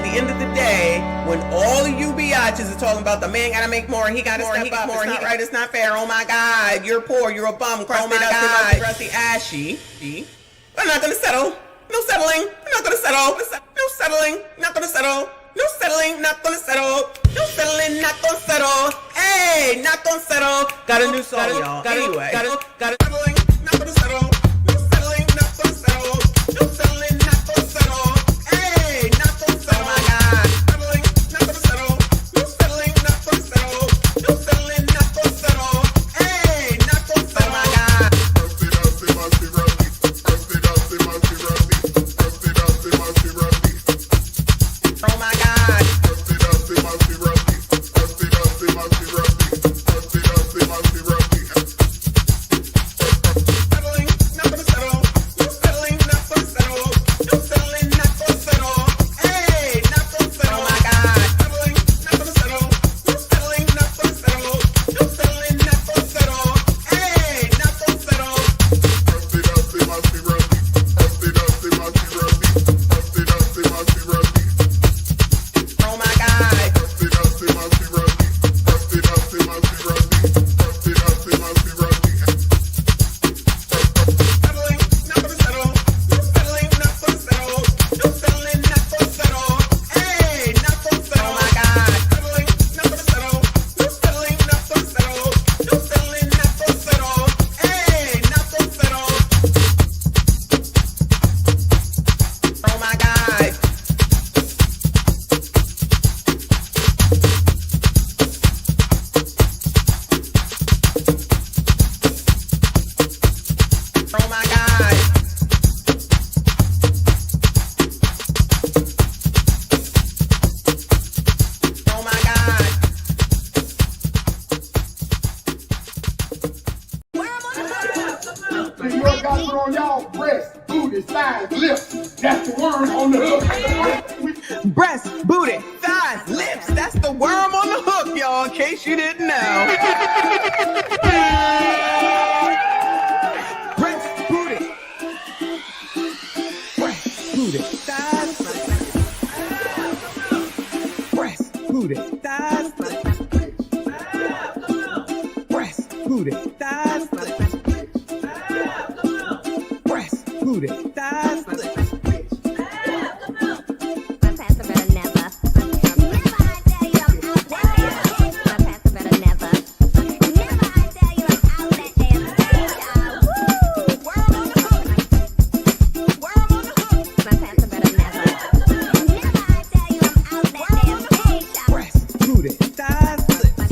the end of the day, when all of you biatches are talking about the man gotta make more, he gotta step up, more, it's not right, it's not fair, oh my God, you're poor, you're a bum, crusty, rusty, ashy. We're not gonna settle. No settling. We're not gonna settle. No settling. Not gonna settle. No settling. Not gonna settle. No settling. Not gonna settle. Hey, not gonna settle. Got a new song, y'all. Anyway, got it. Settling. Not gonna settle. No settling. Not gonna settle. No settling. Not gonna settle. Hey, not gonna settle. Oh my God. Settling. Not gonna settle. No settling. Not gonna settle. No settling. Not gonna settle. Hey, not gonna settle. Oh my God. Oh my God. Settling, not gonna settle. No settling, not gonna settle. No settling, not gonna settle. Hey, not gonna settle. Oh my God. Settling, not gonna settle. No settling, not gonna settle. No settling, not gonna settle. Hey, not gonna settle. Oh my God. Settling, not gonna settle. No settling, not gonna settle. No settling, not gonna settle. Hey, not gonna settle. Oh my God. Settling, not gonna settle. No settling, not gonna settle. No settling, not gonna settle. Hey, not gonna settle. Oh my God. Oh my God. Oh my God. New York got it on y'all breasts, booty, thighs, lips. That's the worm on the hook. Breast, booty, thighs, lips. That's the worm on the hook, y'all, in case you didn't know. Breast, booty. Breast, booty, thighs. Breast, booty, thighs. Breast, booty, thighs. Breast, booty, thighs. Breast, booty, thighs. Breast, booty, thighs. Breast, booty, thighs. Breast, booty, thighs. Booty, thighs, lips. Booty,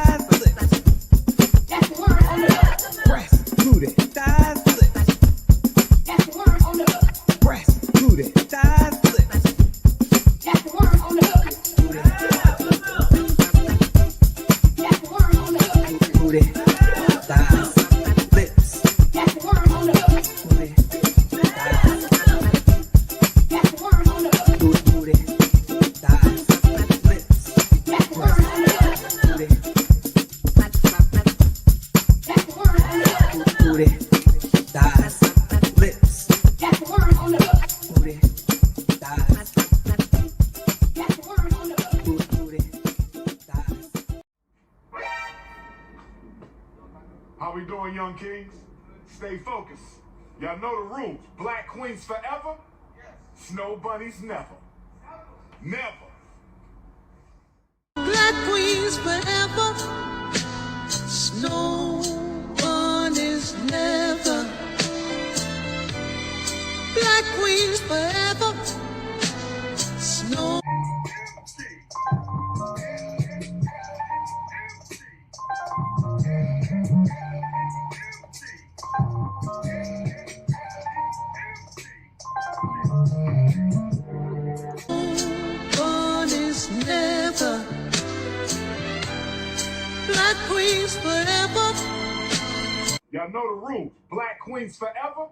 thighs. Booty, thighs, lips. Booty, booty, thighs, lips. Booty, thighs, booty, thighs. How we doing, young kings? Stay focused. Y'all know the rules. Black queens forever. Snow bunnies never. Never. Black queens forever, snow bunnies never. Black queens forever, snow. Bunnies never. Black queens forever. Y'all know the rules. Black queens forever.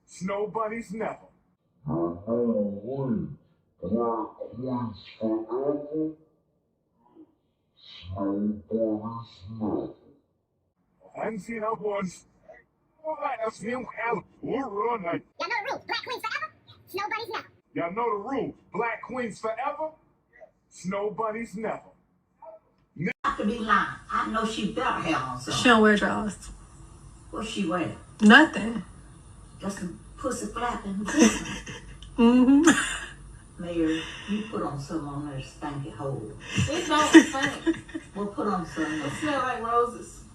Snow bunnies never. I haven't seen our boys. All right, that's me. We're running. Y'all know the rules. Black queens forever. Snow bunnies never. Y'all know the rules. Black queens forever, snow bunnies never. I could be lying. I know she better have on something. She don't wear drawers. What's she wearing? Nothing. Just some pussy flapping. Mm-hmm. Mayor, you put on something on there stanky hole. It don't stink. Well, put on something. It smell like roses.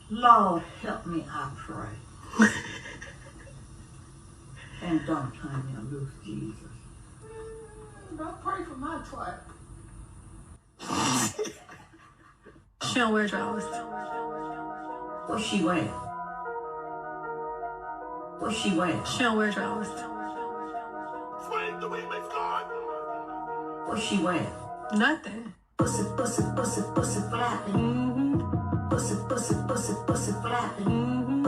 Lord, help me, I pray. And don't turn me loose, Jesus. Don't pray for my twat. She don't wear drawers. What's she wearing? What's she wearing? She don't wear drawers. Swing the remix card. What's she wearing? Nothing. Pussy, pussy, pussy, pussy flapping. Mm-hmm. Pussy, pussy, pussy, pussy flapping. Mm-hmm.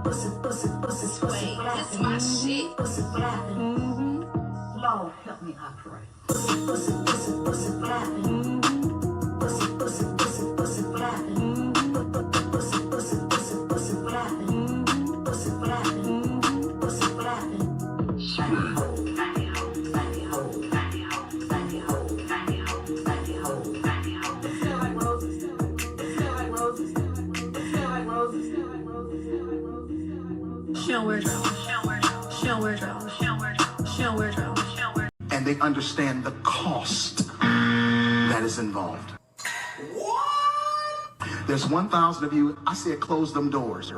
Pussy, pussy, pussy, pussy flapping. This my shit. Pussy flapping. Mm-hmm. Lord, help me, I pray. Pussy, pussy, pussy, pussy flapping. Pussy, pussy, pussy, pussy flapping. Pussy, pussy, pussy, pussy flapping. Pussy flapping. Pussy flapping. Stanky hole, stanky hole, stanky hole, stanky hole, stanky hole, stanky hole, stanky hole, stanky hole. It smell like roses. It smell like roses. It smell like roses. It smell like roses. It smell like roses. She don't wear drawers. She don't wear drawers. She don't wear drawers. She don't wear drawers. She don't wear drawers. And they understand the cost that is involved. There's 1,000 of you. I said close them doors.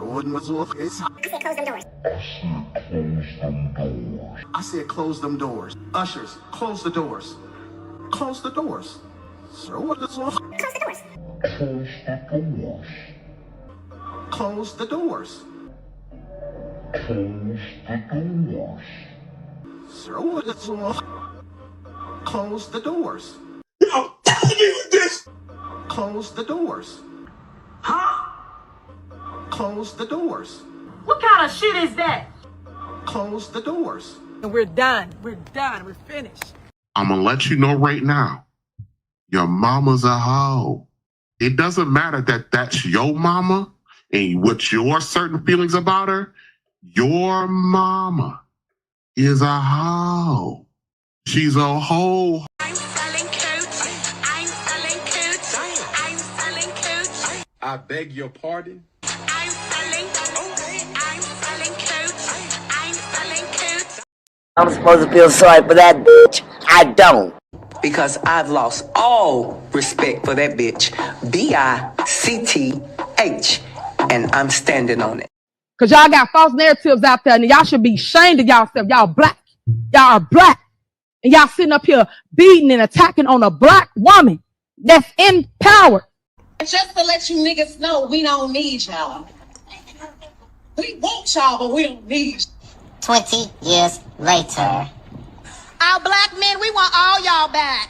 I said close them doors. Ushers, close the doors. Close the doors. Sir, what is close the doors? Close the doors. Sir, what is close the doors. Close the doors. Close the doors. What kind of shit is that? Close the doors. And we're done. We're done. We're finished. I'm gonna let you know right now, your mama's a hoe. It doesn't matter that that's your mama and what your certain feelings about her. Your mama is a hoe. She's a hoe. I'm selling coats. I'm selling coats. I'm selling coats. I beg your pardon? I'm selling coats. I'm selling coats. I'm supposed to feel sorry for that bitch. I don't. Because I've lost all respect for that bitch. BICTH. And I'm standing on it. Because y'all got false narratives out there and y'all should be ashamed of y'allself. Y'all black. Y'all are black. And y'all sitting up here beating and attacking on a black woman that's in power. Just to let you niggas know, we don't need y'all. We want y'all, but we don't need you. 20 years later. Our black men, we want all y'all back.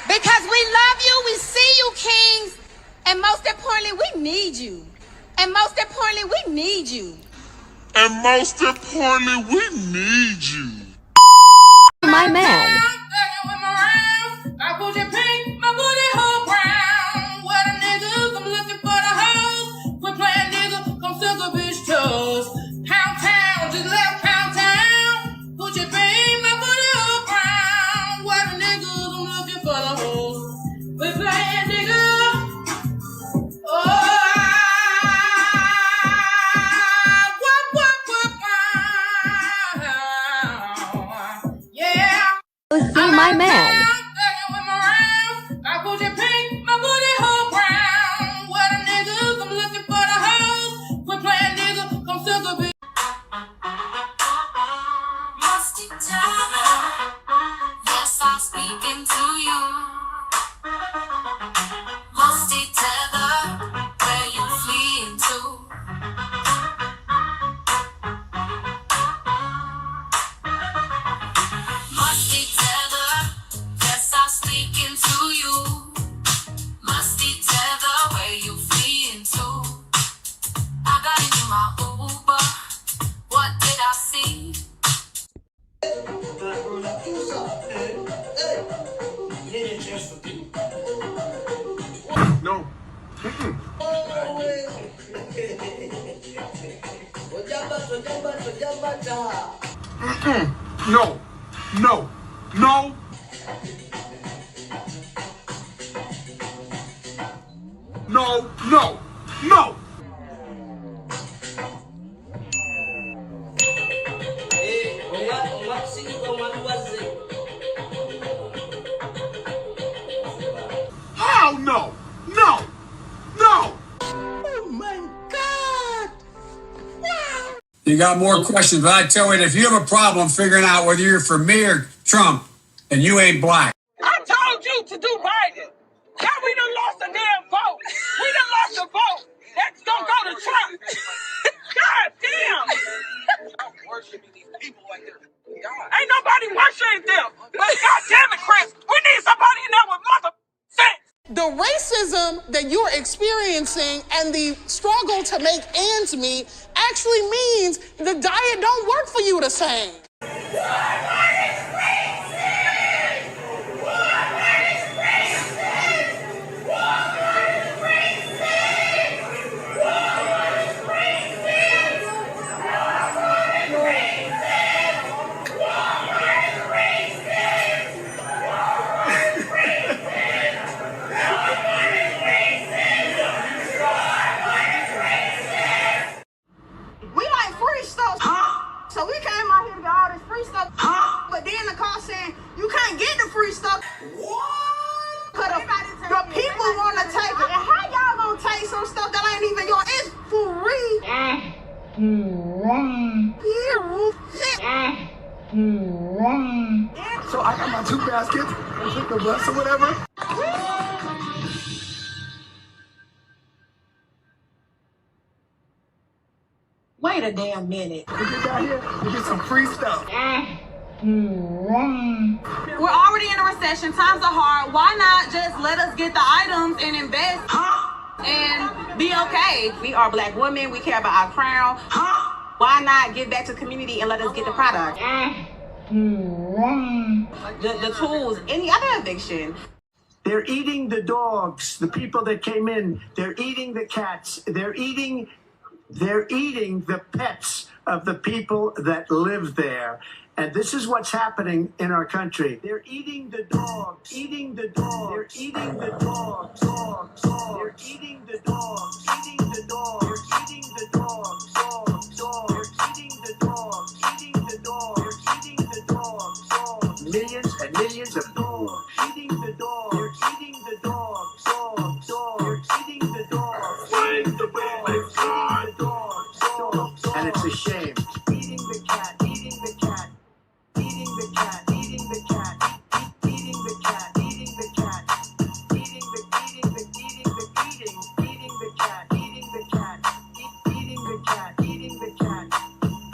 Because we love you, we see you, kings. And most importantly, we need you. And most importantly, we need you. And most importantly, we need you. My man. I put your pink, my booty hole brown. What a niggas, I'm looking for the hoes. Quit playing nigga, come suck a bitch toes. Pound town, just left pound town. Put your pink, my booty hole brown. What a niggas, I'm looking for the hoes. Quit playing nigga. Oh, yeah. No, no, no. No, no, no. Hell no, no, no. Oh my God. Wow. You got more questions, but I tell you, if you have a problem figuring out whether you're for me or Trump, and you ain't black. I told you to do Biden. Now we done lost a damn vote. We done lost a vote. That's gonna go to Trump. God damn. I'm worshiping these people like they're God. Ain't nobody worshiping them. But God damn it, Chris, we need somebody in there with mother sense. The racism that you're experiencing and the struggle to make ends meet actually means the diet don't work for you the same. We like free stuff. So we came out here to get all this free stuff. But then the car saying you can't get the free stuff. What? Cause the people want to take it. And how y'all gonna take some stuff that ain't even yours? It's free. So I got my 2 baskets and took the bus or whatever. Wait a damn minute. We get down here, we get some free stuff. We're already in a recession. Times are hard. Why not just let us get the items and invest and be okay? We are black women. We care about our crown. Why not give back to the community and let us get the product? The tools, any other eviction. They're eating the dogs, the people that came in. They're eating the cats. They're eating the pets of the people that live there. And this is what's happening in our country. They're eating the dogs, eating the dogs. They're eating the dogs, dogs, dogs. They're eating the dogs, eating the dogs. They're eating the dogs, dogs, dogs. They're eating the dogs, eating the dogs. They're eating the dogs, dogs. Millions and millions of dogs, eating the dogs. They're eating the dogs, dogs, dogs. They're eating the dogs, eating the dogs. They're eating the dogs, dogs, dogs. And it's a shame. Eating the cat, eating the cat. Eating the cat, eating the cat, eating the cat, eating the cat, eating the cat, eating the cat, eating the cat, eating the cat,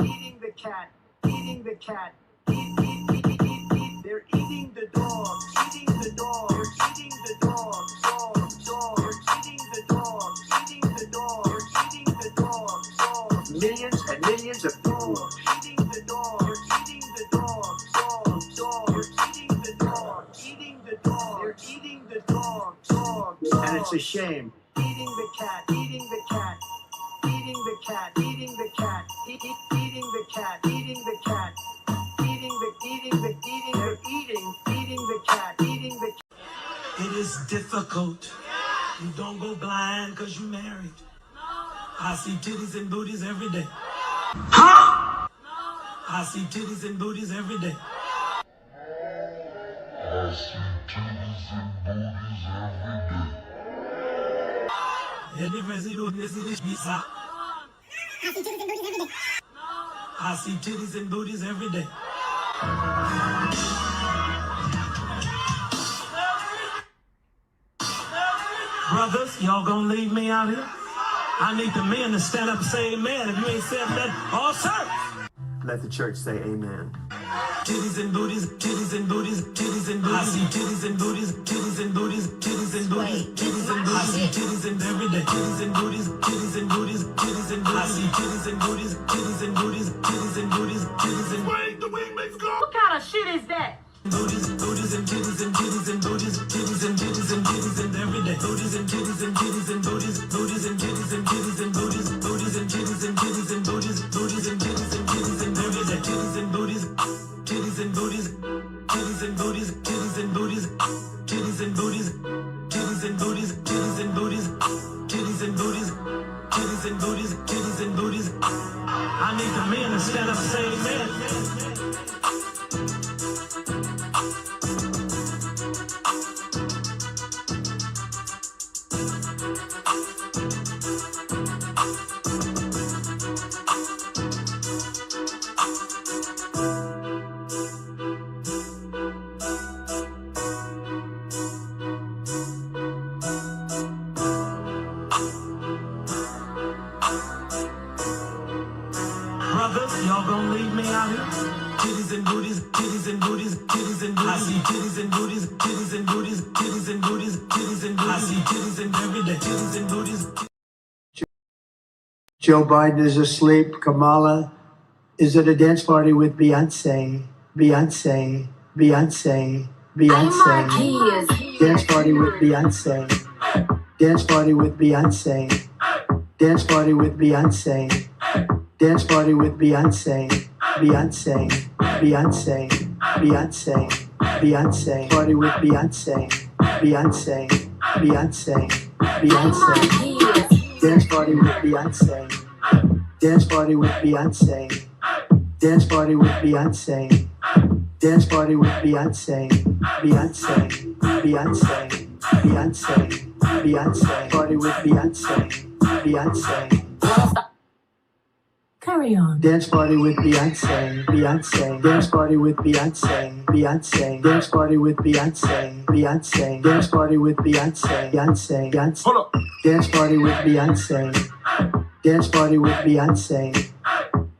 eating the cat, eating the cat. They're eating the dog, eating the dog, they're eating the dog, dog, dog, they're eating the dog, eating the dog, they're eating the dog, dog. Millions and millions of dogs, eating the dog, they're eating the dog, dog, dog, they're eating the dog, eating the dog, they're eating the dog, dog. And it's a shame. Eating the cat, eating the cat, eating the cat, eating the cat, eating the cat, eating the cat. Eating the cat, eating the cat. It is difficult. You don't go blind because you married. I see titties and booties every day. Huh? I see titties and booties every day. I see titties and booties every day. I see titties and booties every day. Brothers, y'all gonna leave me out here? I need the men to stand up and say amen. If you ain't said that, all service. Let the church say amen. Titties and booties, titties and booties, titties and booties. I see titties and booties, titties and booties, titties and booties, titties and booties. I see titties and every day. Titties and booties, titties and booties, titties and booties. I see titties and booties, titties and booties, titties and booties, titties and Wait, the wing makes go. What kind of shit is that? booties, booties and titties and titties and booties, titties and titties and titties and every day. Booties and titties and titties and booties, booties and titties and titties and booties, titties and booties. I need the men to stand up and say amen. Brothers, y'all gonna leave me out here? Titties and booties, titties and booties, titties and booties. I see titties and booties, titties and booties, titties and booties, titties and booties. I see titties and every day, titties and booties. Joe Biden is asleep. Kamala is at a dance party with Beyonce. Beyonce. Beyonce. Beyonce. Dance party with Beyonce. Dance party with Beyonce. Dance party with Beyonce. Dance party with Beyonce. Beyonce. Beyonce. Beyonce. Beyonce. Party with Beyonce. Beyonce. Beyonce. Beyonce. Dance party with Beyonce. Dance party with Beyonce. Dance party with Beyonce. Dance party with Beyonce. Beyonce. Beyonce. Beyonce. Beyonce. Party with Beyonce. Beyonce. Carry on. Dance party with Beyonce. Beyonce. Dance party with Beyonce. Beyonce. Dance party with Beyonce. Beyonce. Dance party with Beyonce. Beyonce. Beyonce. Hold up. Dance party with Beyonce. Dance party with Beyonce.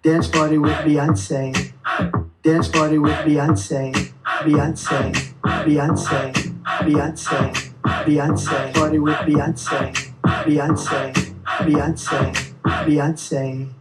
Dance party with Beyonce. Dance party with Beyonce. Beyonce. Beyonce. Beyonce. Beyonce. Party with Beyonce. Beyonce. Beyonce. Beyonce.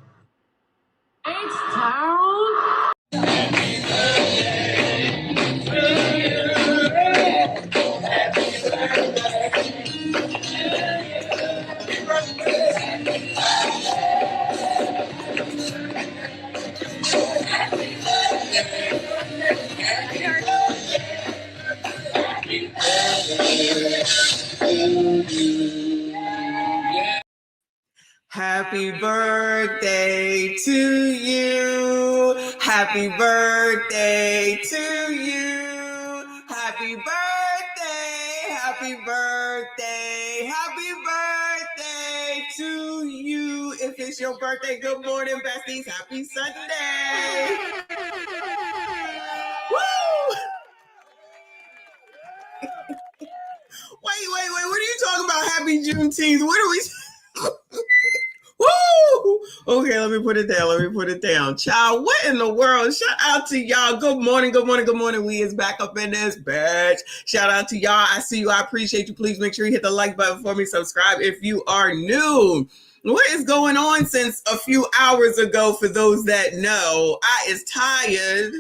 Happy birthday to you. Happy birthday to you. Happy birthday. Happy birthday. Happy birthday to you. If it's your birthday, good morning, besties. Happy Sunday. Woo! Wait. What are you talking about? Happy Juneteenth. What are we... Woo! Okay, let me put it down. Child, what in the world? Shout out to y'all. Good morning. We is back up in this bitch. Shout out to y'all. I see you. I appreciate you. Please make sure you hit the like button for me. Subscribe if you are new. What is going on since a few hours ago? For those that know, I is tired,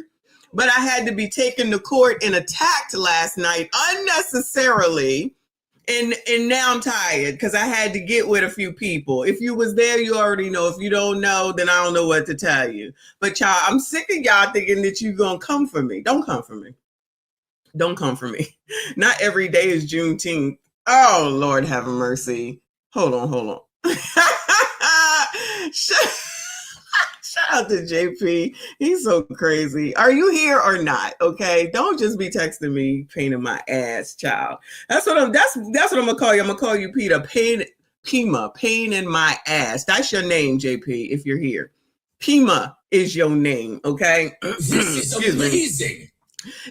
but I had to be taken to court and attacked last night unnecessarily. And now I'm tired because I had to get with a few people. If you was there, you already know. If you don't know, then I don't know what to tell you. But y'all, I'm sick of y'all thinking that you going to come for me. Don't come for me. Don't come for me. Not every day is Juneteenth. Oh, Lord have mercy. Hold on. Shout out to JP. He's so crazy. Are you here or not? Okay. Don't just be texting me pain in my ass, child. That's what I'm gonna call you. I'm gonna call you Peter. Pima, pain in my ass. That's your name, JP, if you're here. Pima is your name, okay? This is amazing.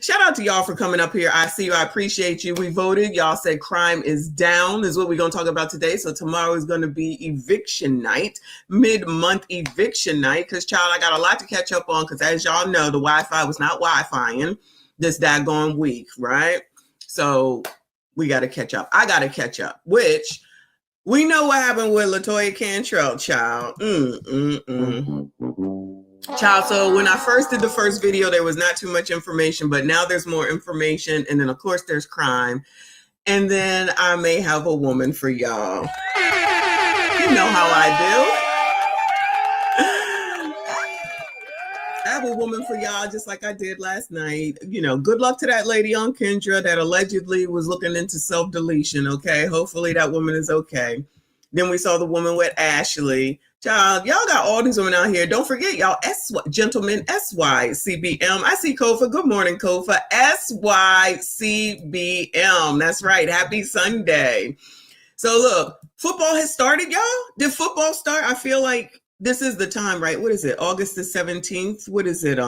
Shout out to y'all for coming up here. I see you. I appreciate you. We voted. Y'all said crime is down is what we're going to talk about today. So tomorrow is going to be eviction night, mid-month eviction night. Because, child, I got a lot to catch up on because, as y'all know, the Wi-Fi was not Wi-Fi-ing this daggone week, right? So we got to catch up. I got to catch up, which we know what happened with LaToya Cantrell, child. Child, so when I first did the first video, there was not too much information, but now there's more information. And then, of course, there's crime. And then I may have a woman for y'all. You know how I do. I have a woman for y'all, just like I did last night. You know, good luck to that lady on Kendra that allegedly was looking into self-deletion, okay? Hopefully that woman is okay. Then we saw the woman with Ashley. Child, y'all got all these women out here. Don't forget, y'all, gentlemen, SYCBM. I see Kofa. Good morning, Kofa. SYCBM. That's right. Happy Sunday. So look, football has started, y'all. Did football start? I feel like this is the time, right? What is it? August the 17th? What is it?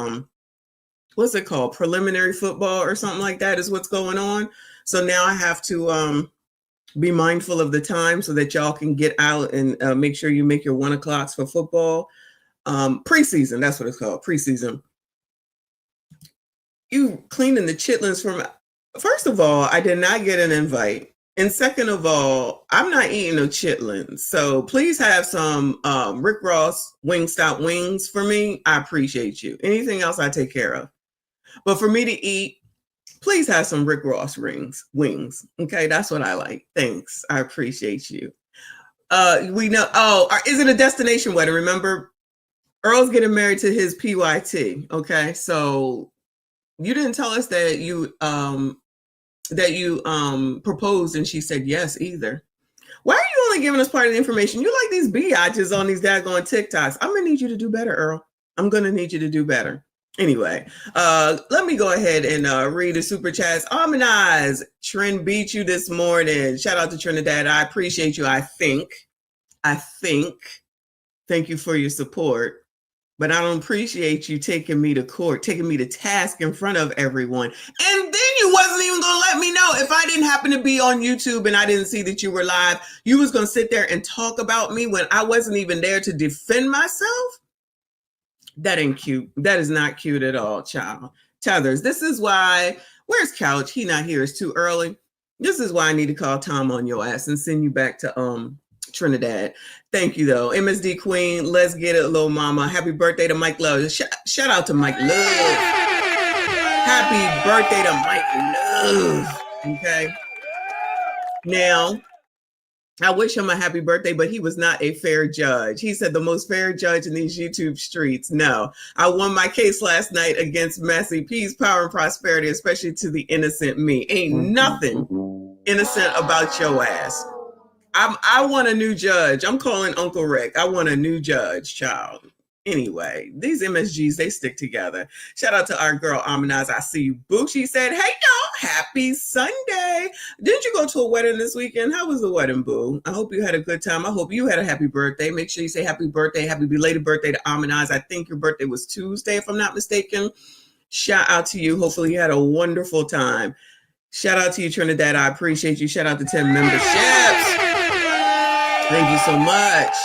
What's it called? Preliminary football or something like that is what's going on. So now I have to be mindful of the time so that y'all can get out and make sure you make your 1 o'clocks for football. Preseason, that's what it's called, preseason. You cleaning the chitlins from, first of all, I did not get an invite. And second of all, I'm not eating no chitlins. So please have some Rick Ross Wingstop wings for me. I appreciate you. Anything else I take care of. But for me to eat, please have some Rick Ross wings. Okay, that's what I like. Thanks. I appreciate you. We know, is it a destination wedding? Remember, Earl's getting married to his PYT. Okay, so you didn't tell us that you proposed and she said yes either. Why are you only giving us part of the information? You like these biatches on these daggone TikToks. I'm gonna need you to do better, Earl. I'm gonna need you to do better. Anyway, let me go ahead and read the super chats. Harmonize, Trend beat you this morning. Shout out to Trinidad. I appreciate you. I think. Thank you for your support. But I don't appreciate you taking me to court, taking me to task in front of everyone. And then you wasn't even going to let me know. If I didn't happen to be on YouTube and I didn't see that you were live, you was going to sit there and talk about me when I wasn't even there to defend myself? That ain't cute. That is not cute at all, child. Tethers, this is why, where's Couch? He not here. It's too early. This is why I need to call Tom on your ass and send you back to Trinidad. Thank you, though. MSD Queen, let's get it, little mama. Happy birthday to Mike Love. Shout out to Mike Love. Happy birthday to Mike Love. Okay. Now, I wish him a happy birthday, but he was not a fair judge. He said the most fair judge in these YouTube streets. No, I won my case last night against Massey. Peace, power, and prosperity, especially to the innocent me. Ain't nothing innocent about your ass. I want a new judge. I'm calling Uncle Rick. I want a new judge, child. Anyway, these MSGs, they stick together. Shout out to our girl, Amanaz. I see you, boo. She said, hey, y'all, happy Sunday. Didn't you go to a wedding this weekend? How was the wedding, boo? I hope you had a good time. I hope you had a happy birthday. Make sure you say happy birthday, happy belated birthday to Amanaz. I think your birthday was Tuesday, if I'm not mistaken. Shout out to you. Hopefully you had a wonderful time. Shout out to you, Trinidad. I appreciate you. Shout out to 10 memberships. Thank you so much.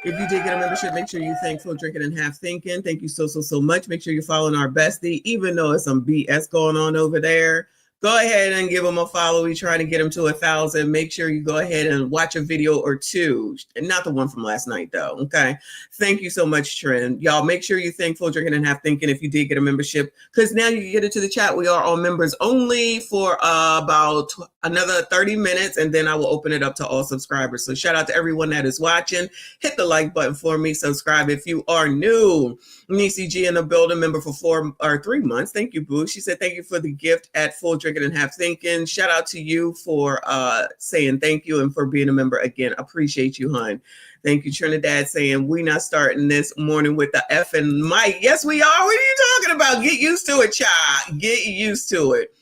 If you did get a membership, make sure you thank Full Drinking and Half Thinking. Thank you so much. Make sure you're following our bestie, even though there's some BS going on over there. Go ahead and give them a follow. We try to get them to 1,000. Make sure you go ahead and watch a video or two. And not the one from last night, though. Okay. Thank you so much, Trend. Y'all, make sure you thank Full Drinking and Half Thinking if you did get a membership, because now you can get into the chat. We are all members only for about another 30 minutes, and then I will open it up to all subscribers. So shout out to everyone that is watching. Hit the like button for me. Subscribe if you are new. Nisi G in the building, member for 3 months. Thank you, boo. She said, thank you for the gift at Full Drinking and Half Thinking. Shout out to you for saying thank you and for being a member again. Appreciate you, hon. Thank you, Trinidad, saying we not starting this morning with the F and Mike. Yes, we are. What are you talking about? Get used to it, child. Get used to it.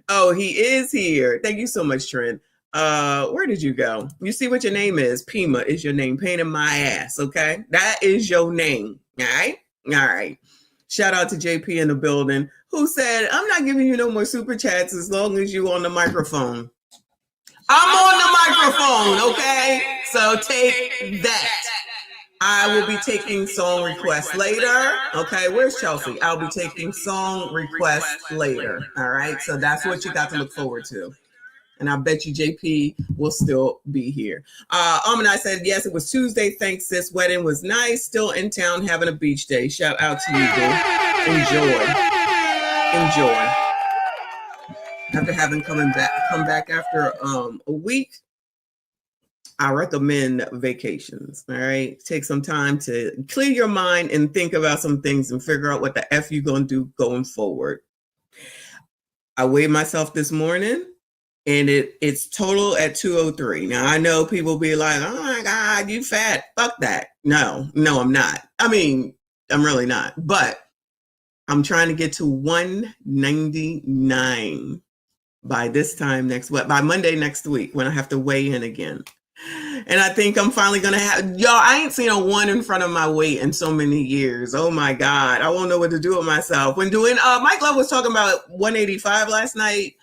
Oh, he is here. Thank you so much, Trent. Where did you go? You see what your name is. Pima is your name. Pain in my ass, okay? That is your name, all right? All right. Shout out to JP in the building who said, I'm not giving you no more super chats as long as you on the microphone. I'm on the microphone, okay? So take that. I will be taking song requests later. Okay, where's Chelsea? I'll be taking song requests later. All right, so that's what you got to look forward to. And I bet you JP will still be here. And I said, yes, it was Tuesday. Thanks, sis. Wedding was nice. Still in town having a beach day. Shout out to you, boo. Enjoy. After having come back after a week, I recommend vacations. All right. Take some time to clear your mind and think about some things and figure out what the F you're going to do going forward. I weighed myself this morning. and it's total at 203. Now I know people be like, oh my God, you fat. Fuck that. No, I'm not. I mean, I'm really not. But I'm trying to get to 199 by this time by Monday next week when I have to weigh in again. And I think I'm finally going to have, y'all, I ain't seen a 1 in front of my weight in so many years. Oh my God. I won't know what to do with myself. When doing, Mike Love was talking about 185 last night.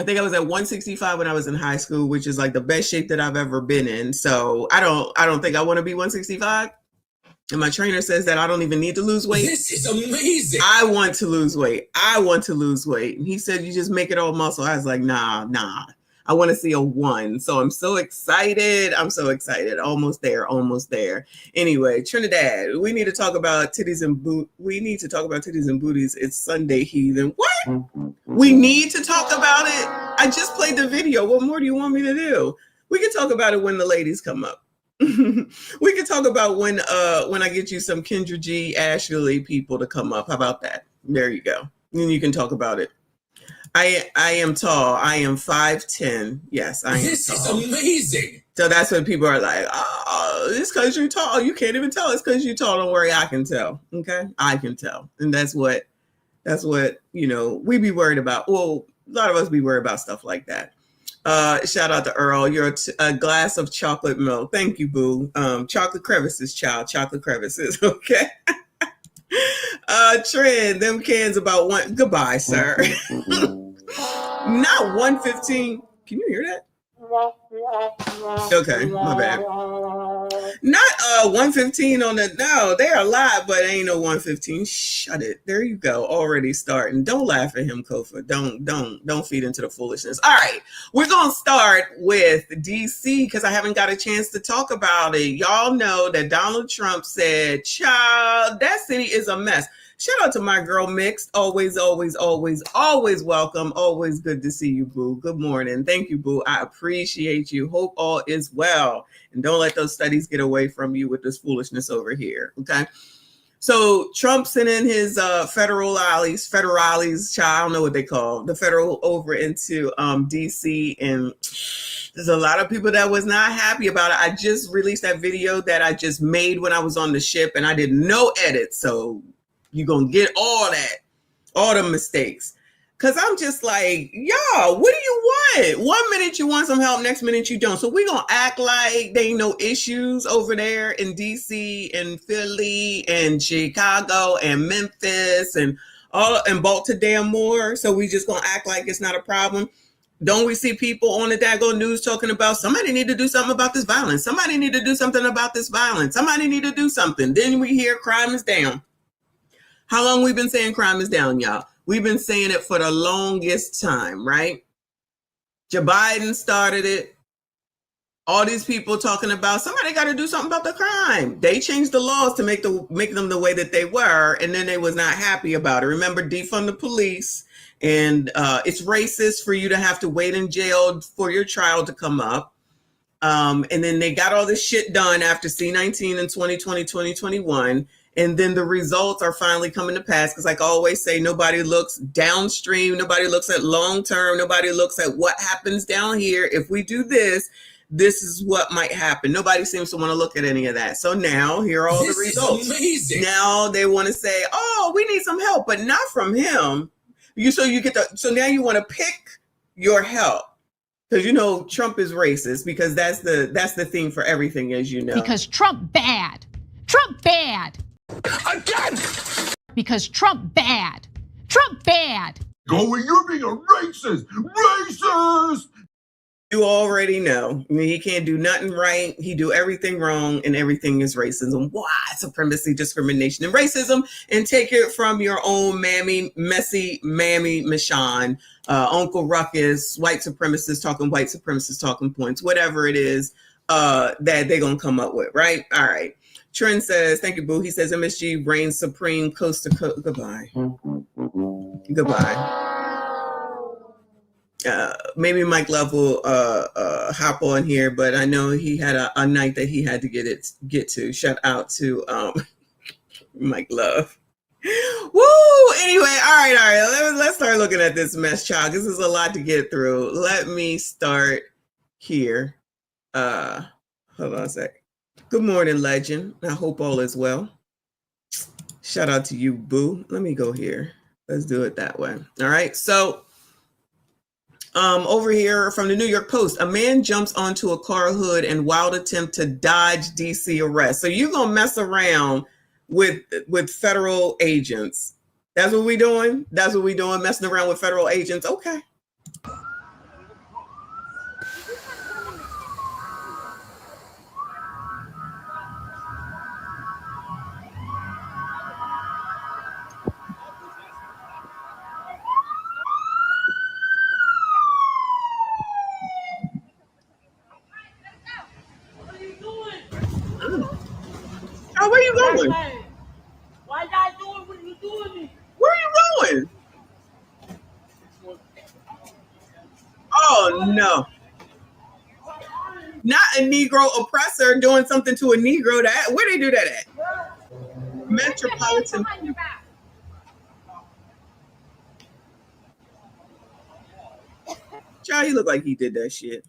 I think I was at 165 when I was in high school, which is like the best shape that I've ever been in. So I don't think I want to be 165. And my trainer says that I don't even need to lose weight. This is amazing. I want to lose weight. And he said, you just make it all muscle. I was like, nah. I want to see a 1. So I'm so excited. Almost there. Anyway, Trinidad, we need to talk about titties and booties. It's Sunday, heathen. What? We need to talk about it. I just played the video. What more do you want me to do? We can talk about it when the ladies come up. We can talk about when I get you some Kendra G, Ashley people to come up. How about that? There you go. And you can talk about it. I am tall. I am 5'10". Yes, I am This tall. is amazing. So that's when people are like, oh, it's because you're tall. You can't even tell. It's because you're tall. Don't worry, I can tell. Okay? I can tell. And that's what, we be worried about. Well, a lot of us be worried about stuff like that. Shout out to Earl. You're a glass of chocolate milk. Thank you, boo. Chocolate crevices, child. Chocolate crevices. Okay. Trend, them cans about 1. Goodbye, sir. Not 115. Can you hear that? Okay, my bad. Not 115 on the, no, they're alive, but ain't no 115. Shut it. There you go. Already starting. Don't laugh at him, Kofa. Don't feed into the foolishness. All right, we're gonna start with DC because I haven't got a chance to talk about it. Y'all know that Donald Trump said, child, that city is a mess. Shout out to my girl Mixed. Always welcome. Always good to see you, boo. Good morning. Thank you, boo. I appreciate you. Hope all is well. And don't let those studies get away from you with this foolishness over here. Okay. So Trump sent in his federales, child, I don't know what they call the federal over into DC, and there's a lot of people that was not happy about it. I just released that video that I just made when I was on the ship, and I did no edit. So you're going to get all that, all the mistakes. Because I'm just like, y'all, what do you want? 1 minute you want some help, next minute you don't. So we're going to act like there ain't no issues over there in D.C. and Philly and Chicago and Memphis and Baltimore. So we just going to act like it's not a problem. Don't we see people on the daggone news talking about somebody need to do something about this violence? Somebody need to do something about this violence. Somebody need to do something. Then we hear crime is down. How long we been saying crime is down, y'all? We've been saying it for the longest time, right? Joe Biden started it. All these people talking about somebody got to do something about the crime. They changed the laws to make them the way that they were, and then they was not happy about it. Remember, defund the police, and it's racist for you to have to wait in jail for your trial to come up. And then they got all this shit done after C-19 in 2020, 2021. And then the results are finally coming to pass. Because like I always say, nobody looks downstream. Nobody looks at long term. Nobody looks at what happens down here. If we do this, this is what might happen. Nobody seems to want to look at any of that. So now here are all the results. Is amazing. Now they want to say, oh, we need some help, but not from him. So now you want to pick your help. Because Trump is racist, because that's the thing for everything, as you know. Because Trump bad. Trump bad. Again! Because Trump bad. Trump bad. Going, you're being a racist! Racist! You already know. I mean, he can't do nothing right. He do everything wrong, and everything is racism. Why? Supremacy, discrimination, and racism. And take it from your own messy mammy Michonne, Uncle Ruckus, white supremacists talking points, whatever it is that they're going to come up with, right? All right. Trent says, thank you, boo. He says, MSG reigns supreme coast to coast. Goodbye. Maybe Mike Love will hop on here, but I know he had a night that he had to get to. Shout out to Mike Love. Woo! Anyway, all right. Let's start looking at this mess, child. This is a lot to get through. Let me start here. Hold on a sec. Good morning, legend. I hope all is well. Shout out to you, boo. Let me go here. Let's do it that way. All right. So, over here from the New York Post, a man jumps onto a car hood in wild attempt to dodge DC arrest. So you're gonna mess around with federal agents. That's what we doing? That's what we doing, messing around with federal agents. Okay. Oh, where you going? Why y'all doing what you doing? Where are you going? Oh no. Not a Negro oppressor doing something to a Negro. That where they do that at? Metropolitan. Child, he look like he did that shit.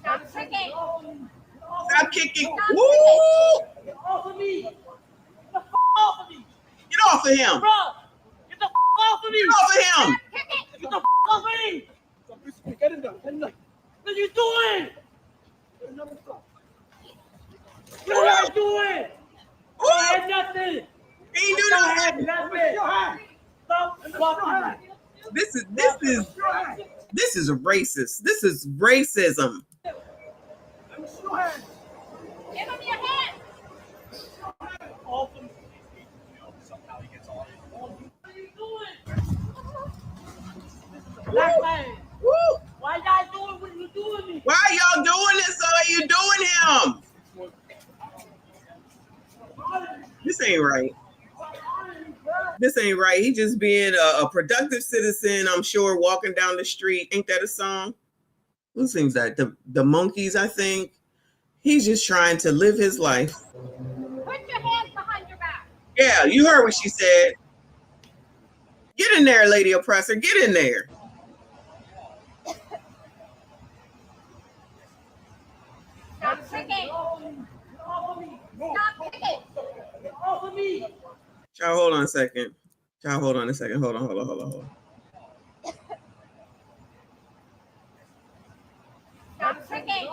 Stop kicking. Stop kicking. Stop Woo! Get off of me. Get the f off of me. Get off of him. Bro, get the f off of me. Get off of him. Get the f off of me. Get him down. Get him down. What are you doing? What are you doing? I had nothing. He ain't do nothing. Stop fucking. This is a racist. This is racism. Give him your hand. Off him. Somehow he gets off. What are you doing? Black man. Woo! Why y'all doing what you doing? Why y'all doing this? Or are you doing him? This ain't right. This ain't right. He just being a productive citizen, I'm sure, walking down the street. Ain't that a song? Who sings that? The Monkeys, I think. He's just trying to live his life. Put your hands behind your back. Yeah, you heard what she said. Get in there, lady oppressor. Get in there. Stop kicking. Stop kicking. Off of me. Child, hold on a second. Hold on. Stop kicking.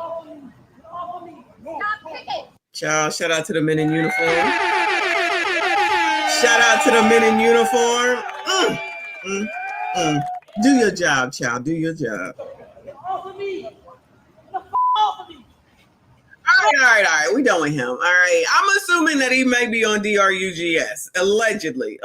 Stop kicking. Child, shout out to the men in uniform. Shout out to the men in uniform. Do your job, child. Do your job. Off of me. Get the f off of me. All right. We done with him. All right. I'm assuming that he may be on DRUGS. Allegedly,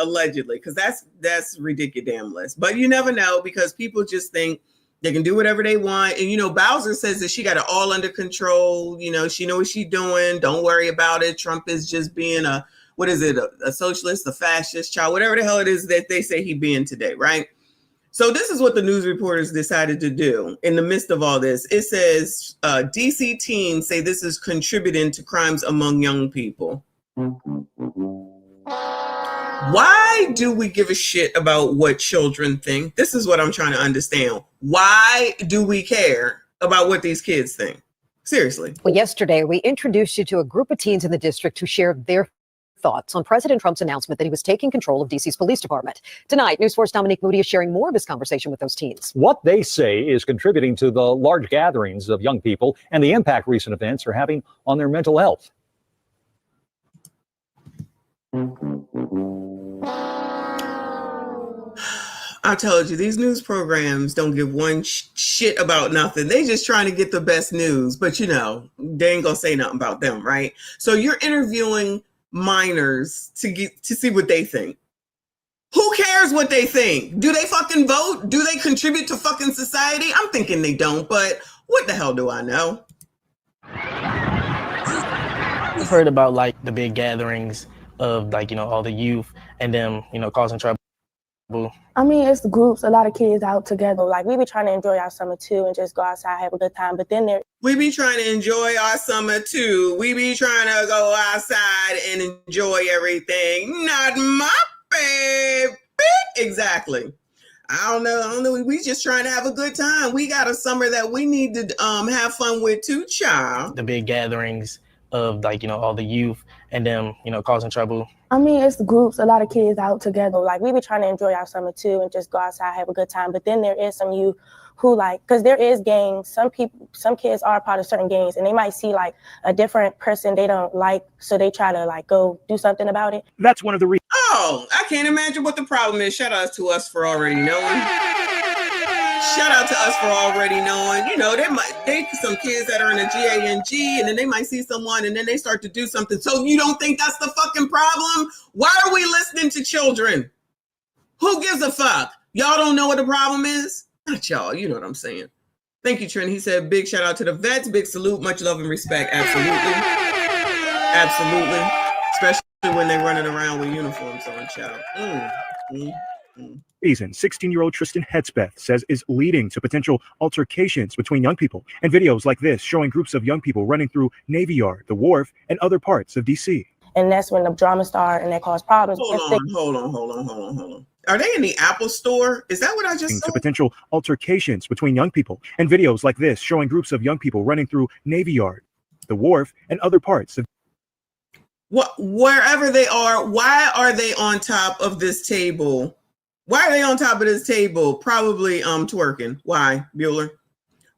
because that's ridiculous. But you never know because people just think they can do whatever they want. And, Bowser says that she got it all under control. She knows what she's doing. Don't worry about it. Trump is just being a socialist, a fascist, child, whatever the hell it is that they say he being today, right? So this is what the news reporters decided to do in the midst of all this. It says DC teens say this is contributing to crimes among young people. Why do we give a shit about what children think? This is what I'm trying to understand. Why do we care about what these kids think? Seriously. Well, yesterday we introduced you to a group of teens in the district who shared their thoughts on President Trump's announcement that he was taking control of DC's police department. Tonight, News 4's Dominique Moody is sharing more of his conversation with those teens. What they say is contributing to the large gatherings of young people and the impact recent events are having on their mental health. I told you, these news programs don't give one shit about nothing. They just trying to get the best news, but they ain't gonna say nothing about them, right? So you're interviewing minors to see what they think. Who cares what they think? Do they fucking vote? Do they contribute to fucking society? I'm thinking they don't, but what the hell do I know? I've heard about the big gatherings of all the youth and them, causing trouble I mean, it's groups, a lot of kids out together. Like, we be trying to enjoy our summer too and just go outside, have a good time. But then we be trying to enjoy our summer too. We be trying to go outside and enjoy everything. Not my baby. Exactly. I don't know. We just trying to have a good time. We got a summer that we need to have fun with too, child. The big gatherings of, like, you know, all the youth and them, you know, causing trouble. I mean, it's groups, a lot of kids out together. Like, we be trying to enjoy our summer too and just go outside, have a good time. But then there is some youth who, like, because there is gangs. Some kids are part of certain gangs, and they might see like a different person they don't like, so they try to like go do something about it. That's one of the reasons. Oh, I can't imagine what the problem is. Shout out to us for already knowing. Shout out to us for already knowing. You know, they some kids that are in a GANG, and then they might see someone, and then they start to do something. So you don't think that's the fucking problem? Why are we listening to children? Who gives a fuck? Y'all don't know what the problem is? Not y'all. You know what I'm saying. Thank you, Trent. He said, big shout out to the vets. Big salute. Much love and respect. Absolutely. Absolutely. Especially when they're running around with uniforms on, child. Reason 16-year-old Tristan Hedspeth says is leading to potential altercations between young people, and videos like this showing groups of young people running through Navy Yard, the Wharf, and other parts of DC. And that's when the drama starts and that cause problems. Hold on. Are they in the Apple store? Is that what I just saw? To potential altercations between young people, and videos like this showing groups of young people running through Navy Yard, the Wharf, and other parts of wherever they are. Why are they on top of this table? Why are they on top of this table? Probably twerking. Why, Bueller?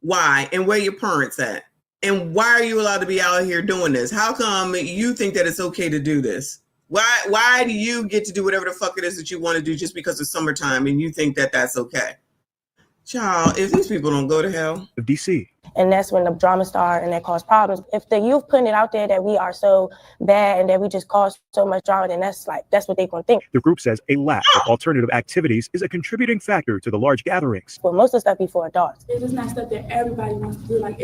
Why? And where your parents at? And why are you allowed to be out here doing this? How come you think that it's okay to do this? Why do you get to do whatever the fuck it is that you want to do just because it's summertime and you think that that's okay? Child, if these people don't go to hell. Of DC. And that's when the drama starts and that cause problems. If the youth putting it out there that we are so bad and that we just cause so much drama, then that's what they're going to think. The group says a lack of alternative activities is a contributing factor to the large gatherings. Well, most of the stuff be for adults. It's just not stuff that everybody wants to do. Like,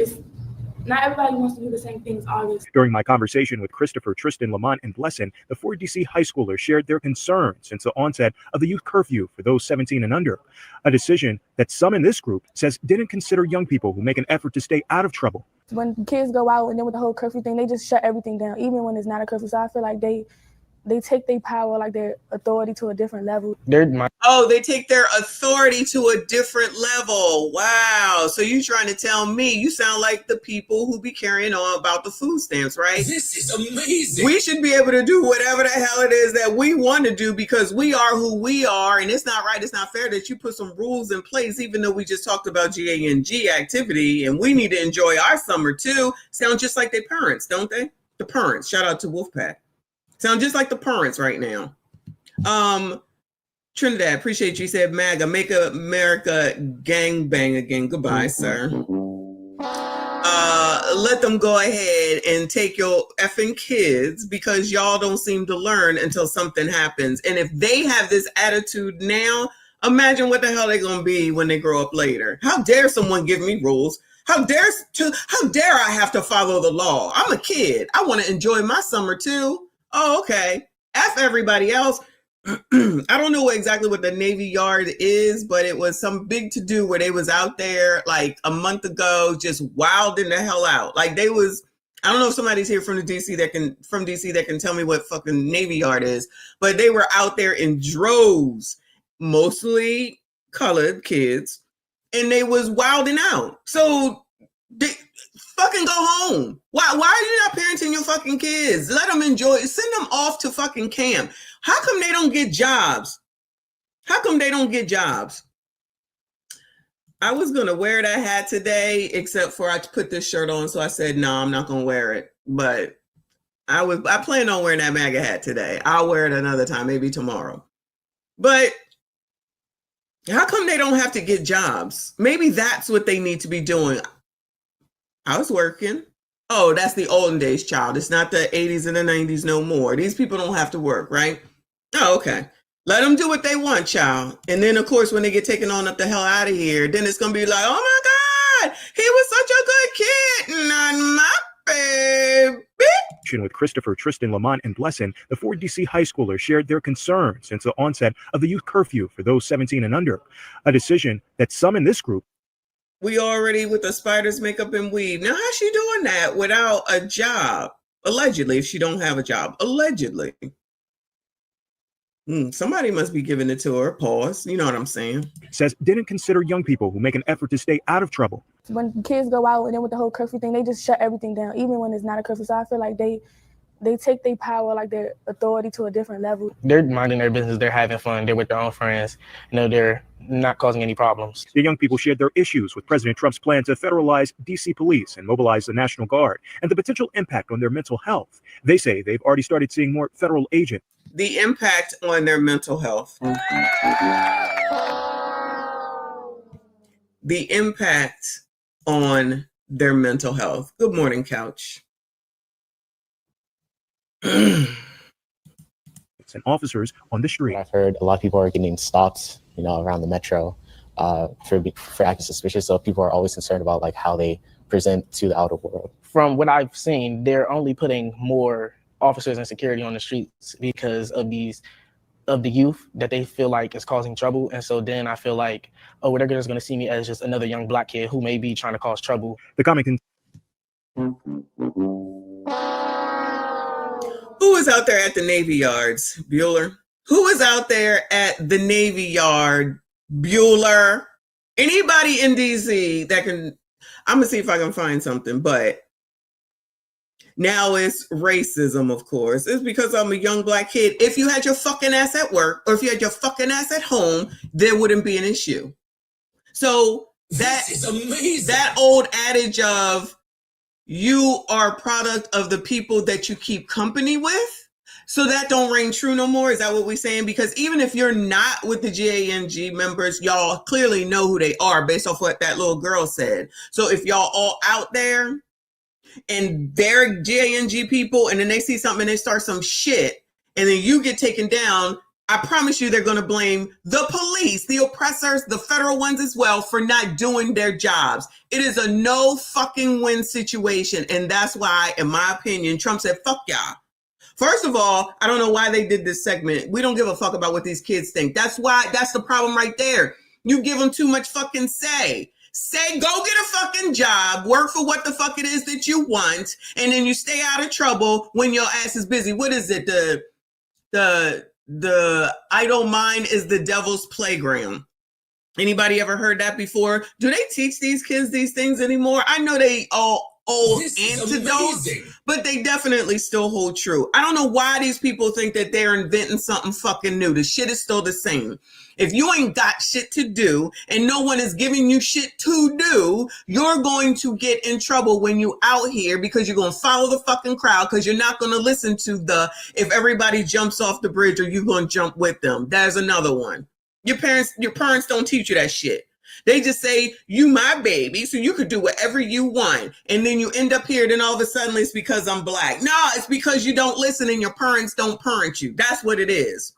not everybody wants to do the same things, obviously. During my conversation with Christopher, Tristan, Lamont, and Blesson, the 4 DC high schoolers shared their concerns since the onset of the youth curfew for those 17 and under, a decision that some in this group says didn't consider young people who make an effort to stay out of trouble. When kids go out and then with the whole curfew thing, they just shut everything down, even when it's not a curfew. So I feel like they take their power, like their authority, to a different level. They take their authority to a different level. Wow. So you trying to tell me, you sound like the people who be carrying on about the food stamps, right? This is amazing. We should be able to do whatever the hell it is that we want to do because we are who we are. And it's not right. It's not fair that you put some rules in place, even though we just talked about GANG activity and we need to enjoy our summer too. Sound just like their parents, don't they? The parents. Shout out to Wolfpack. Sound just like the parents right now. Trinidad, appreciate you. Said MAGA, make America gang bang again. Goodbye, sir. Let them go ahead and take your effing kids because y'all don't seem to learn until something happens. And if they have this attitude now, imagine what the hell they're gonna be when they grow up later. How dare someone give me rules? How dare I have to follow the law? I'm a kid. I want to enjoy my summer too. Oh, okay. F everybody else. I don't know exactly what the Navy Yard is, but it was some big to do where they was out there like a month ago, just wilding the hell out. Like they was, I don't know if somebody's here from DC that can tell me what fucking Navy Yard is, but they were out there in droves, mostly colored kids, and they was wilding out. So they fucking go home. Why are you not parenting your fucking kids? Let them enjoy it. Send them off to fucking camp. How come they don't get jobs? I was gonna wear that hat today, except for I put this shirt on, so I said no, I'm not gonna wear it. But I plan on wearing that MAGA hat today. I'll wear it another time, maybe tomorrow. But how come they don't have to get jobs? Maybe that's what they need to be doing. I was working. Oh, that's the olden days, child. It's not the 80s and the 90s no more. These people don't have to work, right? Oh, okay. Let them do what they want, child. And then, of course, when they get taken on up the hell out of here, then it's going to be like, oh, my God, he was such a good kid. Not my baby. With Christopher, Tristan, Lamont, and Blessin, the four DC high schoolers shared their concerns since the onset of the youth curfew for those 17 and under, a decision that some in this group. We already with the spiders, makeup, and weave. Now, how's she doing that without a job? Allegedly, if she don't have a job. Allegedly. Somebody must be giving it to her. Pause. You know what I'm saying? Says didn't consider young people who make an effort to stay out of trouble. When kids go out and then with the whole curfew thing, they just shut everything down, even when it's not a curfew. So I feel like they take their power, like their authority, to a different level. They're minding their business. They're having fun. They're with their own friends. You know, they're not causing any problems. The young people shared their issues with President Trump's plan to federalize DC police and mobilize the National Guard and the potential impact on their mental health. They say they've already started seeing more federal agents. The impact on their mental health. The impact on their mental health. Good morning, Couch. And officers on the street. I've heard a lot of people are getting stopped, you know, around the metro for acting suspicious. So people are always concerned about like how they present to the outer world. From what I've seen, they're only putting more officers and security on the streets because of the youth that they feel like is causing trouble. And so then I feel like, oh, they're just going to see me as just another young black kid who may be trying to cause trouble. The comic. Who is out there at the Navy Yards? Bueller. Who is out there at the Navy Yard? Bueller. Anybody in DC that can, I'm going to see if I can find something, but now it's racism, of course. It's because I'm a young black kid. If you had your fucking ass at work or if you had your fucking ass at home, there wouldn't be an issue. So that is amazing. That old adage of you are a product of the people that you keep company with. So that don't ring true no more. Is that what we're saying? Because even if you're not with the GANG members, y'all clearly know who they are based off what that little girl said. So if y'all all out there and they're GANG people and then they see something and they start some shit and then you get taken down, I promise you they're going to blame the police, the oppressors, the federal ones as well for not doing their jobs. It is a no fucking win situation. And that's why, in my opinion, Trump said, fuck y'all. First of all, I don't know why they did this segment. We don't give a fuck about what these kids think. That's the problem right there. You give them too much fucking say. Say, go get a fucking job, work for what the fuck it is that you want, and then you stay out of trouble when your ass is busy. What is it? The idle mind is the devil's playground. Anybody ever heard that before? Do they teach these kids these things anymore? I know they all old antidotes, but they definitely still hold true. I don't know why these people think that they're inventing something fucking new. The shit is still the same. If you ain't got shit to do and no one is giving you shit to do, you're going to get in trouble when you out here because you're going to follow the fucking crowd because you're not going to listen to the, if everybody jumps off the bridge or you're going to jump with them. There's another one. Your parents don't teach you that shit. They just say, you my baby, so you could do whatever you want. And then you end up here, then all of a sudden it's because I'm black. No, it's because you don't listen and your parents don't parent you. That's what it is.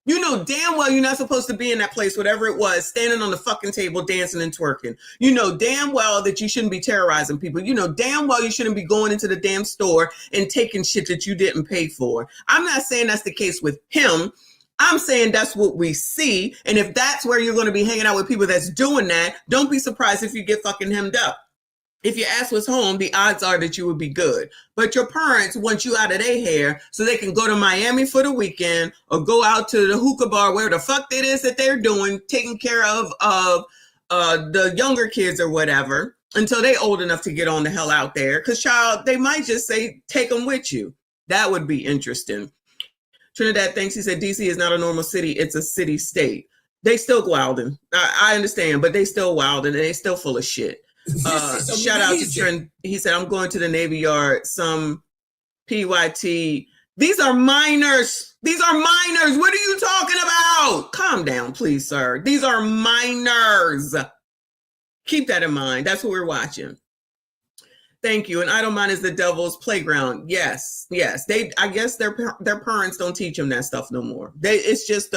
You know damn well you're not supposed to be in that place, whatever it was, standing on the fucking table, dancing and twerking. You know damn well that you shouldn't be terrorizing people. You know damn well you shouldn't be going into the damn store and taking shit that you didn't pay for. I'm not saying that's the case with him. I'm saying that's what we see. And if that's where you're going to be hanging out with people that's doing that, don't be surprised if you get fucking hemmed up. If your ass was home, the odds are that you would be good. But your parents want you out of their hair so they can go to Miami for the weekend or go out to the hookah bar, where the fuck it is that they're doing, taking care of the younger kids or whatever until they old enough to get on the hell out there. Because, child, they might just say, take them with you. That would be interesting. Trinidad thinks, he said, DC is not a normal city. It's a city state. They still wilding. I understand, but they still wilding and they still full of shit. Shout out to Trent. He said, I'm going to the Navy Yard. Some PYT. These are minors. These are minors. What are you talking about? Calm down, please, sir. These are minors. Keep that in mind. That's what we're watching. Thank you. And I don't mind is the devil's playground. Yes. I guess their parents don't teach them that stuff no more. It's just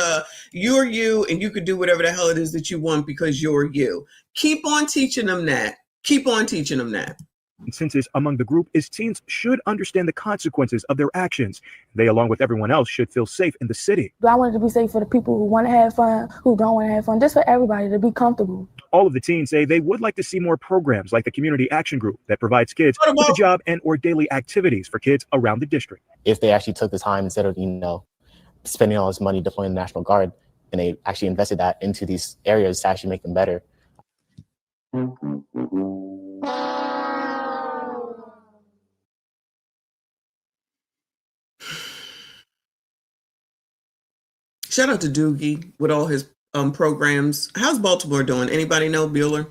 you're you and you could do whatever the hell it is that you want because you're you. Keep on teaching them that. Keep on teaching them that. consensus among the group is teens should understand the consequences of their actions. They, along with everyone else, should feel safe in the city. I want it to be safe for the people who want to have fun, who don't want to have fun, just for everybody to be comfortable. All of the teens say they would like to see more programs like the Community Action Group that provides kids with a job and or daily activities for kids around the district. If they actually took the time, instead of, spending all this money deploying the National Guard, and they actually invested that into these areas to actually make them better. Shout out to Doogie with all his programs. How's Baltimore doing? Anybody know, Bueller?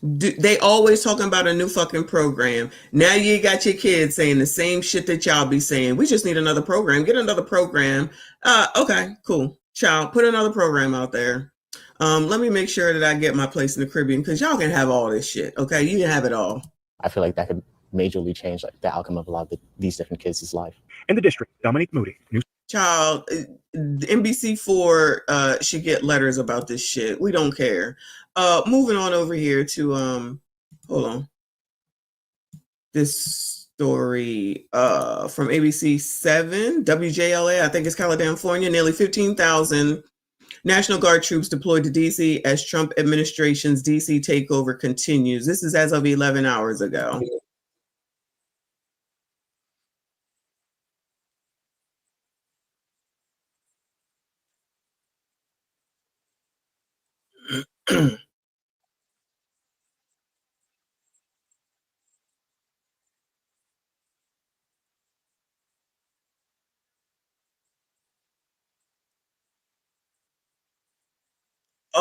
They always talking about a new fucking program. Now you got your kids saying the same shit that y'all be saying. We just need another program. Get another program. Okay, cool. Child, put another program out there. Let me make sure that I get my place in the Caribbean, because y'all can have all this shit. Okay, you can have it all. I feel like that could majorly change the outcome of a lot of these different kids' life. In the district, Dominique Moody. Child, NBC4 should get letters about this shit. We don't care. Moving on over here to hold on. This story from ABC7, WJLA, I think it's California. Nearly 15,000 National Guard troops deployed to DC as Trump administration's DC takeover continues. This is as of 11 hours ago.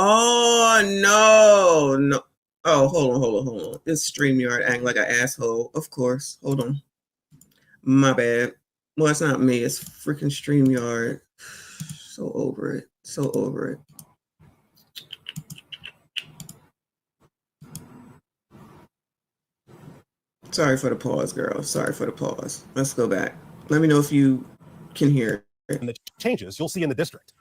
Oh no. Oh, hold on. It's StreamYard acting like an asshole. Of course. Hold on. My bad. Well, it's not me. It's freaking StreamYard. So over it. Sorry for the pause, girl. Sorry for the pause. Let's go back. Let me know if you can hear it. And the changes you'll see in the district.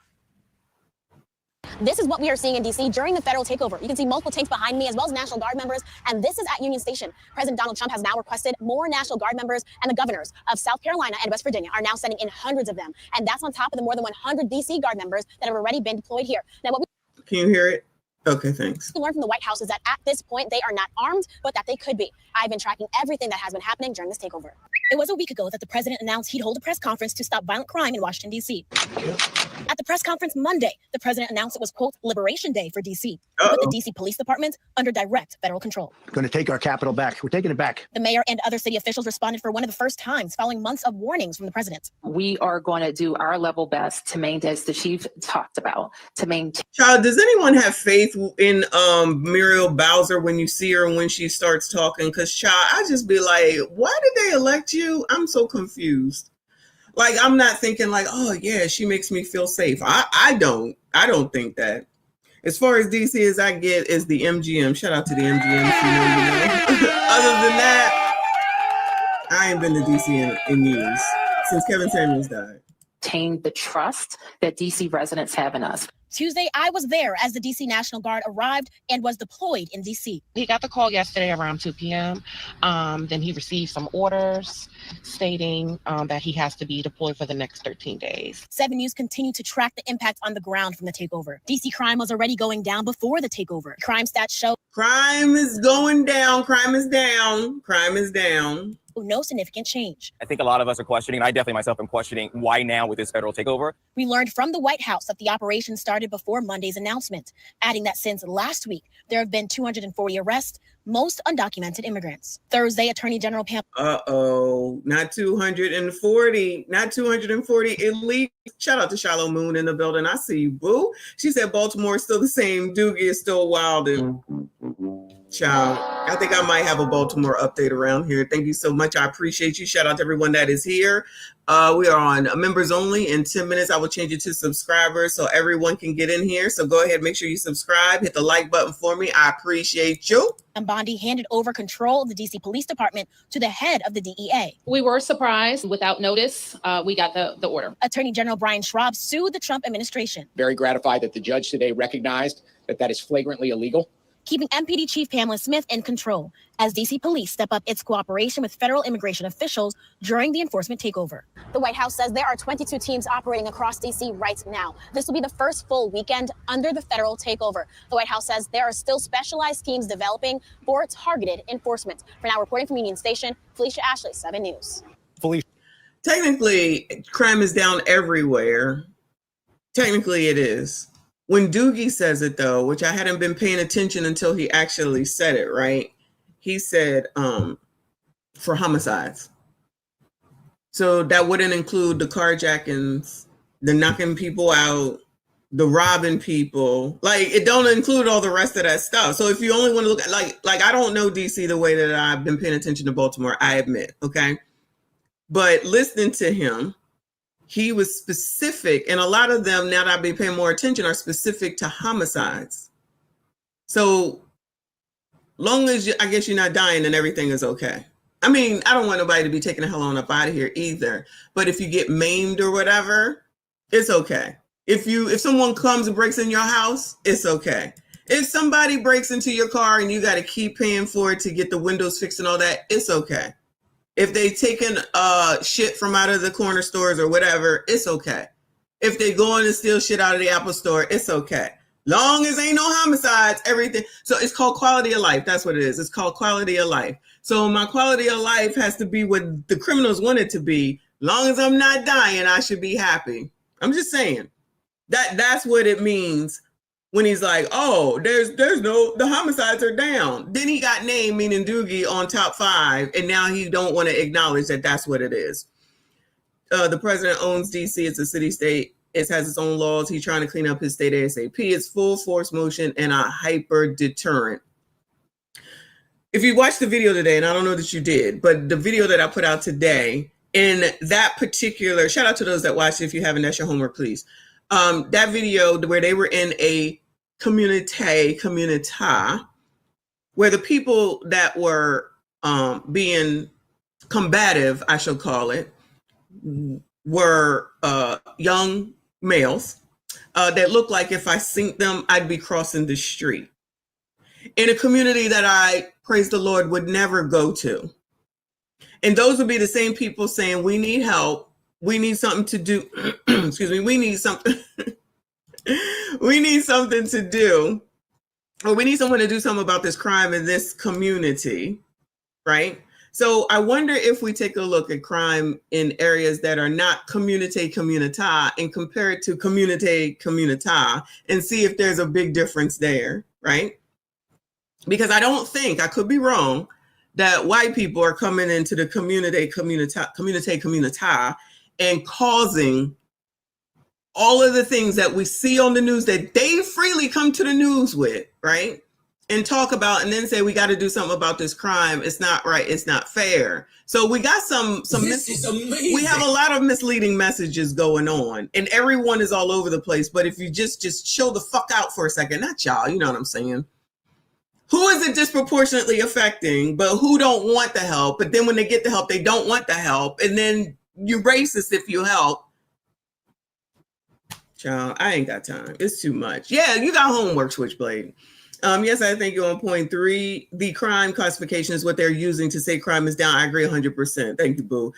This is what we are seeing in D.C. during the federal takeover. You can see multiple tanks behind me, as well as National Guard members, and this is at Union Station. President Donald Trump has now requested more National Guard members, and the governors of South Carolina and West Virginia are now sending in hundreds of them. And that's on top of the more than 100 D.C. Guard members that have already been deployed here. Now, what Can you hear it? Okay, thanks. we learned from the White House is that at this point, they are not armed, but that they could be. I've been tracking everything that has been happening during this takeover. It was a week ago that the president announced he'd hold a press conference to stop violent crime in Washington, D.C. At the press conference Monday, the president announced it was, quote, Liberation Day for D.C. to put the D.C. Police Department under direct federal control. Going to take our capital back. We're taking it back. The mayor and other city officials responded for one of the first times following months of warnings from the president. We are going to do our level best to maintain, as the chief talked about, to maintain. Child, does anyone have faith in Muriel Bowser when you see her and when she starts talking? Because, child, I just be like, why did they elect you? I'm so confused. Like, I'm not thinking like, oh yeah, she makes me feel safe. I don't think that. As far as DC as I get is the MGM. Shout out to the MGM. If you know. Other than that, I ain't been to DC in years, since Kevin Samuels died. Maintain the trust that DC residents have in us. Tuesday, I was there as the D.C. National Guard arrived and was deployed in D.C. He got the call yesterday around 2 p.m. Then he received some orders stating that he has to be deployed for the next 13 days. 7 News continued to track the impact on the ground from the takeover. D.C. crime was already going down before the takeover. Crime stats show crime is going down. Crime is down. Crime is down. No significant change. I think a lot of us are questioning, and I definitely myself am questioning, why now with this federal takeover? We learned from the White House that the operation started before Monday's announcement, adding that since last week, there have been 240 arrests, most undocumented immigrants. Thursday, Attorney General Pam. Not 240, not 240 elite. Shout out to Shiloh Moon in the building. I see you, boo. She said Baltimore is still the same. Doogie is still wild and child. I think I might have a Baltimore update around here. Thank you so much. I appreciate you. Shout out to everyone that is here. We are on members only. In 10 minutes, I will change it to subscribers so everyone can get in here. So go ahead, make sure you subscribe, hit the like button for me. I appreciate you. And Bondi handed over control of the DC Police Department to the head of the DEA. We were surprised. Without notice, we got the order. Attorney General Brian Schwab sued the Trump administration. Very gratified that the judge today recognized that that is flagrantly illegal. keeping MPD Chief Pamela Smith in control as DC police step up its cooperation with federal immigration officials during the enforcement takeover. The White House says there are 22 teams operating across DC right now. This will be the first full weekend under the federal takeover. The White House says there are still specialized teams developing for targeted enforcement. For now, reporting from Union Station, Felicia Ashley, 7 News. Technically, crime is down everywhere. Technically, it is. When Doogie says it, though, which I hadn't been paying attention until he actually said it, right? He said for homicides. So that wouldn't include the carjackings, the knocking people out, the robbing people. Like, it don't include all the rest of that stuff. So if you only want to look at, like I don't know DC the way that I've been paying attention to Baltimore, I admit, okay? But listening to him, he was specific, and a lot of them, now that I've been paying more attention, are specific to homicides. So long as I guess you're not dying, then everything is okay. I mean, I don't want nobody to be taking the hell on up out of here either. But if you get maimed or whatever, it's okay. If someone comes and breaks in your house, it's okay. If somebody breaks into your car and you got to keep paying for it to get the windows fixed and all that, it's okay. If they taking shit from out of the corner stores or whatever, it's okay. If they going to steal shit out of the Apple store, it's okay. Long as ain't no homicides, everything. So it's called quality of life. That's what it is. It's called quality of life. So my quality of life has to be what the criminals want it to be. Long as I'm not dying, I should be happy. I'm just saying that's what it means when he's like, oh, the homicides are down. Then he got named, meaning Doogie, on top 5. And now he don't want to acknowledge that that's what it is. The president owns DC. It's a city state. It has its own laws. He's trying to clean up his state ASAP. It's full force motion and a hyper deterrent. If you watched the video today, and I don't know that you did, but the video that I put out today, in that particular, shout out to those that watched it. If you haven't, that's your homework, please. That video where they were in a community, where the people that were being combative, I shall call it, were young males that looked like if I seen them, I'd be crossing the street. In a community that I, praise the Lord, would never go to. And those would be the same people saying, we need help. We need something to do. Excuse me. We need something. We need something to do. Or we need someone to do something about this crime in this community. Right? So I wonder if we take a look at crime in areas that are not community and compare it to community and see if there's a big difference there. Right? Because I don't think, I could be wrong, that white people are coming into the community and causing all of the things that we see on the news that they freely come to the news with, right? And talk about, and then say, we got to do something about this crime. It's not right. It's not fair. So we got we have a lot of misleading messages going on, and everyone is all over the place. But if you just chill the fuck out for a second, not y'all, you know what I'm saying? Who is it disproportionately affecting, but who don't want the help? But then when they get the help, they don't want the help. And then you're racist if you help. Child, I ain't got time. It's too much. Yeah, you got homework, Switchblade. Yes, I think you're on point 3. The crime classification is what they're using to say crime is down. I agree 100%. Thank you, boo.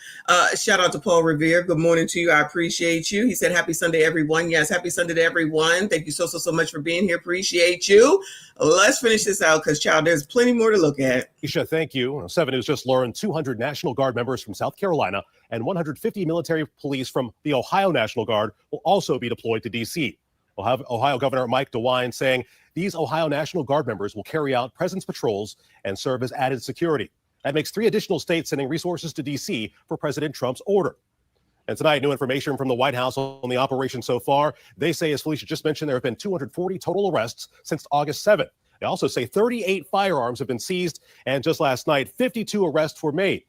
Shout out to Paul Revere. Good morning to you. I appreciate you. He said, happy Sunday, everyone. Yes, happy Sunday to everyone. Thank you so much for being here. Appreciate you. Let's finish this out because, child, there's plenty more to look at. Isha, thank you. 7 News just learned 200 National Guard members from South Carolina and 150 military police from the Ohio National Guard will also be deployed to D.C. We'll have Ohio Governor Mike DeWine saying these Ohio National Guard members will carry out presence patrols and serve as added security. That makes 3 additional states sending resources to D.C. for President Trump's order. And tonight, new information from the White House on the operation so far. They say, as Felicia just mentioned, there have been 240 total arrests since August 7th. They also say 38 firearms have been seized, and just last night, 52 arrests were made.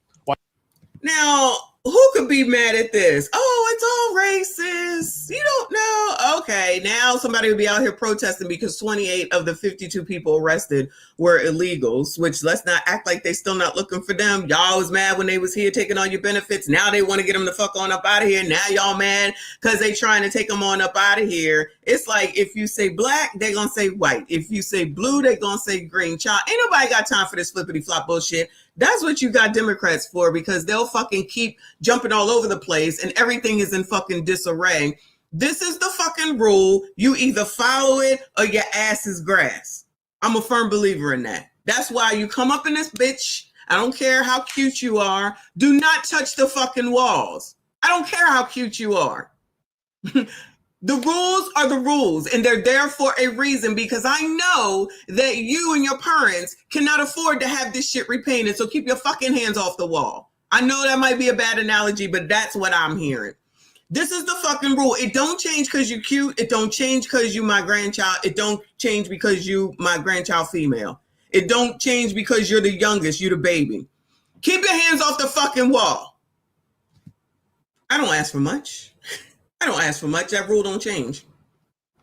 Now, who could be mad at this? Oh, it's all racist. You don't know. Okay, now somebody will be out here protesting because 28 of the 52 people arrested were illegals, which let's not act like they still not looking for them. Y'all was mad when they was here taking all your benefits. Now they want to get them the fuck on up out of here. Now y'all mad because they trying to take them on up out of here. It's like if you say black, they gonna say white. If you say blue, they gonna say green. Child, ain't nobody got time for this flippity flop bullshit. That's what you got Democrats for, because they'll fucking keep jumping all over the place and everything is in fucking disarray. This is the fucking rule. You either follow it or your ass is grass. I'm a firm believer in that. That's why you come up in this bitch. I don't care how cute you are. Do not touch the fucking walls. I don't care how cute you are. The rules are the rules, and they're there for a reason, because I know that you and your parents cannot afford to have this shit repainted, so keep your fucking hands off the wall. I know that might be a bad analogy, but that's what I'm hearing. This is the fucking rule. It don't change because you're cute. It don't change because you my grandchild. It don't change because you my grandchild female. It don't change because you're the youngest, you the baby. Keep your hands off the fucking wall. I don't ask for much. I don't ask for much. That rule don't change.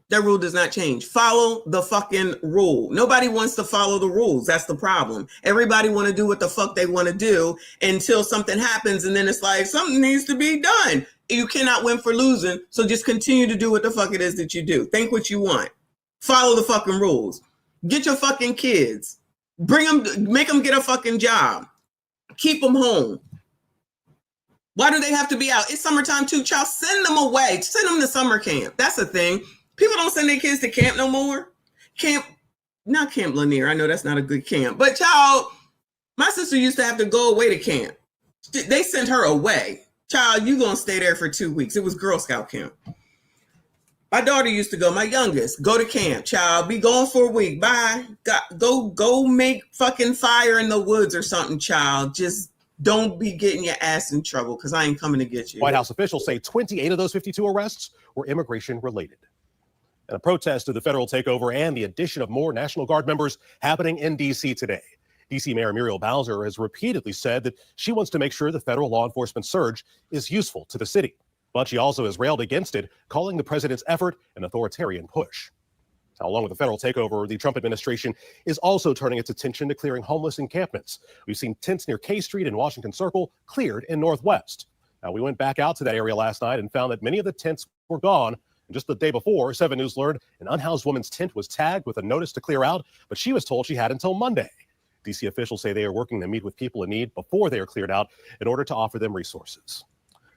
That rule does not change. Follow the fucking rule. Nobody wants to follow the rules. That's the problem. Everybody want to do what the fuck they want to do until something happens, and then it's like, something needs to be done. You cannot win for losing, so just continue to do what the fuck it is that you do. Think what you want. Follow the fucking rules. Get your fucking kids. Bring them, make them get a fucking job. Keep them home. Why do they have to be out? It's summertime too, child. Send them away. Send them to summer camp. That's the thing. People don't send their kids to camp no more. Not Camp Lanier. I know that's not a good camp. But child, my sister used to have to go away to camp. They sent her away. Child, you gonna stay there for 2 weeks. It was Girl Scout camp. My daughter used to go, my youngest, go to camp. Child, be gone for a week. Bye. Go make fucking fire in the woods or something, child. Just don't be getting your ass in trouble, because I ain't coming to get you. White House officials say 28 of those 52 arrests were immigration related. And a protest of the federal takeover and the addition of more National Guard members happening in D.C. today. D.C. Mayor Muriel Bowser has repeatedly said that she wants to make sure the federal law enforcement surge is useful to the city. But she also has railed against it, calling the president's effort an authoritarian push. Now, along with the federal takeover, the Trump administration is also turning its attention to clearing homeless encampments. We've seen tents near K Street and Washington Circle cleared in Northwest. Now, we went back out to that area last night and found that many of the tents were gone. And just the day before, 7 News learned an unhoused woman's tent was tagged with a notice to clear out, but she was told she had until Monday. D.C. officials say they are working to meet with people in need before they are cleared out in order to offer them resources.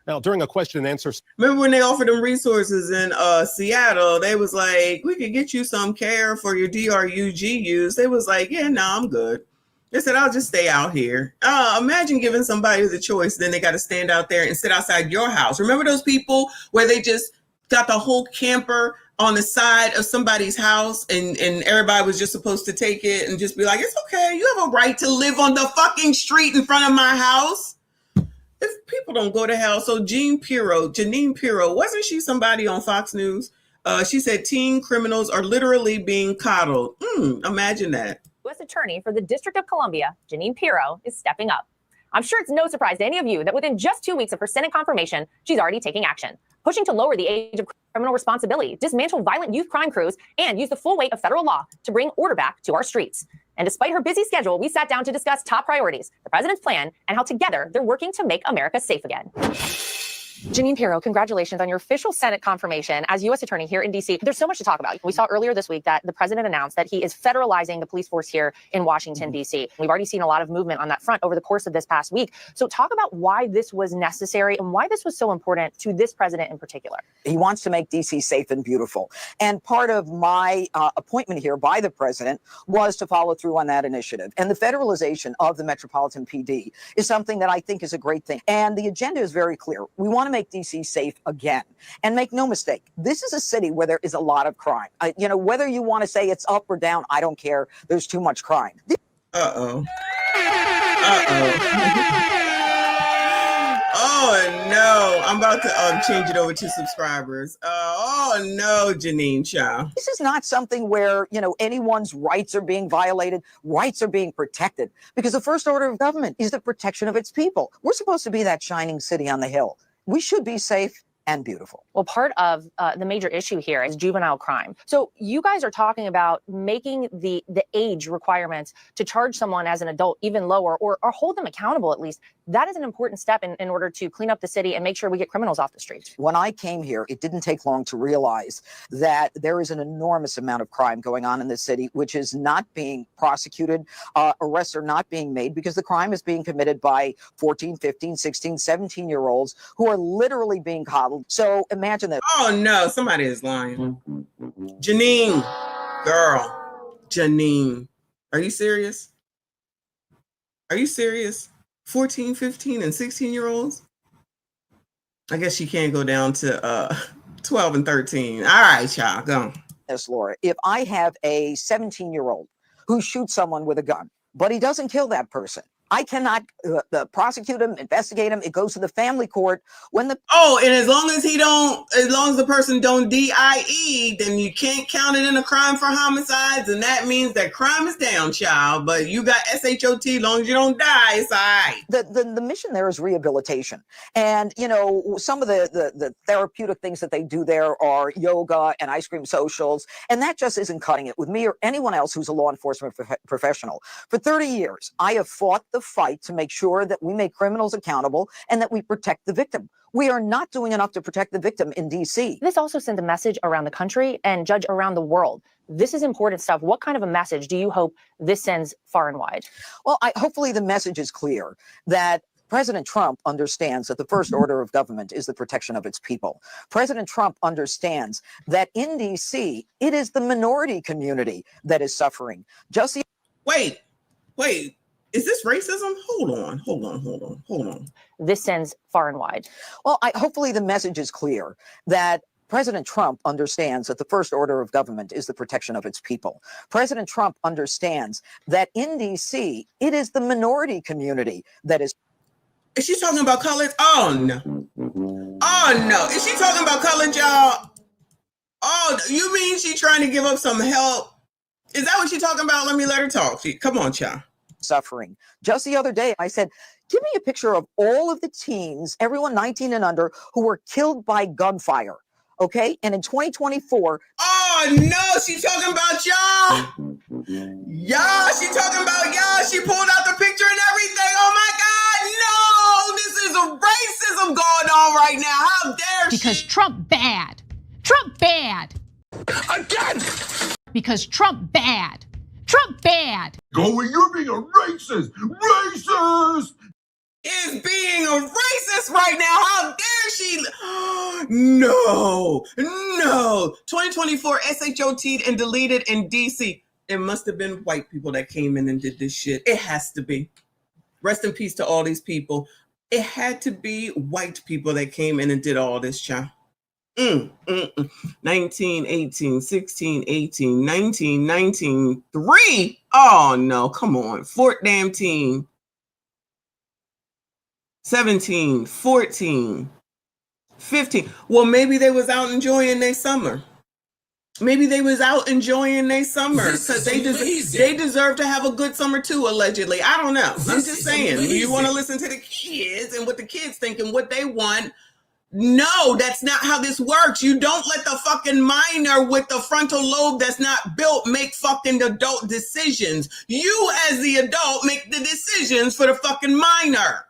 Now, during a question and answer. Remember when they offered them resources in Seattle? They was like, we could get you some care for your DRUG use. They was like, yeah, no, I'm good. They said, I'll just stay out here. Imagine giving somebody the choice. Then they got to stand out there and sit outside your house. Remember those people where they just got the whole camper on the side of somebody's house and everybody was just supposed to take it and just be like, it's okay. You have a right to live on the fucking street in front of my house. If people don't go to hell. So Janine Pirro, wasn't she somebody on Fox News? She said teen criminals are literally being coddled. Imagine that. U.S. Attorney for the District of Columbia, Janine Pirro, is stepping up. I'm sure it's no surprise to any of you that within just 2 weeks of her Senate confirmation, she's already taking action, pushing to lower the age of criminal responsibility, dismantle violent youth crime crews, and use the full weight of federal law to bring order back to our streets. And despite her busy schedule, we sat down to discuss top priorities, the president's plan, and how together they're working to make America safe again. Janine Pirro, congratulations on your official Senate confirmation as U.S. Attorney here in D.C. There's so much to talk about. We saw earlier this week that the president announced that he is federalizing the police force here in Washington, D.C. We've already seen a lot of movement on that front over the course of this past week. So talk about why this was necessary and why this was so important to this president in particular. He wants to make D.C. safe and beautiful. And part of my appointment here by the president was to follow through on that initiative. And the federalization of the Metropolitan PD is something that I think is a great thing. And the agenda is very clear. We want to make D.C. safe again. And make no mistake, this is a city where there is a lot of crime. Whether you want to say it's up or down, I don't care. There's too much crime. Oh no, I'm about to change it over to subscribers. Oh no, Janine Chow. This is not something where, anyone's rights are being violated. Rights are being protected because the first order of government is the protection of its people. We're supposed to be that shining city on the hill. We should be safe and beautiful. Well, part of the major issue here is juvenile crime. So you guys are talking about making the age requirements to charge someone as an adult even lower, or hold them accountable at least. That is an important step in order to clean up the city and make sure we get criminals off the streets. When I came here, it didn't take long to realize that there is an enormous amount of crime going on in the city, which is not being prosecuted. Arrests are not being made because the crime is being committed by 14, 15, 16, 17-year-olds who are literally being coddled. So imagine that. Oh no, somebody is lying. Janine, girl, Janine, are you serious? Are you serious? 14, 15, and 16-year-olds? I guess she can't go down to 12 and 13. All right, y'all, go. Yes, Laura, if I have a 17-year-old who shoots someone with a gun, but he doesn't kill that person, I cannot prosecute him, investigate him. It goes to the family court when the and as long as the person don't DIE, then you can't count it in a crime for homicides, and that means that crime is down, child. But you got SHOT, as long as you don't die, it's all right. The mission there is rehabilitation, and you know some of the therapeutic things that they do there are yoga and ice cream socials, and that just isn't cutting it with me or anyone else who's a law enforcement professional. For 30 years, I have fought the fight to make sure that we make criminals accountable and that we protect the victim. We are not doing enough to protect the victim in DC. This also sends a message around the country and, Judge, around the world. This is important stuff. What kind of a message do you hope this sends far and wide? Well, hopefully the message is clear that President Trump understands that the first order of government is the protection of its people. President Trump understands that in DC, it is the minority community that is suffering. Wait. Is this racism? Hold on. This sends far and wide. Well, hopefully the message is clear that President Trump understands that the first order of government is the protection of its people. President Trump understands that in DC, it is the minority community that is. Is she talking about colors? Oh, no. Is she talking about color, y'all? Oh, you mean she trying to give up some help? Is that what she's talking about? Let her talk. Come on, child. Suffering. Just the other day, I said, give me a picture of all of the teens, everyone 19 and under, who were killed by gunfire. Okay. And in 2024. Oh, no, she's talking about y'all. She talking about y'all. She pulled out the picture and everything. Oh, my God. No, this is a racism going on right now. How dare she? Because Trump bad. Trump bad. Again. Because Trump bad. Trump bad. Go where you're being a racist. Racist. Is being a racist right now. How dare she? No. 2024 SHOT'd and deleted in DC. It must have been white people that came in and did this shit. It has to be. Rest in peace to all these people. It had to be white people that came in and did all this, child. 19, 18, 16, 18, 19, 19, 3. Oh, no. Come on. 14. 17, 14, 15. Well, maybe they was out enjoying their summer. Because they deserve to have a good summer too, allegedly. I don't know. I'm just saying. You want to listen to the kids and what the kids think and what they want. No, that's not how this works. You don't let the fucking minor with the frontal lobe that's not built make fucking adult decisions. You as the adult make the decisions for the fucking minor.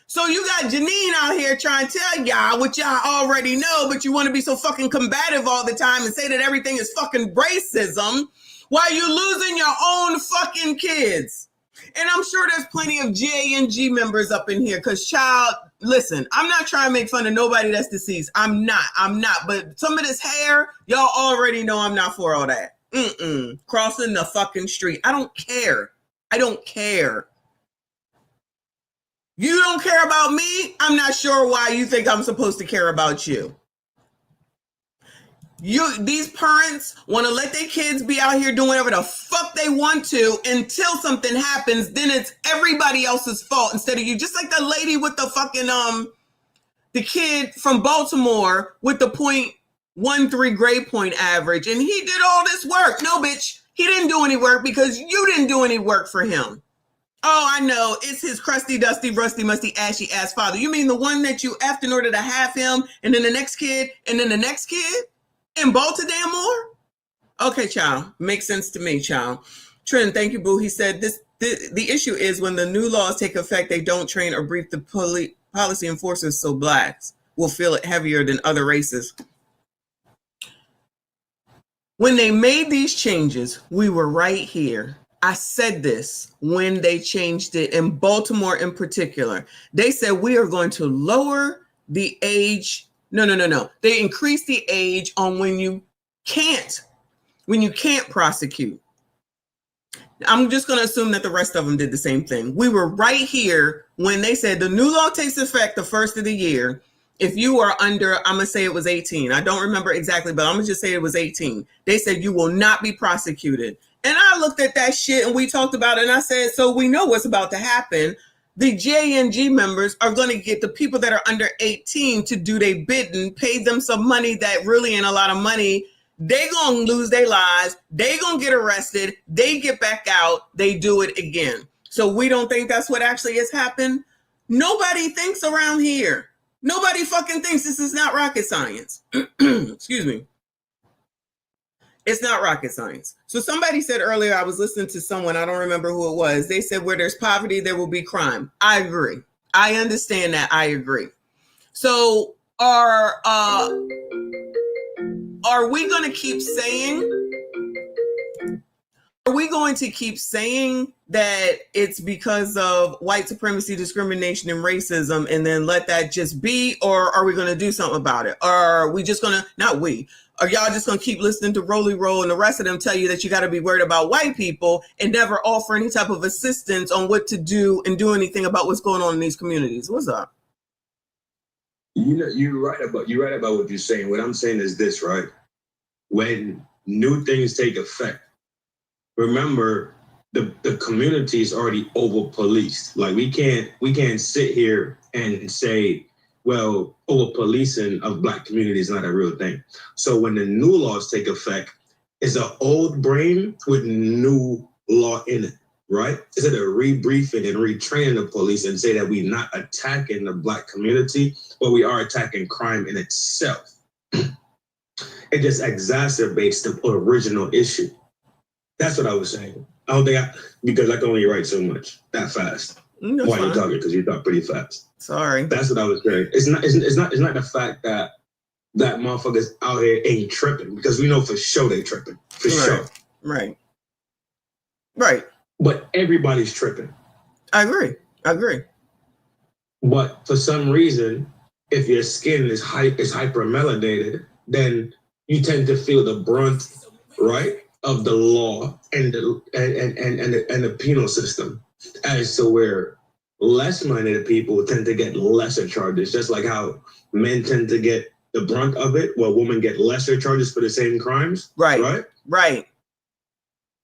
So you got Janine out here trying to tell y'all what y'all already know, but you want to be so fucking combative all the time and say that everything is fucking racism while you losing your own fucking kids. And I'm sure there's plenty of GANG members up in here because, child, listen, I'm not trying to make fun of nobody that's deceased. I'm not. But some of this hair, y'all already know I'm not for all that. Crossing the fucking street. I don't care. You don't care about me? I'm not sure why you think I'm supposed to care about you. These parents want to let their kids be out here doing whatever the fuck they want to until something happens. Then it's everybody else's fault instead of you. Just like the lady with the fucking, the kid from Baltimore with the 0.13 grade point average. And he did all this work. No, bitch, he didn't do any work because you didn't do any work for him. Oh, I know. It's his crusty, dusty, rusty, musty, ashy ass father. You mean the one that you effed in order to have him, and then the next kid, and then the next kid? In Baltimore? Okay, child. Makes sense to me, child. Trin, thank you, boo. He said the issue is when the new laws take effect, they don't train or brief the policy enforcers, so blacks will feel it heavier than other races. When they made these changes, we were right here. I said this when they changed it in Baltimore in particular. They said we are going to lower the age. No. They increased the age on when you can't prosecute. I'm just going to assume that the rest of them did the same thing. We were right here when they said the new law takes effect the first of the year. If you are under, I'm going to say it was 18. I don't remember exactly, but I'm going to just say it was 18. They said you will not be prosecuted. And I looked at that shit and we talked about it and I said, so we know what's about to happen. The JNG members are going to get the people that are under 18 to do their bidding, pay them some money that really ain't a lot of money. They going to lose their lives. They going to get arrested. They get back out. They do it again. So we don't think that's what actually has happened. Nobody thinks around here. Nobody fucking thinks. This is not rocket science. Excuse me. It's not rocket science. So somebody said earlier, I was listening to someone, I don't remember who it was. They said where there's poverty, there will be crime. I agree. I understand that. I agree. So are we going to keep saying, that it's because of white supremacy, discrimination, and racism, and then let that just be? Or are we going to do something about it? Or are we just going to, are y'all just going to keep listening to Rolly Roll and the rest of them tell you that you got to be worried about white people and never offer any type of assistance on what to do and do anything about what's going on in these communities? What's up? You know, you're right about what you're saying. What I'm saying is this, right? When new things take effect, remember the community is already over policed. Like we can't sit here and say, well, over policing of black community is not a real thing. So when the new laws take effect, it's an old brain with new law in it, right? Instead of rebriefing and retraining the police and say that we're not attacking the black community, but we are attacking crime in itself. It just exacerbates the original issue. That's what I was saying. I don't think because I can only write so much that fast. Why are you talking? Because you talk pretty fast. Sorry. That's what I was saying. It's not the fact that motherfuckers out here ain't tripping, because we know for sure they tripping. For sure. Right. But everybody's tripping. I agree. But for some reason, if your skin is hypermelanated, then you tend to feel the brunt, right, of the law and the penal system, as to where less melanated people tend to get lesser charges, just like how men tend to get the brunt of it, while women get lesser charges for the same crimes. Right.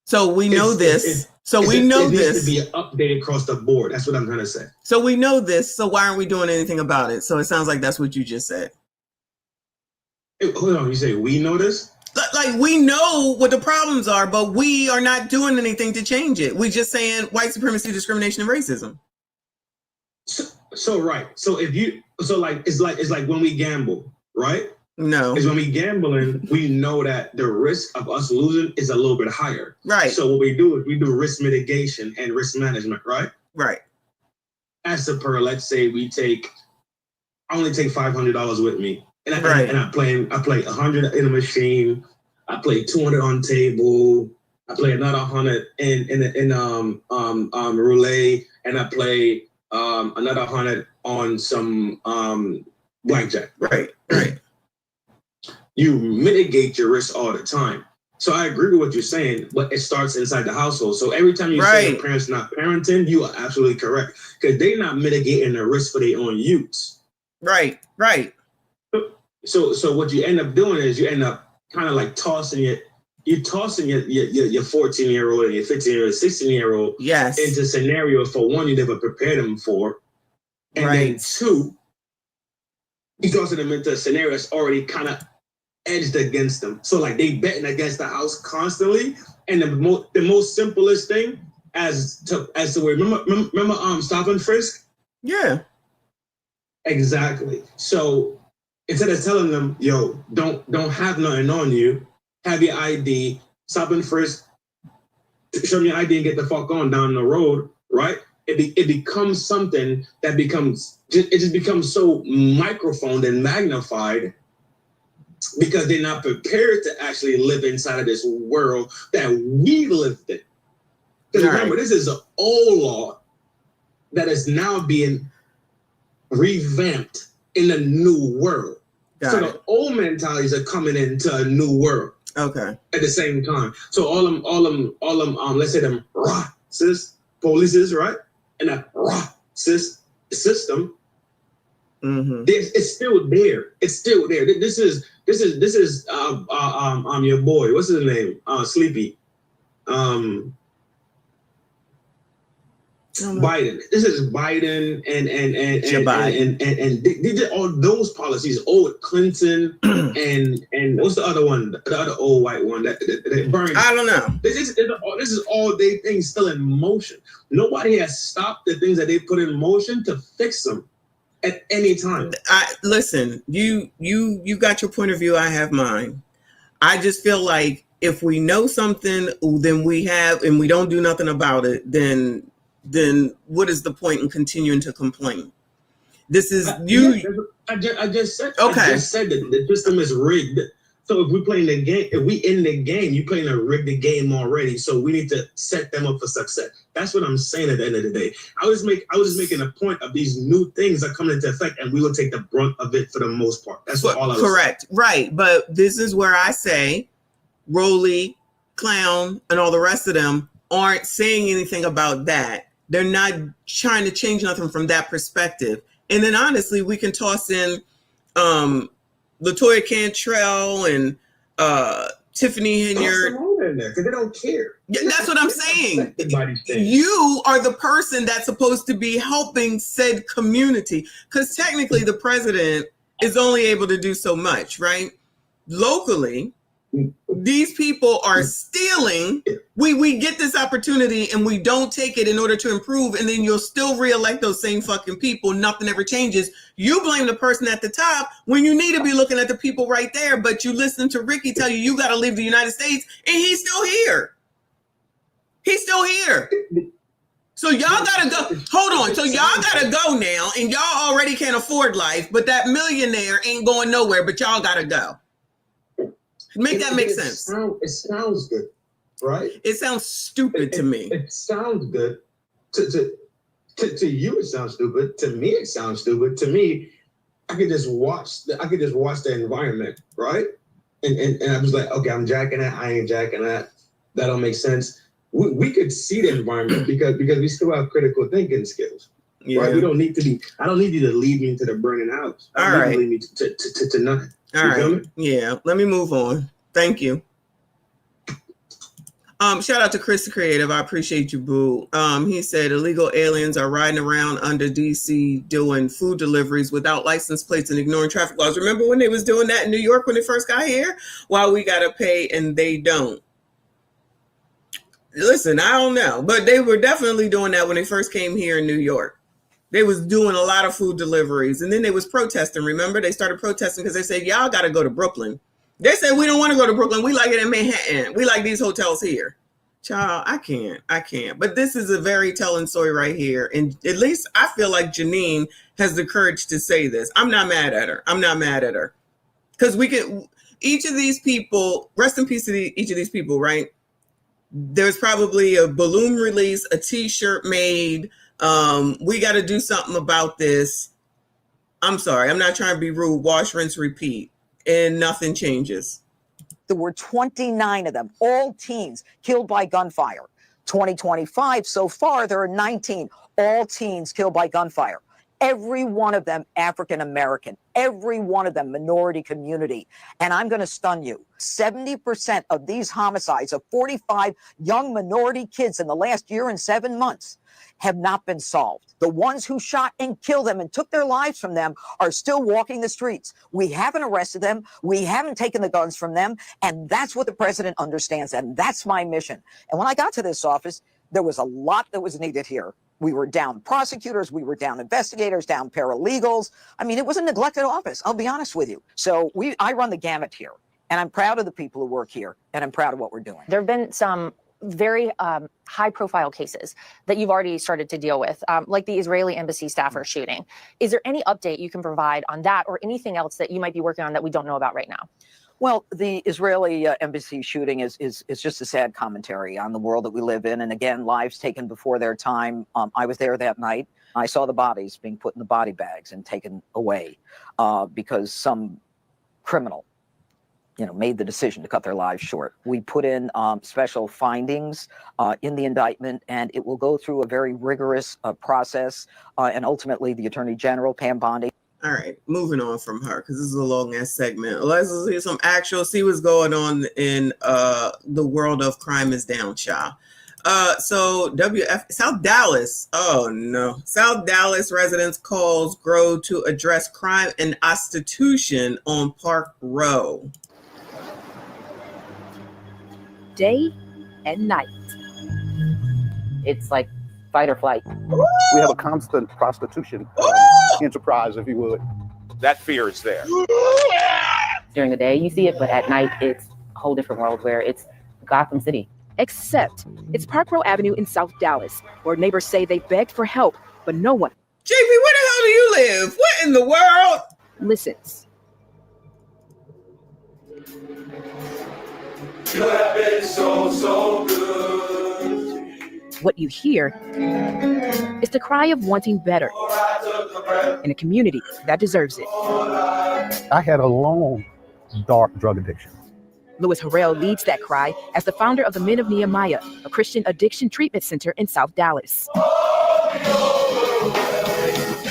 So we know this. It needs to be updated across the board. That's what I'm trying to say. So we know this. So why aren't we doing anything about it? So it sounds like that's what you just said. Hey, hold on. You say we know this? Like we know what the problems are, but we are not doing anything to change it. We're just saying white supremacy, discrimination, and racism. So right. So it's like when we gamble, right? No. Because when we gambling, we know that the risk of us losing is a little bit higher. Right. So what we do is we do risk mitigation and risk management, right? Right. As per, let's say I only take $500 with me. And I play 100 in a machine. I play 200 on table. I play another 100 in roulette, and I play another 100 on some blackjack. Right. You mitigate your risk all the time. So I agree with what you're saying, but it starts inside the household. So every time you say your parents not parenting, you are absolutely correct, because they're not mitigating the risk for their own youths. Right. So what you end up doing is you end up kind of like tossing your 14-year-old and your 15-year-old, 16-year-old into scenarios, for one, you never prepared them for, and then two, you tossing them into a scenario that's already kind of edged against them. So like they betting against the house constantly, and the most simplest thing as to where remember stop and frisk? Yeah. Exactly. So instead of telling them, yo, don't have nothing on you, have your ID, stop and frisk, show me your ID and get the fuck on down the road, right? It becomes something that just becomes so microphoned and magnified because they're not prepared to actually live inside of this world that we lived in. Because remember, this is an old law that is now being revamped in a new world. The old mentalities are coming into a new world. Okay. At the same time. So all them, let's say them racist polices, right? And that racist system, it's still there. It's still there. This is your boy. What's his name? Sleepy. Biden. This is Biden and they did all those policies. Old Clinton and what's the other one? The other old white one that burned. I don't know. This is all they things still in motion. Nobody has stopped the things that they put in motion to fix them at any time. Listen, you got your point of view. I have mine. I just feel like if we know something, then we have, and we don't do nothing about it, then what is the point in continuing to complain? This is I just said. Okay. I just said that the system is rigged. So if we're playing the game, if we in the game, you're playing a rigged game already. So we need to set them up for success. That's what I'm saying at the end of the day. I was just making a point of these new things that come into effect, and we will take the brunt of it for the most part. That's what all I was correct. saying. Right. But this is where I say Rolly, Clown, and all the rest of them aren't saying anything about that. They're not trying to change nothing from that perspective. And then honestly, we can toss in LaToya Cantrell and Tiffany Henyard. In there because they don't care. Yeah, that's what I'm saying. You are the person that's supposed to be helping said community, because technically the president is only able to do so much, right? Locally, these people are stealing. We get this opportunity and we don't take it in order to improve, and then you'll still reelect those same fucking people. Nothing ever changes. You blame the person at the top when you need to be looking at the people right there, but you listen to Ricky tell you got to leave the United States, and he's still here. He's still here. So y'all gotta go. Hold on. So y'all gotta go now, and y'all already can't afford life, but that millionaire ain't going nowhere, but y'all gotta go. Make that make sense. It sounds good, right? It sounds stupid to me. It sounds good. To you, it sounds stupid. To me, it sounds stupid. To me, I could just watch the environment, right? And I was like, okay, I'm jacking that. I ain't jacking that. That don't make sense. We could see the environment because we still have critical thinking skills. Yeah. Right? We don't need to be. I don't need you to lead me into the burning house. All right. Lead me to nothing. All right. Yeah. Let me move on. Thank you. Shout out to Chris the Creative. I appreciate you, boo. He said illegal aliens are riding around under DC doing food deliveries without license plates and ignoring traffic laws. Remember when they was doing that in New York when they first got here? Well, we got to pay and they don't. Listen, I don't know, but they were definitely doing that when they first came here in New York. They was doing a lot of food deliveries, and then they was protesting. Remember, they started protesting because they said, y'all got to go to Brooklyn. They said, we don't want to go to Brooklyn. We like it in Manhattan. We like these hotels here. Child, I can't. But this is a very telling story right here. And at least I feel like Janine has the courage to say this. I'm not mad at her. Because we can, each of these people, rest in peace to each of these people, right? There's probably a balloon release, a t-shirt made. We got to do something about this. I'm sorry. I'm not trying to be rude. Wash, rinse, repeat. And nothing changes. There were 29 of them, all teens, killed by gunfire. 2025, so far, there are 19, all teens killed by gunfire. Every one of them African-American, every one of them minority community. And I'm going to stun you. 70% of these homicides of 45 young minority kids in the last year and 7 months have not been solved. The ones who shot and killed them and took their lives from them are still walking the streets. We haven't arrested them. We haven't taken the guns from them. And that's what the president understands. And that's my mission. And when I got to this office, There was a lot that was needed here. We were down prosecutors, we were down investigators, down paralegals. I mean, it was a neglected office, I'll be honest with you. So I run the gamut here, and I'm proud of the people who work here, and I'm proud of what we're doing. There have been some very high-profile cases that you've already started to deal with, like the Israeli embassy staffer shooting. Is there any update you can provide on that or anything else that you might be working on that we don't know about right now? Well, the Israeli embassy shooting is just a sad commentary on the world that we live in. And again, lives taken before their time. I was there that night. I saw the bodies being put in the body bags and taken away because some criminal, made the decision to cut their lives short. We put in special findings in the indictment, and it will go through a very rigorous process. And ultimately, the Attorney General, Pam Bondi. All right, moving on from her because this is a long ass segment. Let's see some actual, see what's going on in the world of crime is down, child. So South Dallas. Oh no, South Dallas residents calls grow to address crime and prostitution on Park Row. Day and night. It's like fight or flight. We have a constant prostitution enterprise, if you would. That fear is there. During the day, you see it, but at night, it's a whole different world where it's Gotham City. Except it's Park Row Avenue in South Dallas, where neighbors say they begged for help, but no one. JP, where the hell do you live? What in the world? Listens. You have been so good. What you hear is the cry of wanting better in a community that deserves it. I had a long, dark drug addiction. Louis Harrell leads that cry as the founder of the Men of Nehemiah, a Christian addiction treatment center in South Dallas. It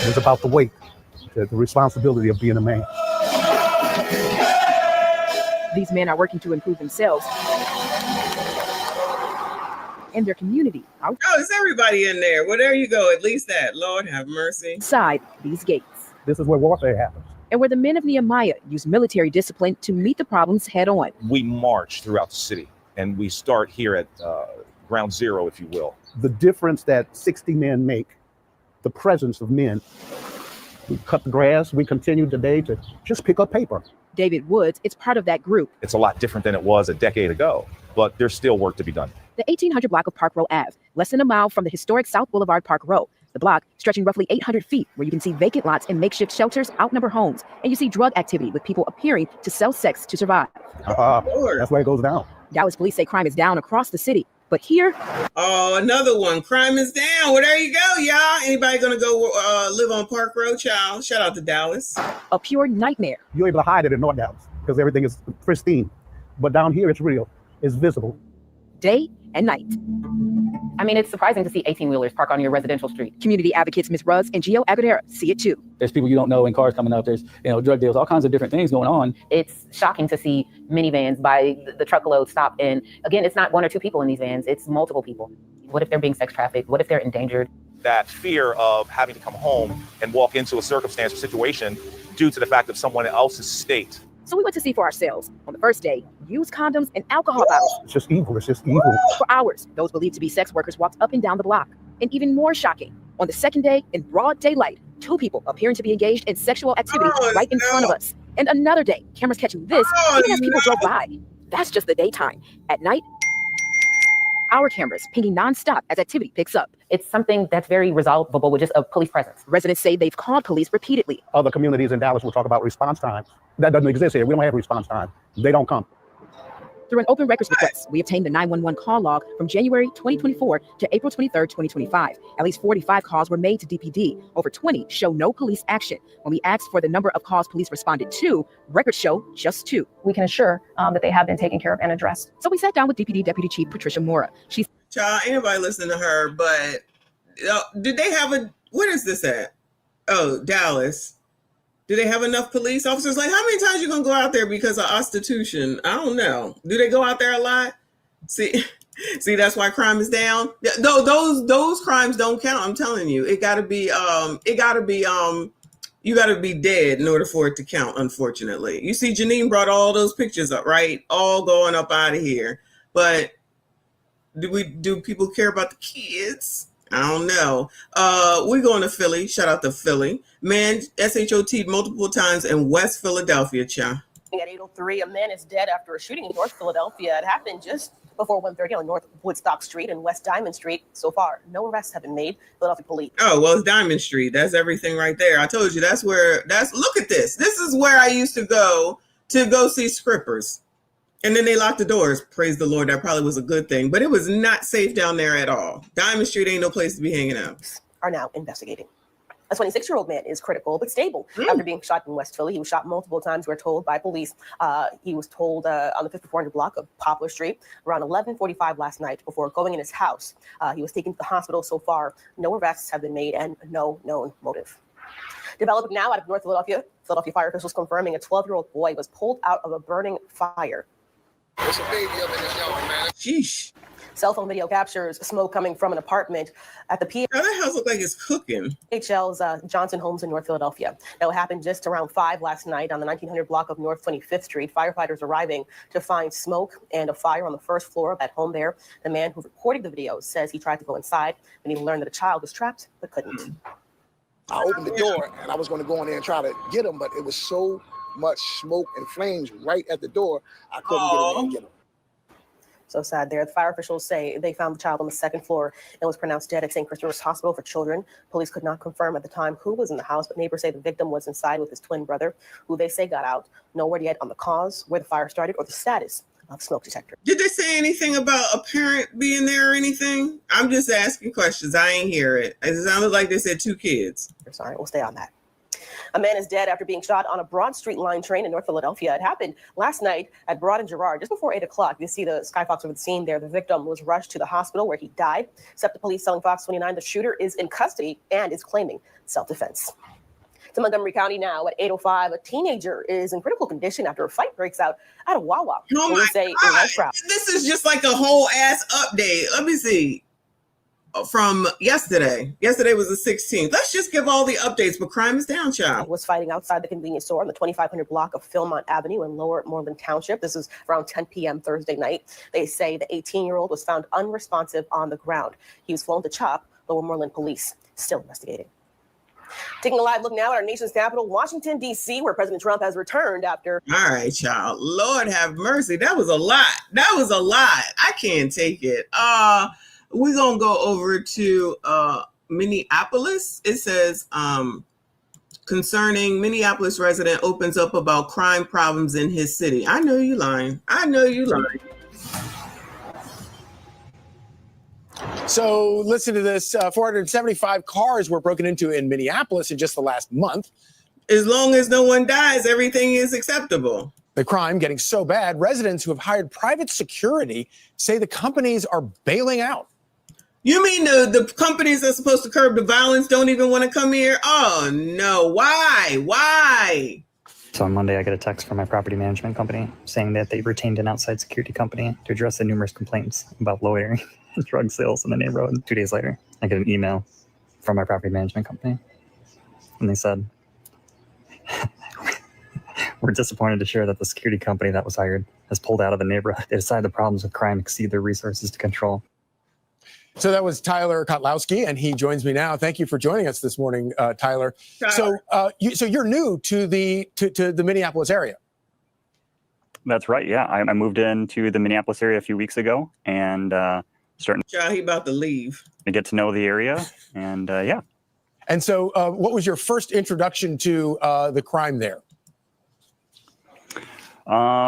was about the weight, the responsibility of being a man. These men are working to improve themselves and their community. Oh, there's everybody in there. Well, there you go. At least that. Lord have mercy. Inside these gates. This is where warfare happens. And where the Men of Nehemiah use military discipline to meet the problems head on. We march throughout the city, and we start here at ground zero, if you will. The difference that 60 men make, the presence of men. We cut the grass. We continue today to just pick up paper. David Woods is part of that group. It's a lot different than it was a decade ago, but there's still work to be done. The 1800 block of Park Row Ave, less than a mile from the historic South Boulevard Park Row. The block stretching roughly 800 feet, where you can see vacant lots and makeshift shelters, outnumber homes, and you see drug activity with people appearing to sell sex to survive. That's where it goes down. Dallas police say crime is down across the city, but here... Oh, another one. Crime is down. Well, there you go, y'all. Anybody gonna go live on Park Row, child? Shout out to Dallas. A pure nightmare. You're able to hide it in North Dallas because everything is pristine. But down here, it's real. It's visible. Day and night. I mean, it's surprising to see 18-wheelers park on your residential street. Community advocates Ms. Ruggs and Gio Aguilera see it too. There's people you don't know in cars coming up. There's, drug deals, all kinds of different things going on. It's shocking to see minivans by the truckload stop. And again, it's not one or two people in these vans. It's multiple people. What if they're being sex trafficked? What if they're endangered? That fear of having to come home and walk into a circumstance or situation due to the fact of someone else's state. So we went to see for ourselves. On the first day, used condoms and alcohol bottles. It's just evil. It's just evil. For hours, those believed to be sex workers walked up and down the block. And even more shocking, on the second day, in broad daylight, two people appearing to be engaged in sexual activity right in front of us. And another day, cameras catching this even as people drove by. That's just the daytime. At night, our cameras pinging nonstop as activity picks up. It's something that's very resolvable with just a police presence. Residents say they've called police repeatedly. Other communities in Dallas will talk about response time. That doesn't exist here. We don't have response time. They don't come. Through an open records request, we obtained the 911 call log from January 2024 to April 23rd, 2025. At least 45 calls were made to DPD. Over 20 show no police action. When we asked for the number of calls police responded to, records show just 2. We can assure that they have been taken care of and addressed. So we sat down with DPD Deputy Chief Patricia Mora. She's child, anybody listening to her, but did they have what is this at? Oh, Dallas. Do they have enough police officers? Like, how many times you gonna go out there because of prostitution? I don't know. Do they go out there a lot? See, that's why crime is down. Those crimes don't count. I'm telling you, you gotta be dead in order for it to count. Unfortunately, you see, Janine brought all those pictures up, right? All going up out of here, but Do people care about the kids? I don't know. We're going to Philly. Shout out to Philly. Man, SHOT'd multiple times in West Philadelphia, child. At 8:03, a man is dead after a shooting in North Philadelphia. It happened just before 1:30 on North Woodstock Street and West Diamond Street. So far, no arrests have been made. Philadelphia police. Oh, well, it's Diamond Street. That's everything right there. I told you look at this. This is where I used to go see Scrippers. And then they locked the doors. Praise the Lord. That probably was a good thing. But it was not safe down there at all. Diamond Street ain't no place to be hanging out. Are now investigating. A 26-year-old man is critical but stable after being shot in West Philly. He was shot multiple times, we're told, by police. He was told on the 5400 block of Poplar Street around 11:45 last night before going in his house. He was taken to the hospital. So far, no arrests have been made and no known motive. Developing now out of North Philadelphia, Philadelphia fire officials confirming a 12-year-old boy was pulled out of a burning fire. There's a baby up in this yard, man. Sheesh. Cell phone video captures smoke coming from an apartment at the PA. How the house look like it's cooking? HL's Johnson Homes in North Philadelphia. Now, it happened just around 5 last night on the 1900 block of North 25th Street. Firefighters arriving to find smoke and a fire on the first floor of that home there. The man who recorded the video says he tried to go inside when he learned that a child was trapped but couldn't. I opened the door and I was going to go in there and try to get him, but it was so much smoke and flames right at the door, I couldn't get in there and get him. So sad there. The fire officials say they found the child on the second floor and was pronounced dead at St. Christopher's Hospital for Children. Police could not confirm at the time who was in the house, but neighbors say the victim was inside with his twin brother, who they say got out. No word yet on the cause, where the fire started, or the status of the smoke detector. Did they say anything about a parent being there or anything? I'm just asking questions. I ain't hear it. It sounded like they said 2 kids. Sorry, we'll stay on that. A man is dead after being shot on a Broad Street line train in North Philadelphia. It happened last night at Broad and Girard, just before 8 o'clock. You see the Skyfox over the scene there. The victim was rushed to the hospital where he died. SEPTA police telling Fox 29 the shooter is in custody and is claiming self-defense. To Montgomery County now at 8:05, a teenager is in critical condition after a fight breaks out at a Wawa. Oh my God. This is just like a whole ass update. Let me see. From yesterday. Yesterday was the 16th. Let's just give all the updates, but crime is down, child. He was fighting outside the convenience store on the 2500 block of Philmont Avenue in Lower Moreland Township. This is around 10 p.m. Thursday night. They say the 18-year-old was found unresponsive on the ground. He was flown to CHOP. Lower Moreland police still investigating. Taking a live look now at our nation's capital, Washington, D.C., where President Trump has returned after... All right, child. Lord have mercy. That was a lot. That was a lot. I can't take it. We're going to go over to Minneapolis. It says, concerning Minneapolis resident opens up about crime problems in his city. I know you lying. I know you lying. So listen to this. 475 cars were broken into in Minneapolis in just the last month. As long as no one dies, everything is acceptable. The crime getting so bad, residents who have hired private security say the companies are bailing out. You mean the companies that are supposed to curb the violence don't even want to come here? Oh, no. Why? Why? So on Monday, I get a text from my property management company saying that they retained an outside security company to address the numerous complaints about loitering and drug sales in the neighborhood. 2 days later, I get an email from my property management company. And they said, we're disappointed to share that the security company that was hired has pulled out of the neighborhood. They decided the problems with crime exceed their resources to control. So that was Tyler Kotlowski, and he joins me now. Thank you for joining us this morning, Tyler. So you're new to the Minneapolis area. That's right. Yeah, I moved into the Minneapolis area a few weeks ago, and starting. He about to leave. To get to know the area, and yeah. And so, what was your first introduction to the crime there?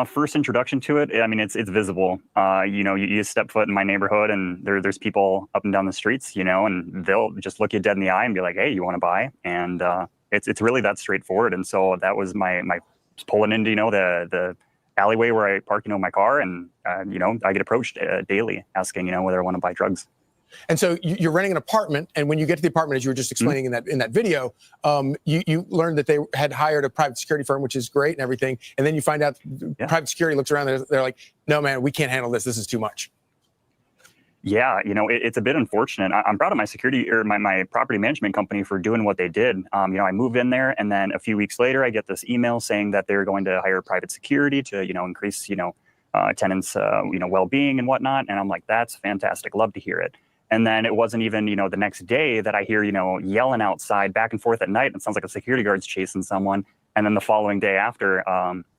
First introduction to it, I mean, it's visible. You step foot in my neighborhood and there's people up and down the streets, and they'll just look you dead in the eye and be like, hey, you want to buy? And it's really that straightforward. And so that was my pulling into, the alleyway where I park, my car. And, I get approached daily asking, whether I want to buy drugs. And so you're renting an apartment, and when you get to the apartment, as you were just explaining in that video, you learned that they had hired a private security firm, which is great and everything. And then you find out private security looks around, they're like, no, man, we can't handle this. This is too much. Yeah, it's a bit unfortunate. I'm proud of my security or my property management company for doing what they did. I moved in there, and then a few weeks later, I get this email saying that they're going to hire private security to, increase, tenants, well-being and whatnot. And I'm like, that's fantastic. Love to hear it. And then it wasn't even, the next day that I hear, yelling outside back and forth at night. It sounds like a security guard's chasing someone. And then the following day after,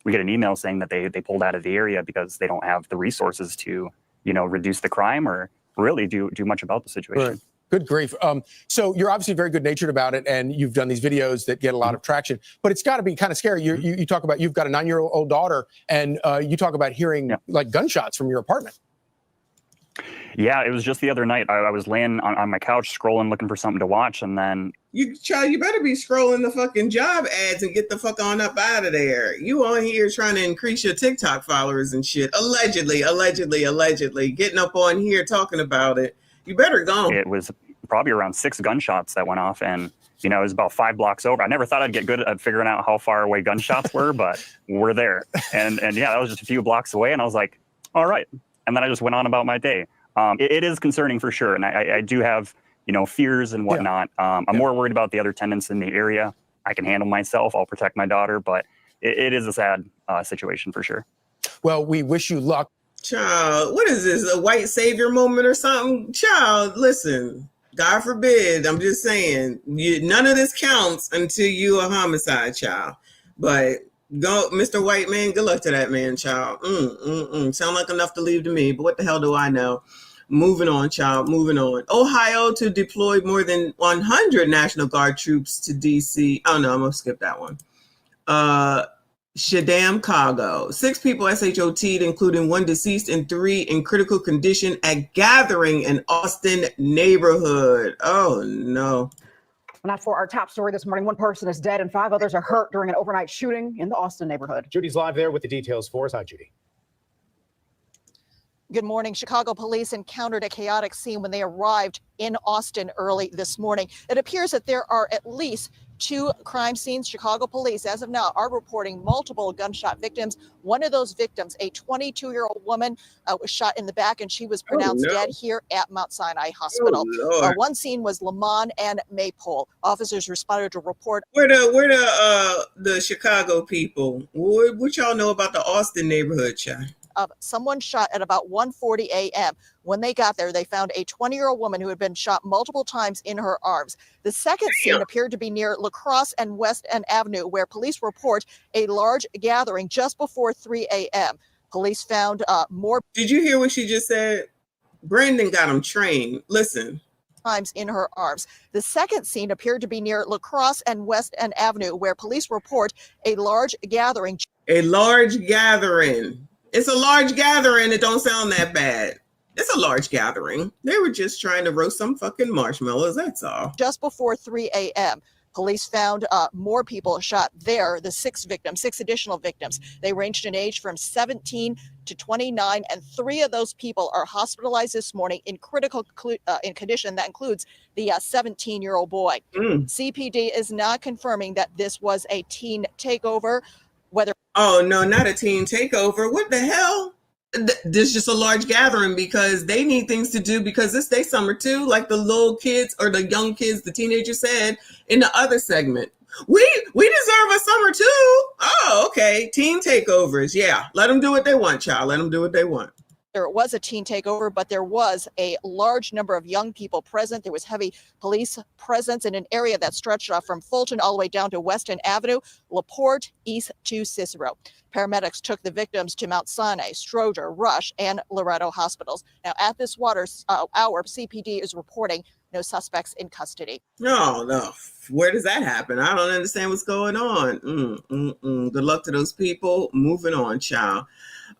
we get an email saying that they pulled out of the area because they don't have the resources to, reduce the crime or really do much about the situation. Right. Good grief. So you're obviously very good natured about it, and you've done these videos that get a lot of traction, but it's got to be kind of scary. You talk about, you've got a 9-year-old daughter, and you talk about hearing like gunshots from your apartment. Yeah, it was just the other night. I was laying on my couch scrolling, looking for something to watch, and then you better be scrolling the fucking job ads and get the fuck on up out of there. You on here trying to increase your TikTok followers and shit. Allegedly getting up on here talking about it. You better go. It was probably around 6 gunshots that went off, and it was about 5 blocks over. I never thought I'd get good at figuring out how far away gunshots were, but we're there. And yeah, that was just a few blocks away, and I was like, all right. And then I just went on about my day. It is concerning for sure, and I do have fears and whatnot. I'm more worried about the other tenants in the area. I can handle myself. I'll protect my daughter, but it is a sad situation for sure. Well, we wish you luck. Child, what is this, a white savior moment or something? Child, listen, God forbid, I'm just saying, none of this counts until you a homicide, child. But go, Mr. White Man, good luck to that man, child. Sound like enough to leave to me, but what the hell do I know? Moving on, child, moving on. Ohio to deploy more than 100 National Guard troops to D.C. Oh, no, I'm going to skip that one. Chicago. 6 people SHOT'd, including 1 deceased and 3 in critical condition at gathering in Austin neighborhood. Oh, no. Not for our top story this morning. 1 person is dead and 5 others are hurt during an overnight shooting in the Austin neighborhood. Judy's live there with the details for us. Hi, Judy. Good morning. Chicago police encountered a chaotic scene when they arrived in Austin early this morning. It appears that there are at least 2 crime scenes. Chicago police, as of now, are reporting multiple gunshot victims. One of those victims, a 22-year-old woman, was shot in the back, and she was pronounced dead here at Mount Sinai Hospital. One scene was Lamont and Maypole. Officers responded to report. Where the Chicago people? What y'all know about the Austin neighborhood, child? Of someone shot at about 1:40 a.m. When they got there, they found a 20-year-old woman who had been shot multiple times in her arms. The second scene appeared to be near La Crosse and West End Avenue, where police report a large gathering just before 3 a.m. Police found more. Did you hear what she just said? Brandon got him trained. Listen. Times in her arms. The second scene appeared to be near La Crosse and West End Avenue, where police report a large gathering. A large gathering. It's a large gathering. It don't sound that bad. It's a large gathering. They were just trying to roast some fucking marshmallows. That's all. Just before 3 a.m. Police found more people shot there, the 6 additional victims. They ranged in age from 17 to 29, and 3 of those people are hospitalized this morning in critical in condition. That includes the 17-year-old boy. CPD is not confirming that this was a teen takeover. Oh, no, not a teen takeover. What the hell? This is just a large gathering because they need things to do because this day summer too, like the little kids or the young kids, the teenagers said in the other segment. We deserve a summer too. Oh, okay. Teen takeovers. Yeah. Let them do what they want, child. Let them do what they want. There was a teen takeover, but there was a large number of young people present. There was heavy police presence in an area that stretched from Fulton all the way down to West End Avenue, LaPorte, east to Cicero. Paramedics took the victims to Mount Sinai, Stroger, Rush, and Loretto hospitals. Now, at this hour, CPD is reporting no suspects in custody. No. Where does that happen? I don't understand what's going on. Good luck to those people. Moving on, child.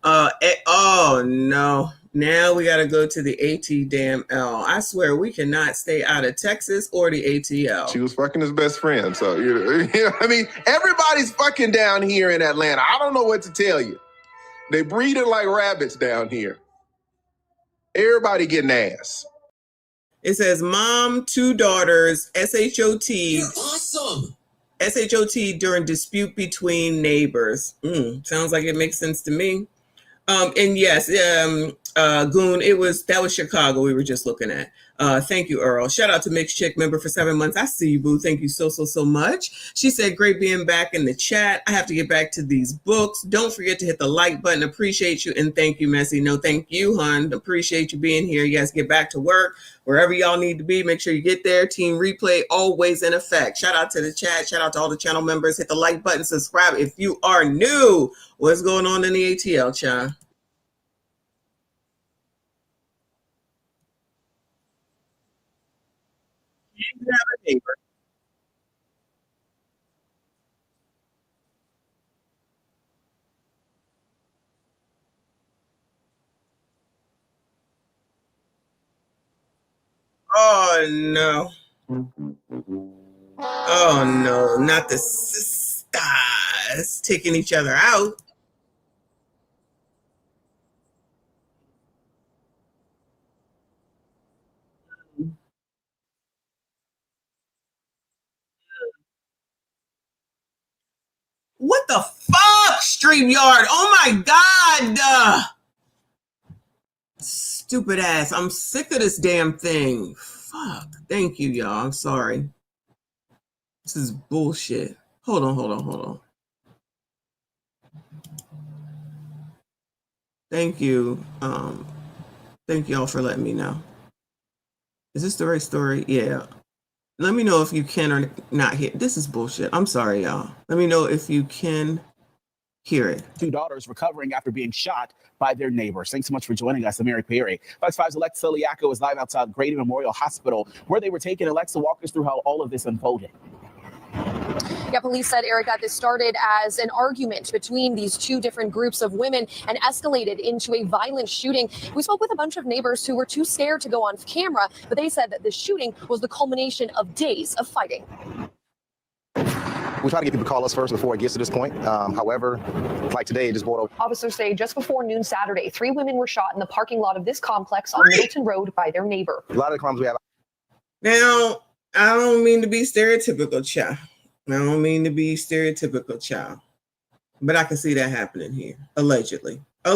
Oh, no. Now we got to go to the ATL. I swear we cannot stay out of Texas or the ATL. She was fucking his best friend. So, I mean, everybody's fucking down here in Atlanta. I don't know what to tell you. They breeding like rabbits down here. Everybody getting ass. It says mom, 2 daughters, SHOT. You're awesome. SHOT during dispute between neighbors. Sounds like it makes sense to me. And yes, Goon, that was Chicago we were just looking at. Thank you, Earl. Shout out to Mixed Chick, member for 7 months. I see you, boo. Thank you so much. She said, great being back in the chat. I have to get back to these books. Don't forget to hit the like button. Appreciate you. And thank you, Messy. No, thank you, hon. Appreciate you being here. You guys get back to work. Wherever y'all need to be, make sure you get there. Team replay always in effect. Shout out to the chat. Shout out to all the channel members. Hit the like button. Subscribe if you are new. What's going on in the ATL, child? You have a neighbor. Oh no. Oh no, not the sisters taking each other out. What the fuck, StreamYard? Oh my God. Stupid ass. I'm sick of this damn thing. Fuck. Thank you, y'all. I'm sorry. This is bullshit. Hold on. Thank you. Thank y'all for letting me know. Is this the right story? Yeah. Let me know if you can or not hear. This is bullshit. I'm sorry, y'all. Let me know if you can hear it. 2 daughters recovering after being shot by their neighbors. Thanks so much for joining us. I'm Mary Perry. Fox 5's Alexa Liaco is live outside Grady Memorial Hospital, where they were taken. Alexa, walk us through how all of this unfolded. Yeah, police said, Eric, that this started as an argument between these 2 different groups of women and escalated into a violent shooting. We spoke with a bunch of neighbors who were too scared to go on camera, but they said that the shooting was the culmination of days of fighting. We try to get people to call us first before it gets to this point. However, like today, it just boiled over. Officers say just before noon Saturday, 3 women were shot in the parking lot of this complex on Middleton Road by their neighbor. A lot of the crimes we have. Now, I don't mean to be stereotypical, child. But I can see that happening here. Allegedly. But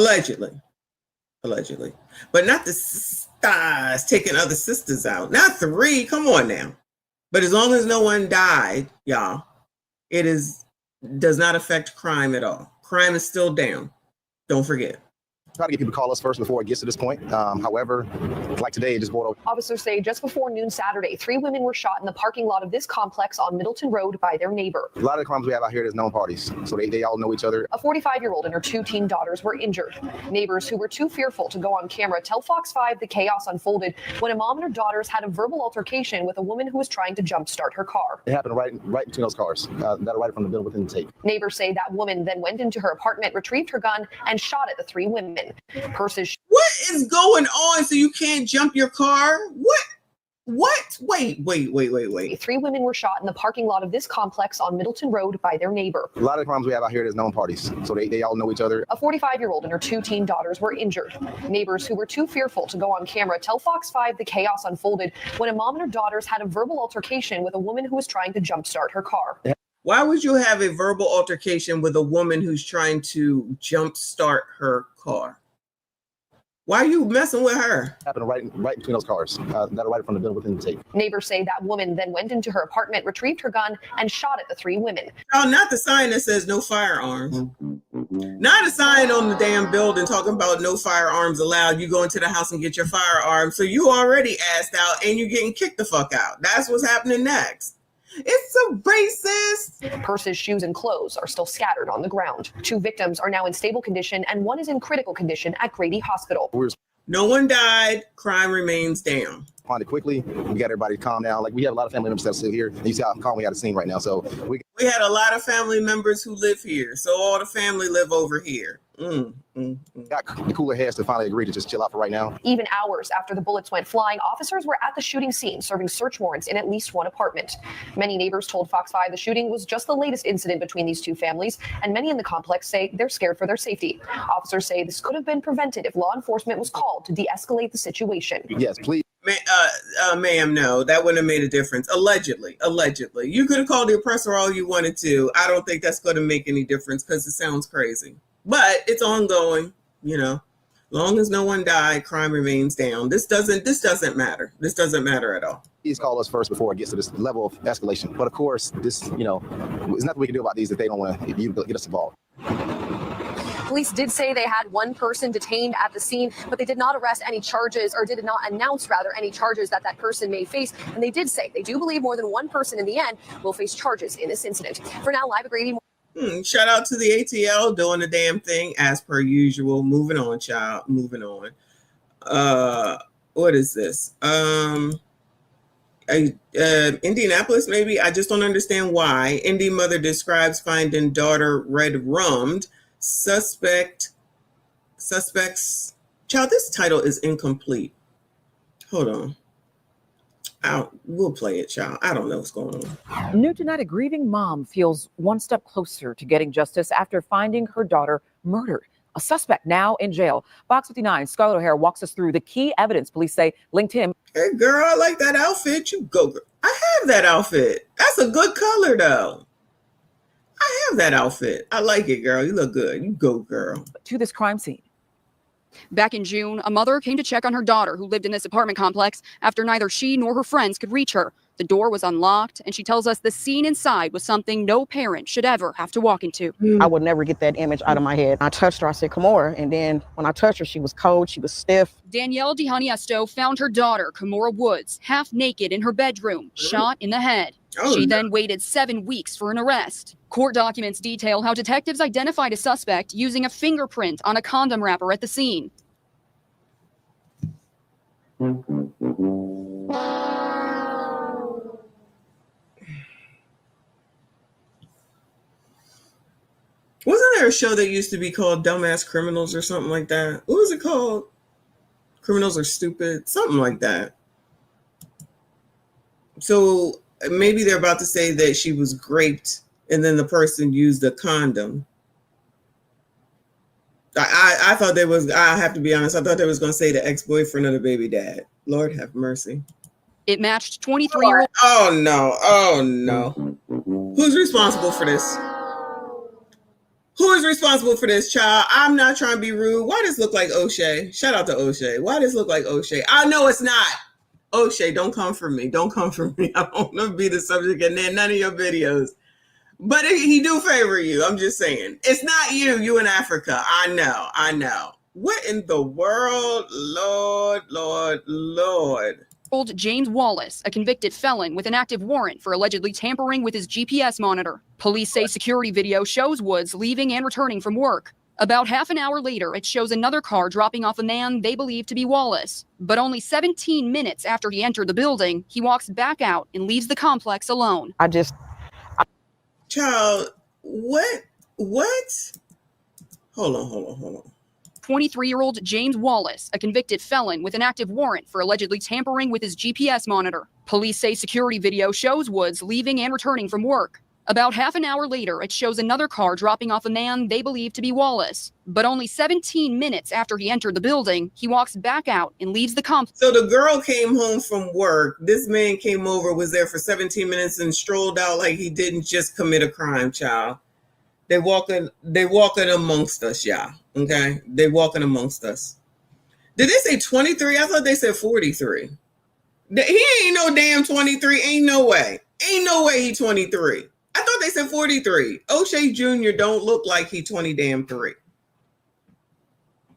not the sisters taking other sisters out. Not 3. Come on now. But as long as no one died, y'all, does not affect crime at all. Crime is still down. Don't forget. Try to get people to call us first before it gets to this point. However, like today, it just boiled over. Officers say just before noon Saturday, 3 women were shot in the parking lot of this complex on Middleton Road by their neighbor. A lot of the crimes we have out here, there's known parties, so they all know each other. A 45-year-old and her 2 teen daughters were injured. Neighbors who were too fearful to go on camera tell Fox 5 the chaos unfolded when a mom and her daughters had a verbal altercation with a woman who was trying to jumpstart her car. It happened right between those cars that are right from the middle within the tape. Neighbors say that woman then went into her apartment, retrieved her gun, and shot at the 3 women. Purses. What is going on? So you can't jump your car? What? Wait. 3 women were shot in the parking lot of this complex on Middleton Road by their neighbor. A lot of the crimes we have out here, there's known parties, so they all know each other. A 45-year-old and her 2 teen daughters were injured. Neighbors who were too fearful to go on camera tell Fox 5 the chaos unfolded when a mom and her daughters had a verbal altercation with a woman who was trying to jumpstart her car. Why would you have a verbal altercation with a woman who's trying to jumpstart her car? Why are you messing with her? Happened right between those cars that are right from the middle within the tape. Neighbors say that woman then went into her apartment, retrieved her gun, and shot at the 3 women. Oh, not the sign that says no firearms. Not a sign on the damn building talking about no firearms allowed. You go into the house and get your firearm. So you already assed out and you're getting kicked the fuck out. That's what's happening next. It's so racist. Purses, shoes, and clothes are still scattered on the ground. 2 victims are now in stable condition and 1 is in critical condition at Grady Hospital. No one died. Crime remains down. Responded quickly. We got everybody to calm down. Like, we have a lot of family members that sit here. And you see how calm we had a scene right now. So we had a lot of family members who live here. So all the family live over here. Got the cooler heads to finally agree to just chill out for right now. Even hours after the bullets went flying, officers were at the shooting scene serving search warrants in at least 1 apartment. Many neighbors told Fox 5 the shooting was just the latest incident between these 2 families, and many in the complex say they're scared for their safety. Officers say this could have been prevented if law enforcement was called to de-escalate the situation. Yes, please. Ma'am, no, that wouldn't have made a difference. Allegedly. You could have called the oppressor all you wanted to. I don't think that's going to make any difference because it sounds crazy. But it's ongoing, you know. Long as no one died, crime remains down. This doesn't matter. This doesn't matter at all. Please call us first before it gets to this level of escalation. But of course, this, there's nothing we can do about these if they don't want you to get us involved. Police did say they had one person detained at the scene, but they did not arrest any charges, or did not announce, rather, any charges that person may face. And they did say they do believe more than one person in the end will face charges in this incident. For now, live at Grady. Shout out to the ATL doing the damn thing as per usual. Moving on, child. Moving on. What is this? Indianapolis, maybe. I just don't understand why. Indy mother describes finding daughter red-rummed. Suspects. Child, this title is incomplete. Hold on. We'll play it, child. I don't know what's going on. New tonight, a grieving mom feels one step closer to getting justice after finding her daughter murdered. A suspect now in jail. Box 59, Scarlett O'Hara walks us through the key evidence police say linked him. Hey, girl, I like that outfit. You go, girl. I have that outfit. That's a good color, though. I have that outfit. I like it, girl. You look good. You go, girl. To this crime scene. Back in June, a mother came to check on her daughter who lived in this apartment complex after neither she nor her friends could reach her. The door was unlocked, and she tells us the scene inside was something no parent should ever have to walk into. I would never get that image out of my head. I touched her. I said, Kimora. And then when I touched her, she was cold. She was stiff. Danielle DeHaniesto found her daughter, Kimora Woods, half naked in her bedroom, shot in the head. She then waited 7 weeks for an arrest. Court documents detail how detectives identified a suspect using a fingerprint on a condom wrapper at the scene. Wasn't there a show that used to be called Dumbass Criminals or something like that? What was it called? Criminals Are Stupid? Something like that. So maybe they're about to say that she was raped and then the person used a condom. I thought there was, I have to be honest, I thought they was going to say the ex-boyfriend of the baby dad. Lord have mercy. It matched 23-year-old. Oh, no. Oh, no. Who's responsible for this? Who is responsible for this, child? I'm not trying to be rude. Why does this look like O'Shea? Shout out to O'Shea. Why does this look like O'Shea? I know it's not. O'Shea, don't come for me. Don't come for me. I don't want to be the subject in none of your videos. But he do favor you. I'm just saying. It's not you. You in Africa. I know. I know. What in the world? Lord, Lord, Lord. James Wallace, a convicted felon with an active warrant for allegedly tampering with his GPS monitor. Police say security video shows Woods leaving and returning from work. About half an hour later, it shows another car dropping off a man they believe to be Wallace. But only 17 minutes after he entered the building, he walks back out and leaves the complex alone. Child, what? Hold on. 23-year-old James Wallace, a convicted felon with an active warrant for allegedly tampering with his GPS monitor. Police say security video shows Woods leaving and returning from work. About half an hour later, it shows another car dropping off a man they believe to be Wallace. But only 17 minutes after he entered the building, he walks back out and leaves the complex. So the girl came home from work. This man came over, was there for 17 minutes and strolled out like he didn't just commit a crime, child. They walking amongst us, y'all. Okay? They walking amongst us. Did they say 23? I thought they said 43. He ain't no damn 23. Ain't no way. Ain't no way he 23. I thought they said 43. O'Shea Jr. don't look like he 20 damn 3.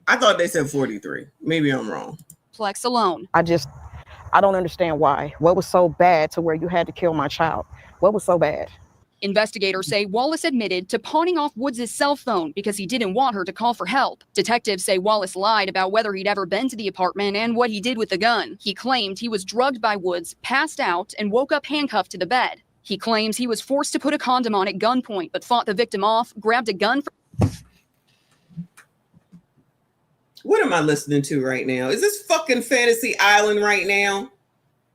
I thought they said 43. Maybe I'm wrong. Complex alone. I don't understand why. What was so bad to where you had to kill my child? What was so bad? Investigators say Wallace admitted to pawning off Woods' cell phone because he didn't want her to call for help. Detectives say Wallace lied about whether he'd ever been to the apartment and what he did with the gun. He claimed he was drugged by Woods, passed out, and woke up handcuffed to the bed. He claims he was forced to put a condom on at gunpoint, but fought the victim off, grabbed a gun. What am I listening to right now? Is this fucking Fantasy Island right now?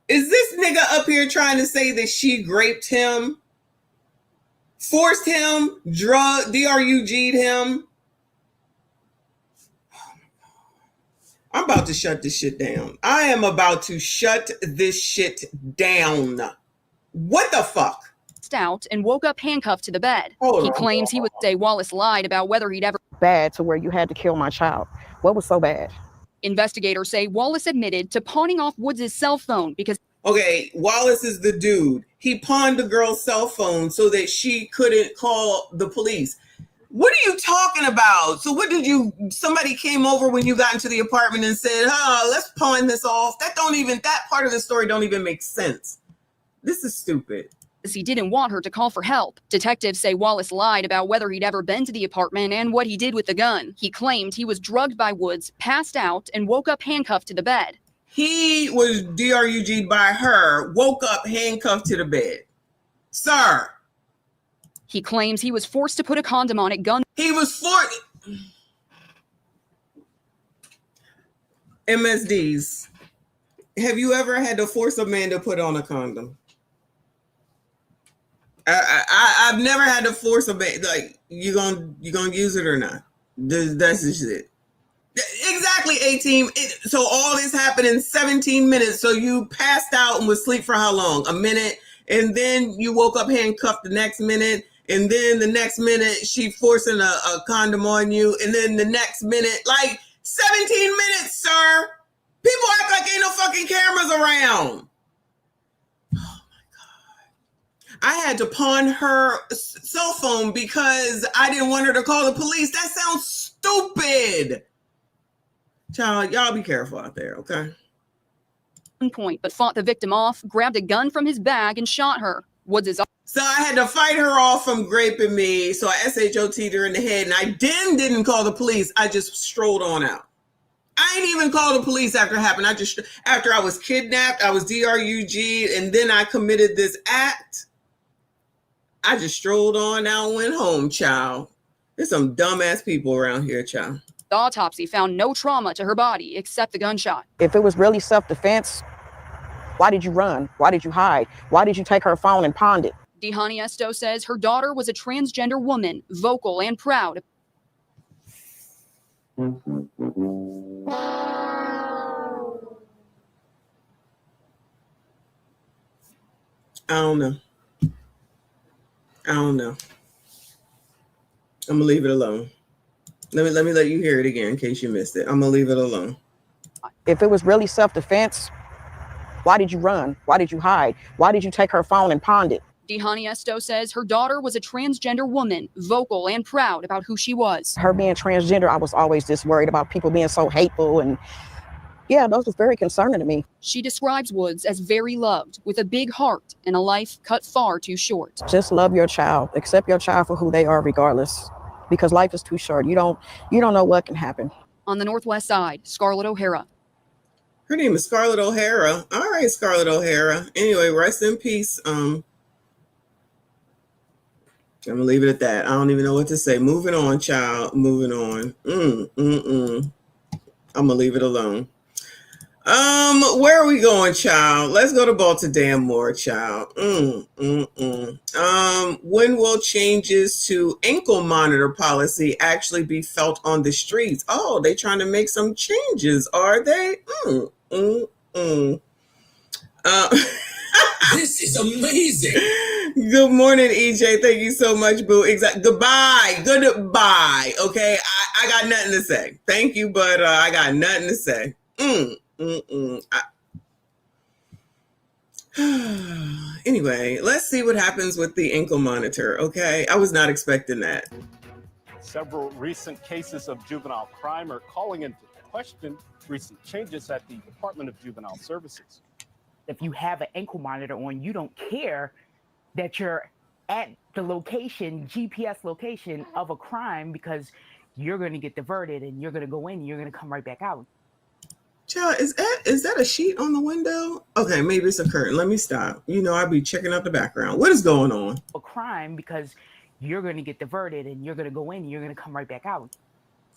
Is this nigga up here trying to say that she raped him? Forced him, DRUG'd him. I'm about to shut this shit down. I am about to shut this shit down. What the fuck? passed out and woke up handcuffed to the bed. He claims he would say Wallace lied about whether he'd ever bad to where you had to kill my child. What was so bad? Investigators say Wallace admitted to pawning off Woods' cell phone because Okay, Wallace is the dude. He pawned the girl's cell phone so that she couldn't call the police. What are you talking about? So what did you, somebody came over when you got into the apartment and said, let's pawn this off. That part of the story don't even make sense. This is stupid. he didn't want her to call for help. Detectives say Wallace lied about whether he'd ever been to the apartment and what he did with the gun. He claimed he was drugged by Woods, passed out, and woke up handcuffed to the bed. He was DRUG'd by her, woke up handcuffed to the bed. Sir. He claims he was forced to put a condom on at gun. He was forced. MSDs. Have you ever had to force a man to put on a condom? I've never had to force a man. Like, you gonna use it or not? That's just it. Exactly, 18. So all this happened in 17 minutes. So you passed out and was asleep for how long? A minute. And then you woke up handcuffed the next minute. And then the next minute she forcing a condom on you. And then the next minute, like 17 minutes, sir. People act like ain't no fucking cameras around. Oh my God. I had to pawn her cell phone because I didn't want her to call the police. That sounds stupid. Child, y'all be careful out there, okay? Point, but fought the victim off, grabbed a gun from his bag, and shot her. Woods is. So I had to fight her off from raping me. So I SHOT'd her in the head, and I didn't call the police. I just strolled on out. I ain't even called the police after it happened. After I was kidnapped, I was DRUG'd, and then I committed this act. I just strolled on out and went home, child. There's some dumbass people around here, child. The autopsy found no trauma to her body except the gunshot. If it was really self-defense, why did you run? Why did you hide? Why did you take her phone and pawn it? Dehani Esto says her daughter was a transgender woman, vocal and proud. I don't know. I'm gonna leave it alone. Let me let you hear it again in case you missed it. I'm gonna leave it alone. If it was really self-defense, why did you run? Why did you hide? Why did you take her phone and pawn it? Dehani Esto says her daughter was a transgender woman, vocal and proud about who she was. Her being transgender, I was always just worried about people being so hateful, and yeah, those was very concerning to me. She describes Woods as very loved, with a big heart and a life cut far too short. Just love your child. Accept your child for who they are regardless, because life is too short. You don't know what can happen. On the Northwest Side, Scarlett O'Hara. Her name is Scarlett O'Hara. All right, Scarlett O'Hara. Anyway, rest in peace. I'm gonna leave it at that. I don't even know what to say. Moving on, child. Moving on. I'm gonna leave it alone. Where are we going, child? Let's go to Baltimore, child. When will changes to ankle monitor policy actually be felt on the streets? Oh, they trying to make some changes, are they? This is amazing. Good morning, EJ. Thank you so much, boo. Goodbye. Okay, I got nothing to say. Thank you, but I got nothing to say. Anyway, let's see what happens with the ankle monitor. Okay, I was not expecting that. Several recent cases of juvenile crime are calling into question recent changes at the Department of Juvenile Services. If you have an ankle monitor on, you don't care that you're at the location, GPS location of a crime, because you're going to get diverted and you're going to go in and you're going to come right back out. Child, is that a sheet on the window? Okay, maybe it's a curtain. Let me stop. You know, I'll be checking out the background. What is going on? A crime, because you're going to get diverted and you're going to go in and you're going to come right back out.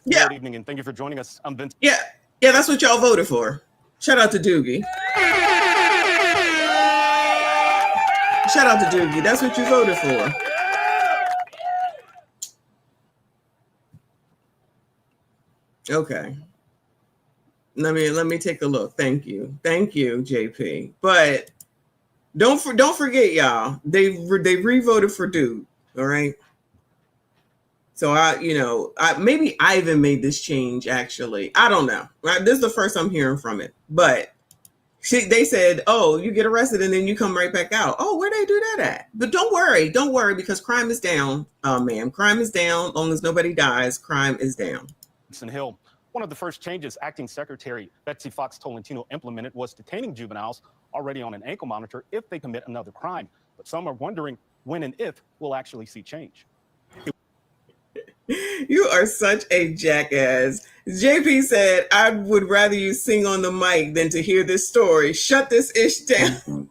Yeah. Good evening and thank you for joining us. I'm Vince. Yeah, that's what y'all voted for. Shout out to Doogie. Shout out to Doogie. That's what you voted for. Okay. Let me take a look. Thank you, JP. But Don't forget, y'all. They re-voted for dude. All right. So maybe Ivan made this change. Actually, I don't know. This is the first I'm hearing from it. But they said, "Oh, you get arrested and then you come right back out." Oh, where they do that at? But don't worry, because crime is down, ma'am. Crime is down. As long as nobody dies, crime is down. Hill. One of the first changes Acting Secretary Betsy Fox Tolentino implemented was detaining juveniles already on an ankle monitor if they commit another crime. But some are wondering when and if we'll actually see change. You are such a jackass. JP said, I would rather you sing on the mic than to hear this story. Shut this ish down.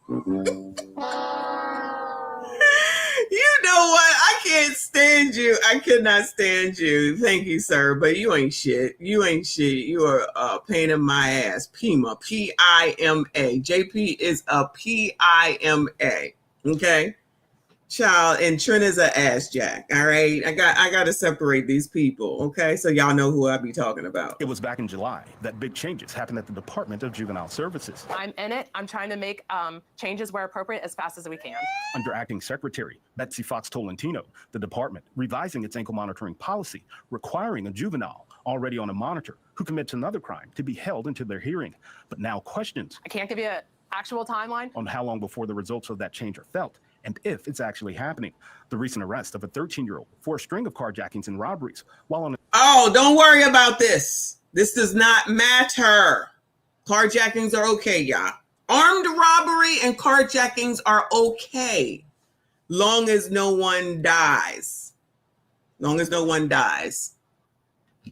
You know what? I can't stand you. I could not stand you. Thank you, sir. But you ain't shit. You ain't shit. You are a pain in my ass. Pima. P-I-M-A. JP is a P-I-M-A. Okay? Child, and Trina's an ass jack. All right. I got to separate these people. Okay. So y'all know who I be talking about. It was back in July that big changes happened at the Department of Juvenile Services. I'm in it. I'm trying to make changes where appropriate as fast as we can. Under Acting Secretary Betsy Fox Tolentino, the department revising its ankle monitoring policy, requiring a juvenile already on a monitor who commits another crime to be held until their hearing. But now questions. I can't give you an actual timeline On how long before the results of that change are felt, and if it's actually happening. The recent arrest of a 13-year-old for a string of carjackings and robberies while on Oh, don't worry about this. This does not matter. Carjackings are okay, y'all. Armed robbery and carjackings are okay. Long as no one dies. Long as no one dies.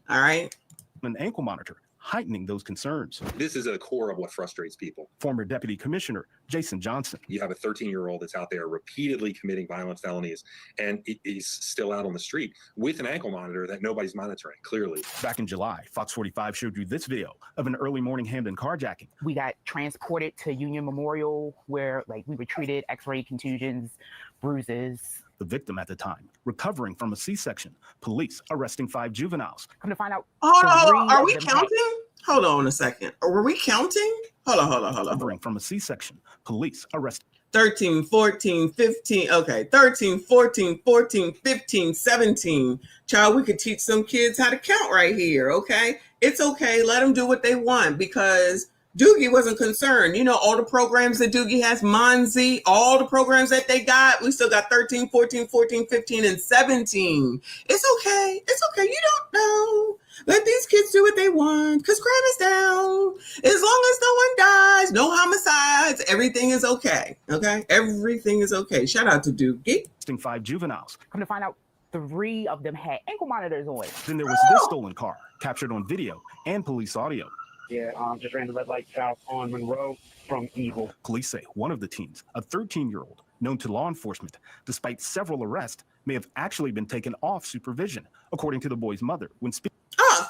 All right? An ankle monitor, heightening those concerns. This is at the core of what frustrates people. Former Deputy Commissioner Jason Johnson. You have a 13-year-old that's out there repeatedly committing violent felonies, and he's still out on the street with an ankle monitor that nobody's monitoring, clearly. Back in July, Fox 45 showed you this video of an early morning Hamden carjacking. We got transported to Union Memorial where we were treated, x-ray contusions, bruises. The victim at the time, recovering from a C-section. Police arresting 5 juveniles. Come to find out. Hold on. Are we counting? Hold on a second. Were we counting? Hold on. Recovering from a C-section. Police arrest 13, 14, 15. Okay. 13, 14, 15, 17. Child, we could teach some kids how to count right here. Okay. It's okay. Let them do what they want because Doogie wasn't concerned. You know, all the programs that Doogie has, Monzi, all the programs that they got, we still got 13, 14, 15, and 17. It's okay. It's okay. You don't know. Let these kids do what they want because crime is down. As long as no one dies, no homicides, everything is okay. Okay? Everything is okay. Shout out to Doogie. 5 juveniles. Come to find out 3 of them had ankle monitors on. Then there was this stolen car, captured on video and police audio. Yeah, just ran the red light south on Monroe from Eagle. Police say one of the teens, a 13-year-old, known to law enforcement, despite several arrests, may have actually been taken off supervision, according to the boy's mother. When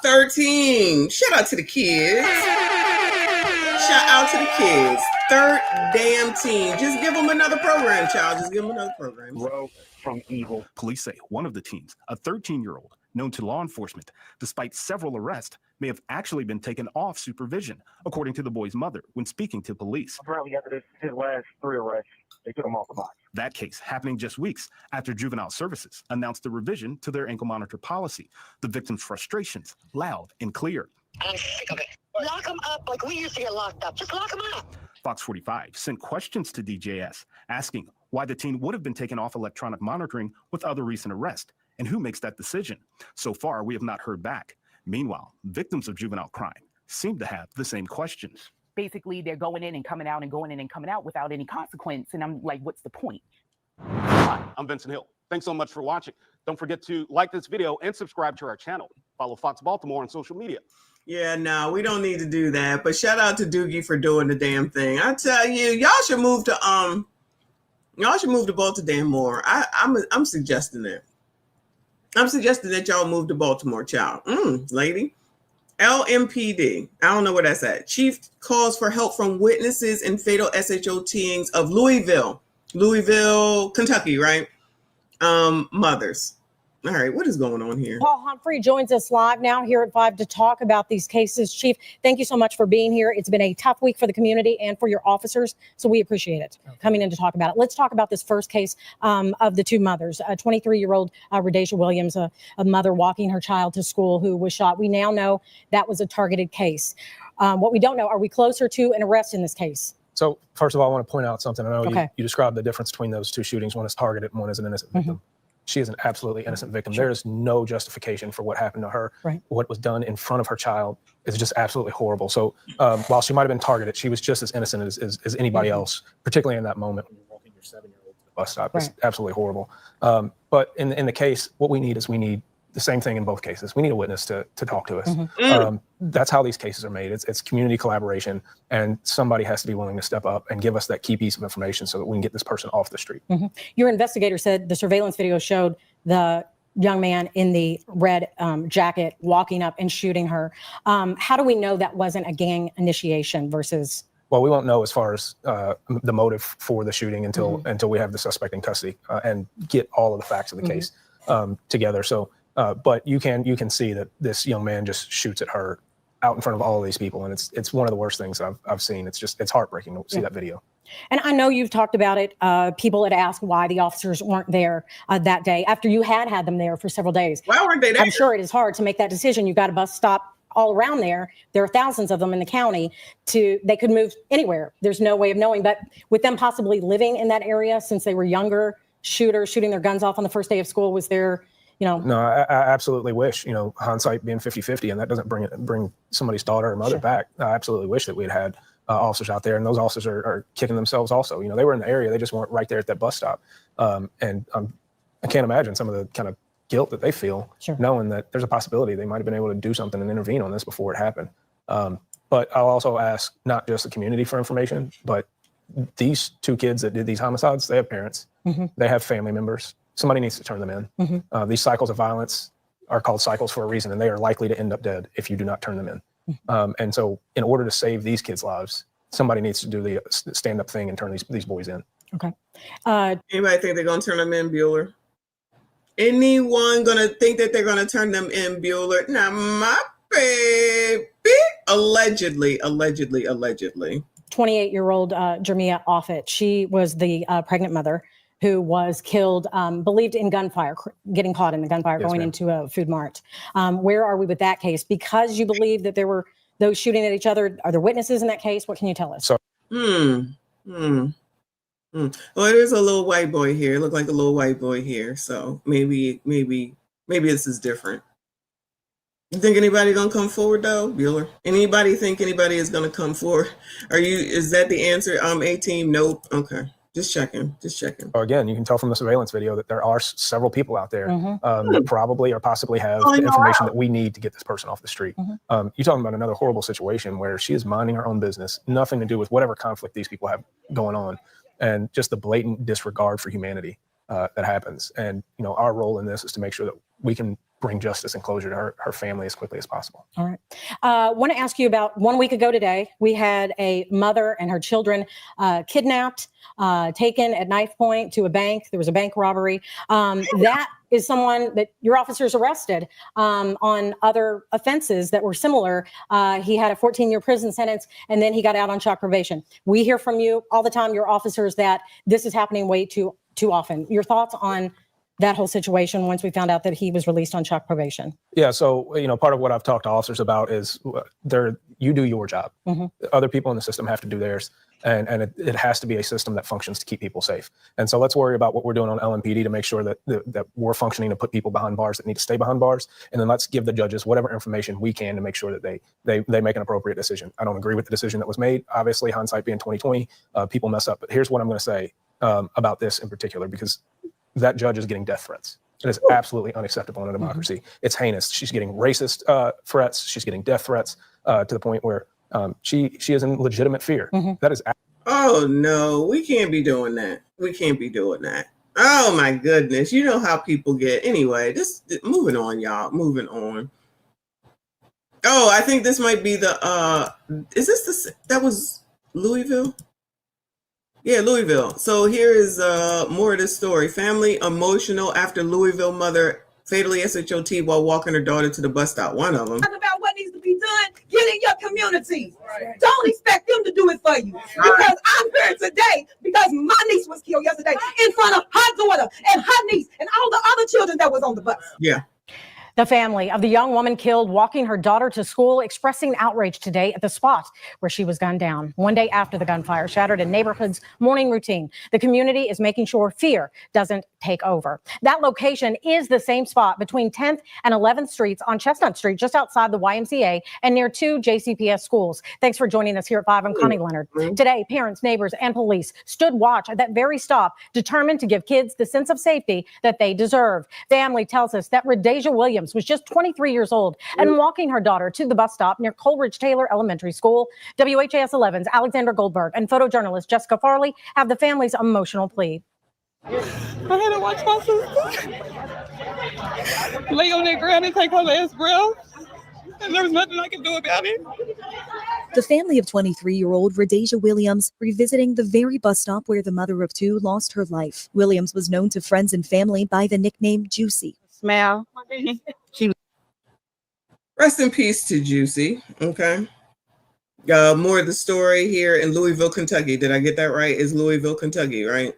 13. Shout out to the kids. Shout out to the kids. Third damn team. Just give them another program, child. Just give them another program. Monroe from Eagle. Police say one of the teens, a 13-year-old, known to law enforcement, despite several arrests, may have actually been taken off supervision, according to the boy's mother when speaking to police. Apparently after his last 3 arrests, they took him off the box. That case happening just weeks after Juvenile Services announced a revision to their ankle monitor policy. The victim's frustrations loud and clear. I'm sick of it. Lock them up like we used to get locked up. Just lock them up. Fox 45 sent questions to DJS asking why the teen would have been taken off electronic monitoring with other recent arrests and who makes that decision. So far, we have not heard back. Meanwhile, victims of juvenile crime seem to have the same questions. Basically, they're going in and coming out and going in and coming out without any consequence. And I'm like, what's the point? Hi, I'm Vincent Hill. Thanks so much for watching. Don't forget to like this video and subscribe to our channel. Follow Fox Baltimore on social media. Yeah, no, we don't need to do that. But shout out to Doogie for doing the damn thing. I tell you, y'all should move to Baltimore. I'm suggesting that. I'm suggesting that y'all move to Baltimore, child. Lady. LMPD. I don't know where that's at. Chief calls for help from witnesses in fatal SHOTings of Louisville, Kentucky, right? Mothers. All right, what is going on here? Paul Humphrey joins us live now here at 5 to talk about these cases. Chief, thank you so much for being here. It's been a tough week for the community and for your officers, so we appreciate it coming in to talk about it. Let's talk about this first case of the two mothers, a 23-year-old Rhodesia Williams, a mother walking her child to school who was shot. We now know that was a targeted case. What we don't know, are we closer to an arrest in this case? So first of all, I want to point out something. I know you described the difference between those two shootings. One is targeted and one is an innocent victim. She is an absolutely innocent victim. There is no justification for what happened to her. What was done in front of her child is just absolutely horrible. So while she might have been targeted, she was just as innocent as anybody else, particularly in that moment when you're walking your 7-year-old to the bus stop. It's absolutely horrible. But in the case, what we need is the same thing in both cases. We need a witness to talk to us. That's how these cases are made. It's community collaboration, and somebody has to be willing to step up and give us that key piece of information so that we can get this person off the street. Your investigator said the surveillance video showed the young man in the red jacket walking up and shooting her. How do we know that wasn't a gang initiation versus? Well, we won't know as far as the motive for the shooting until we have the suspect in custody and get all of the facts of the case together. So. But you can see that this young man just shoots at her out in front of all of these people, and it's one of the worst things I've seen. It's heartbreaking to see that video. And I know you've talked about it. People had asked why the officers weren't there that day after you had them there for several days. Why weren't they there? I'm sure it is hard to make that decision. You've got a bus stop all around there. There are thousands of them in the county. They could move anywhere. There's no way of knowing. But with them possibly living in that area since they were younger shooters, shooting their guns off on the first day of school, was there? No, I absolutely wish, hindsight being 50-50, and that doesn't bring somebody's daughter or mother back. I absolutely wish that we had officers out there, and those officers are kicking themselves also. They were in the area, they just weren't right there at that bus stop. And I can't imagine some of the kind of guilt that they feel, knowing that there's a possibility they might have been able to do something and intervene on this before it happened. But I'll also ask not just the community for information, but these two kids that did these homicides, they have parents, they have family members. Somebody needs to turn them in. These cycles of violence are called cycles for a reason, and they are likely to end up dead if you do not turn them in. And so in order to save these kids' lives, somebody needs to do the stand-up thing and turn these boys in. Okay. Anybody think they're going to turn them in, Bueller? Anyone going to think that they're going to turn them in, Bueller? Now, my baby, allegedly. 28-year-old Jermia Offit. She was the pregnant mother who was killed, believed in gunfire, getting caught in the gunfire, going into a food mart. Where are we with that case? Because you believe that there were those shooting at each other, are there witnesses in that case? What can you tell us? Well, there's a little white boy here. Look like a little white boy here. So maybe this is different. You think anybody gonna come forward though, Bueller? Anybody think anybody is gonna come forward? Is that the answer? 18, nope. Okay. Just checking. Again, you can tell from the surveillance video that there are several people out there that probably or possibly have the information that we need to get this person off the street. You're talking about another horrible situation where she is minding her own business, nothing to do with whatever conflict these people have going on, and just the blatant disregard for humanity that happens. And our role in this is to make sure that we can bring justice and closure to her family as quickly as possible. All right. Want to ask you about 1 week ago today, we had a mother and her children kidnapped, taken at knife point to a bank. There was a bank robbery. That is someone that your officers arrested on other offenses that were similar. He had a 14-year prison sentence, and then he got out on shock probation. We hear from you all the time, your officers, that this is happening way too often. Your thoughts on that whole situation once we found out that he was released on shock probation? Yeah, so part of what I've talked to officers about is you do your job. Other people in the system have to do theirs, and it has to be a system that functions to keep people safe. And so let's worry about what we're doing on LMPD to make sure that we're functioning to put people behind bars that need to stay behind bars, and then let's give the judges whatever information we can to make sure that they make an appropriate decision. I don't agree with the decision that was made. Obviously, hindsight being 20/20, people mess up. But here's what I'm going to say about this in particular, because that judge is getting death threats. It is absolutely unacceptable in a democracy. It's heinous. She's getting racist threats. She's getting death threats to the point where she is in legitimate fear. That is. Oh no, we can't be doing that. Oh my goodness. You know how people get. Anyway, just moving on, y'all. Moving on. Oh, I think this might be that was Louisville? Yeah, Louisville. So here is more of this story. Family emotional after Louisville mother fatally SHOT while walking her daughter to the bus stop. One of them. Talk about what needs to be done. Get in your community. Don't expect them to do it for you. Because I'm here today because my niece was killed yesterday in front of her daughter and her niece and all the other children that was on the bus. Yeah. The family of the young woman killed walking her daughter to school expressing outrage today at the spot where she was gunned down. One day after the gunfire shattered a neighborhood's morning routine, the community is making sure fear doesn't take over. That location is the same spot between 10th and 11th Streets on Chestnut Street, just outside the YMCA and near 2 JCPS schools. Thanks for joining us here at 5. I'm Connie Leonard. Today, parents, neighbors, and police stood watch at that very stop, determined to give kids the sense of safety that they deserve. Family tells us that Rhodesia Williams was just 23 years old and walking her daughter to the bus stop near Coleridge Taylor Elementary School. WHAS 11's Alexander Goldberg and photojournalist Jessica Farley have the family's emotional plea. I had to watch my sister lay on that ground and take her last breath, and there was nothing I could do about it. The family of 23-year-old Rhodesia Williams revisiting the very bus stop where the mother of two lost her life. Williams was known to friends and family by the nickname Juicy. Smile. Rest in peace to Juicy. Okay. More of the story here in Louisville, Kentucky. Did I get that right? It's Louisville, Kentucky, right?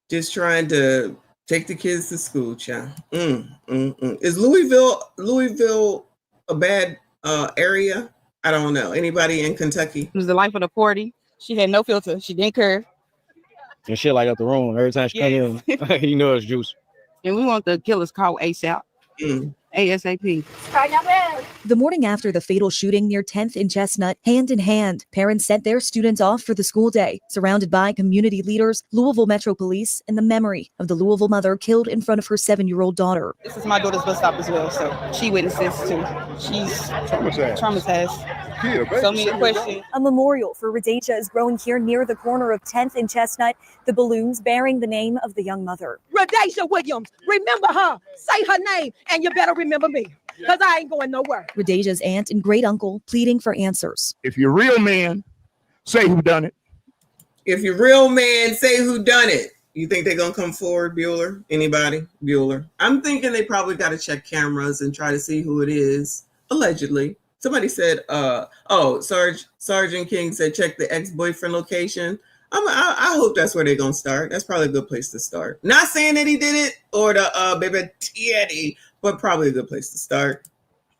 Just trying to take the kids to school, child. Is Louisville a bad area? I don't know. Anybody in Kentucky? It was the life of the party. She had no filter. She didn't curve. And shit like up the room. Every time she come in, you know it's Juice. And we want the killers called ASAP. ASAP. The morning after the fatal shooting near 10th and Chestnut, hand in hand, parents sent their students off for the school day, surrounded by community leaders, Louisville Metro Police, and the memory of the Louisville mother killed in front of her 7-year-old daughter. This is my daughter's bus stop as well, so she witnesses too. She's traumatized. So many questions. A memorial for Rhodesia is growing here near the corner of 10th and Chestnut, the balloons bearing the name of the young mother. Rhodesia Williams, remember her. Say her name, and you better remember me, because I ain't going nowhere. Rhodesia's aunt and great uncle pleading for answers. If you're a real man, say who done it. If you're real man, say who done it. You think they're going to come forward, Bueller? Anybody? Bueller. I'm thinking they probably got to check cameras and try to see who it is, allegedly. Somebody said, Sergeant King said, check the ex-boyfriend location. I hope that's where they're going to start. That's probably a good place to start. Not saying that he did it or the baby Teddy, but probably a good place to start.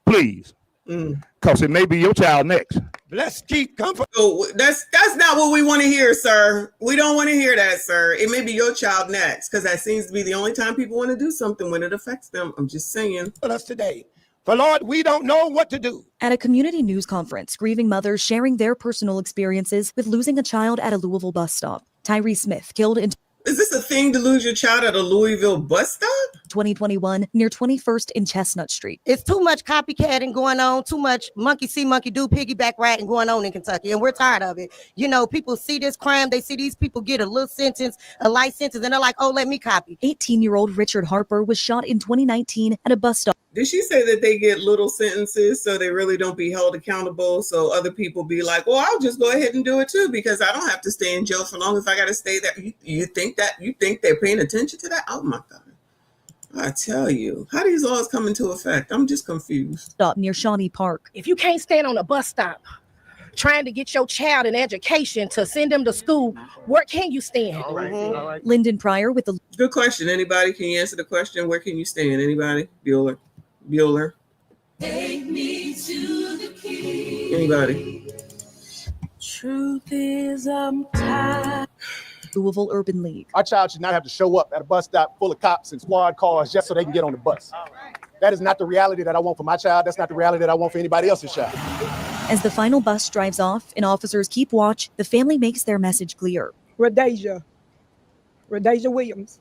Please. Because it may be your child next. Let's keep comfort. Oh, that's not what we want to hear, sir. We don't want to hear that, sir. It may be your child next, because that seems to be the only time people want to do something when it affects them. I'm just saying. For us today. For Lord, we don't know what to do. At a community news conference, grieving mothers sharing their personal experiences with losing a child at a Louisville bus stop. Tyree Smith killed in... Is this a thing to lose your child at a Louisville bus stop? 2021 near 21st and Chestnut Street. It's too much copycatting going on, too much monkey see, monkey do, piggyback riding going on in Kentucky, and we're tired of it. You know, people see this crime, they see these people get a little sentence, a light sentence, and they're like, oh, let me copy. 18-year-old Richard Harper was shot in 2019 at a bus stop. Did she say that they get little sentences so they really don't be held accountable? So other people be like, well, I'll just go ahead and do it too, because I don't have to stay in jail for long if I got to stay there. You think they're paying attention to that? Oh my God. I tell you, how these laws come into effect? I'm just confused. Stop near Shawnee Park. If you can't stand on a bus stop trying to get your child an education to send them to school, where can you stand? All right. Lyndon Pryor with the... Good question. Anybody? Can you answer the question? Where can you stand? Anybody? Bueller. Take me to the king. Anybody? Truth is, I'm tired. Louisville Urban League. Our child should not have to show up at a bus stop full of cops and squad cars just so they can get on the bus. That is not the reality that I want for my child. That's not the reality that I want for anybody else's child. As the final bus drives off and officers keep watch, the family makes their message clear. Rhodesia Williams.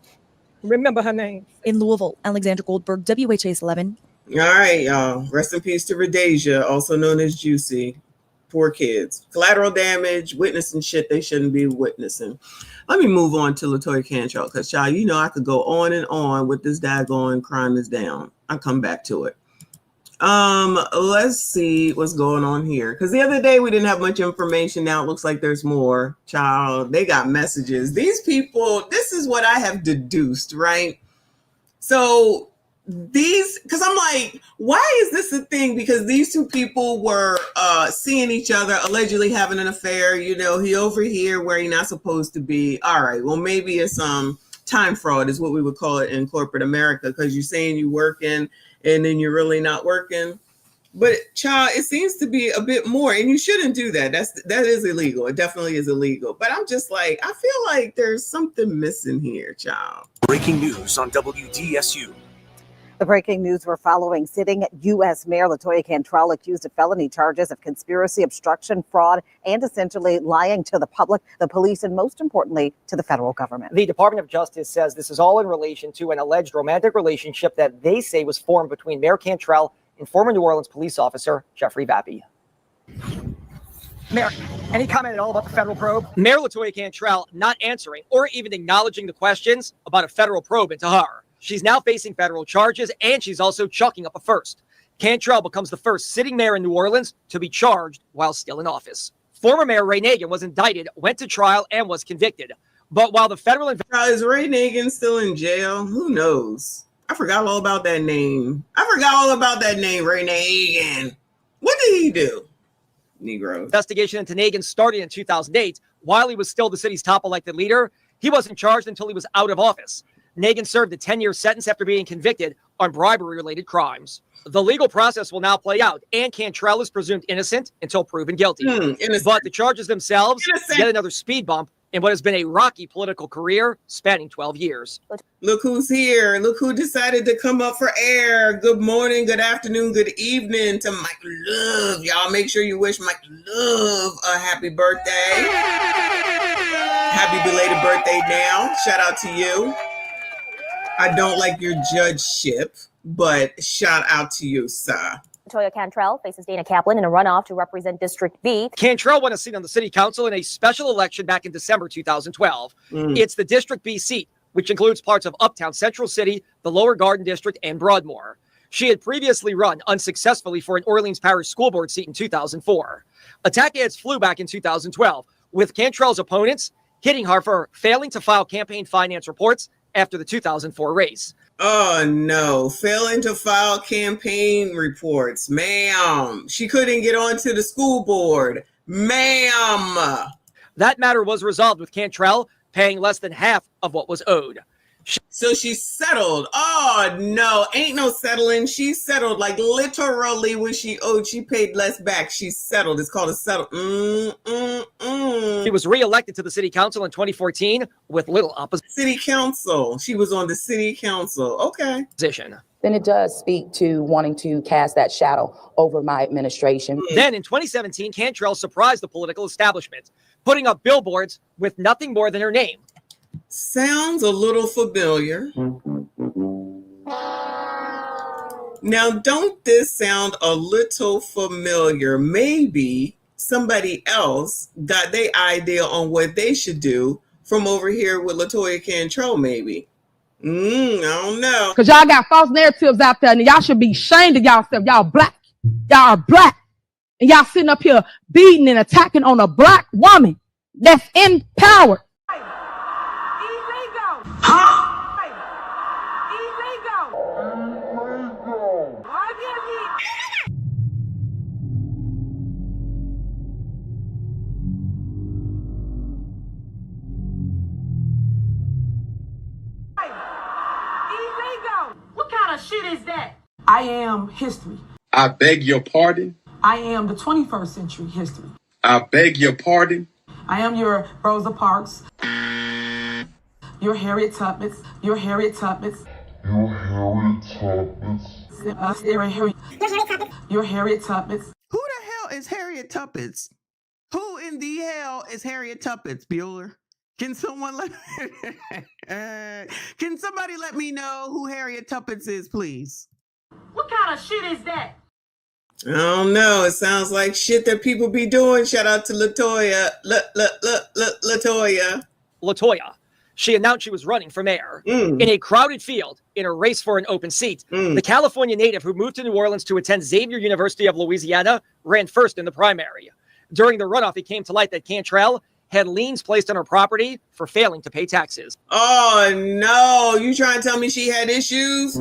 Remember her name. In Louisville, Alexander Goldberg, WHAS 11. All right, y'all. Rest in peace to Rhodesia, also known as Juicy. Poor kids. Collateral damage, witnessing shit they shouldn't be witnessing. Let me move on to LaToya Cantrell, because, child, you know I could go on and on with this daggone crime is down. I'll come back to it. Let's see what's going on here. Because the other day we didn't have much information. Now it looks like there's more. Child, they got messages. These people, this is what I have deduced, right? So because I'm like, why is this a thing? Because these two people were seeing each other, allegedly having an affair. You know, he over here where he's not supposed to be. All right, well, maybe it's time fraud is what we would call it in corporate America, because you're saying you're working and then you're really not working. But child, it seems to be a bit more, and you shouldn't do that. That is illegal. It definitely is illegal. But I'm just like, I feel like there's something missing here, child. Breaking news on WDSU. The breaking news we're following: sitting U.S. Mayor LaToya Cantrell accused of felony charges of conspiracy, obstruction, fraud, and essentially lying to the public, the police, and most importantly, to the federal government. The Department of Justice says this is all in relation to an alleged romantic relationship that they say was formed between Mayor Cantrell and former New Orleans police officer Jeffrey Vappy. Mayor, any comment at all about the federal probe? Mayor LaToya Cantrell not answering or even acknowledging the questions about a federal probe into her. She's now facing federal charges, and she's also chalking up a first. Cantrell becomes the first sitting mayor in New Orleans to be charged while still in office. Former Mayor Ray Nagin was indicted, went to trial, and was convicted. But while the federal is Ray Nagin still in jail? Who knows? I forgot all about that name. Ray Nagin. What did he do? Negro. Investigation into Nagin started in 2008. While he was still the city's top elected leader, he wasn't charged until he was out of office. Nagin served a 10-year sentence after being convicted on bribery-related crimes. The legal process will now play out, and Cantrell is presumed innocent until proven guilty. But the charges themselves get another speed bump in what has been a rocky political career spanning 12 years. Look who's here. Look who decided to come up for air. Good morning, good afternoon, good evening to Mike Love. Y'all make sure you wish Mike Love a happy birthday. Happy belated birthday now. Shout out to you. I don't like your judgeship, but shout out to you, sir. LaToya Cantrell faces Dana Kaplan in a runoff to represent District B. Cantrell won a seat on the city council in a special election back in December 2012. It's the District B seat, which includes parts of Uptown Central City, the Lower Garden District, and Broadmoor. She had previously run unsuccessfully for an Orleans Parish School Board seat in 2004. Attack ads flew back in 2012, with Cantrell's opponents hitting her for failing to file campaign finance reports after the 2004 race. Oh no, failing to file campaign reports. Ma'am, she couldn't get onto the school board. Ma'am. That matter was resolved with Cantrell paying less than half of what was owed. So she settled. Oh no, ain't no settling. She settled, like literally when she owed, she paid less back. She settled. It's called a settle. She was reelected to the city council in 2014 with little opposition. City council. She was on the city council. Okay. Then it does speak to wanting to cast that shadow over my administration. Then in 2017, Cantrell surprised the political establishment, putting up billboards with nothing more than her name. Sounds a little familiar. Now, don't this sound a little familiar? Maybe somebody else got their idea on what they should do from over here with LaToya Cantrell, maybe. I don't know. Because y'all got false narratives out there, and y'all should be ashamed of y'allself. Y'all black. Y'all are black. And y'all sitting up here beating and attacking on a black woman that's in power. What kind of shit is that? I am history. I beg your pardon. I am the 21st century history. I beg your pardon. I am your Rosa Parks, your Harriet Tubmans, your Harriet Tubmans, your Harriet Tubmans. Who the hell is Harriet Tubmans? Who in the hell is Harriet Tubmans, Bueller? Can someone can somebody let me know who Harriet Tubmans is, please? What kind of shit is that? I don't know. It sounds like shit that people be doing. Shout out to LaToya. LaToya. LaToya. She announced she was running for mayor. In a crowded field, in a race for an open seat, the California native who moved to New Orleans to attend Xavier University of Louisiana ran first in the primary. During the runoff, it came to light that Cantrell had liens placed on her property for failing to pay taxes. Oh no, you trying to tell me she had issues?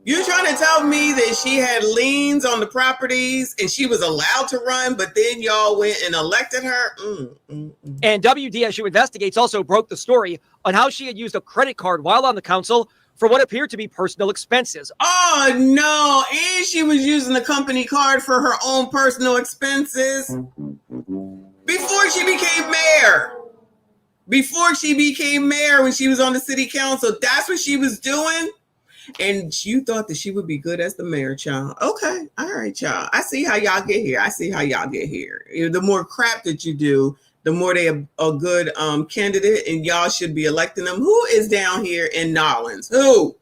You trying to tell me that she had liens on the properties and she was allowed to run, but then y'all went and elected her? And WDSU Investigates also broke the story on how she had used a credit card while on the council for what appeared to be personal expenses. Oh no, and she was using the company card for her own personal expenses before she became mayor. Before she became mayor, when she was on the city council, that's what she was doing. And you thought that she would be good as the mayor, child. Okay, all right, child. I see how y'all get here. The more crap that you do, the more they are a good candidate, and y'all should be electing them. Who is down here in Orleans? Who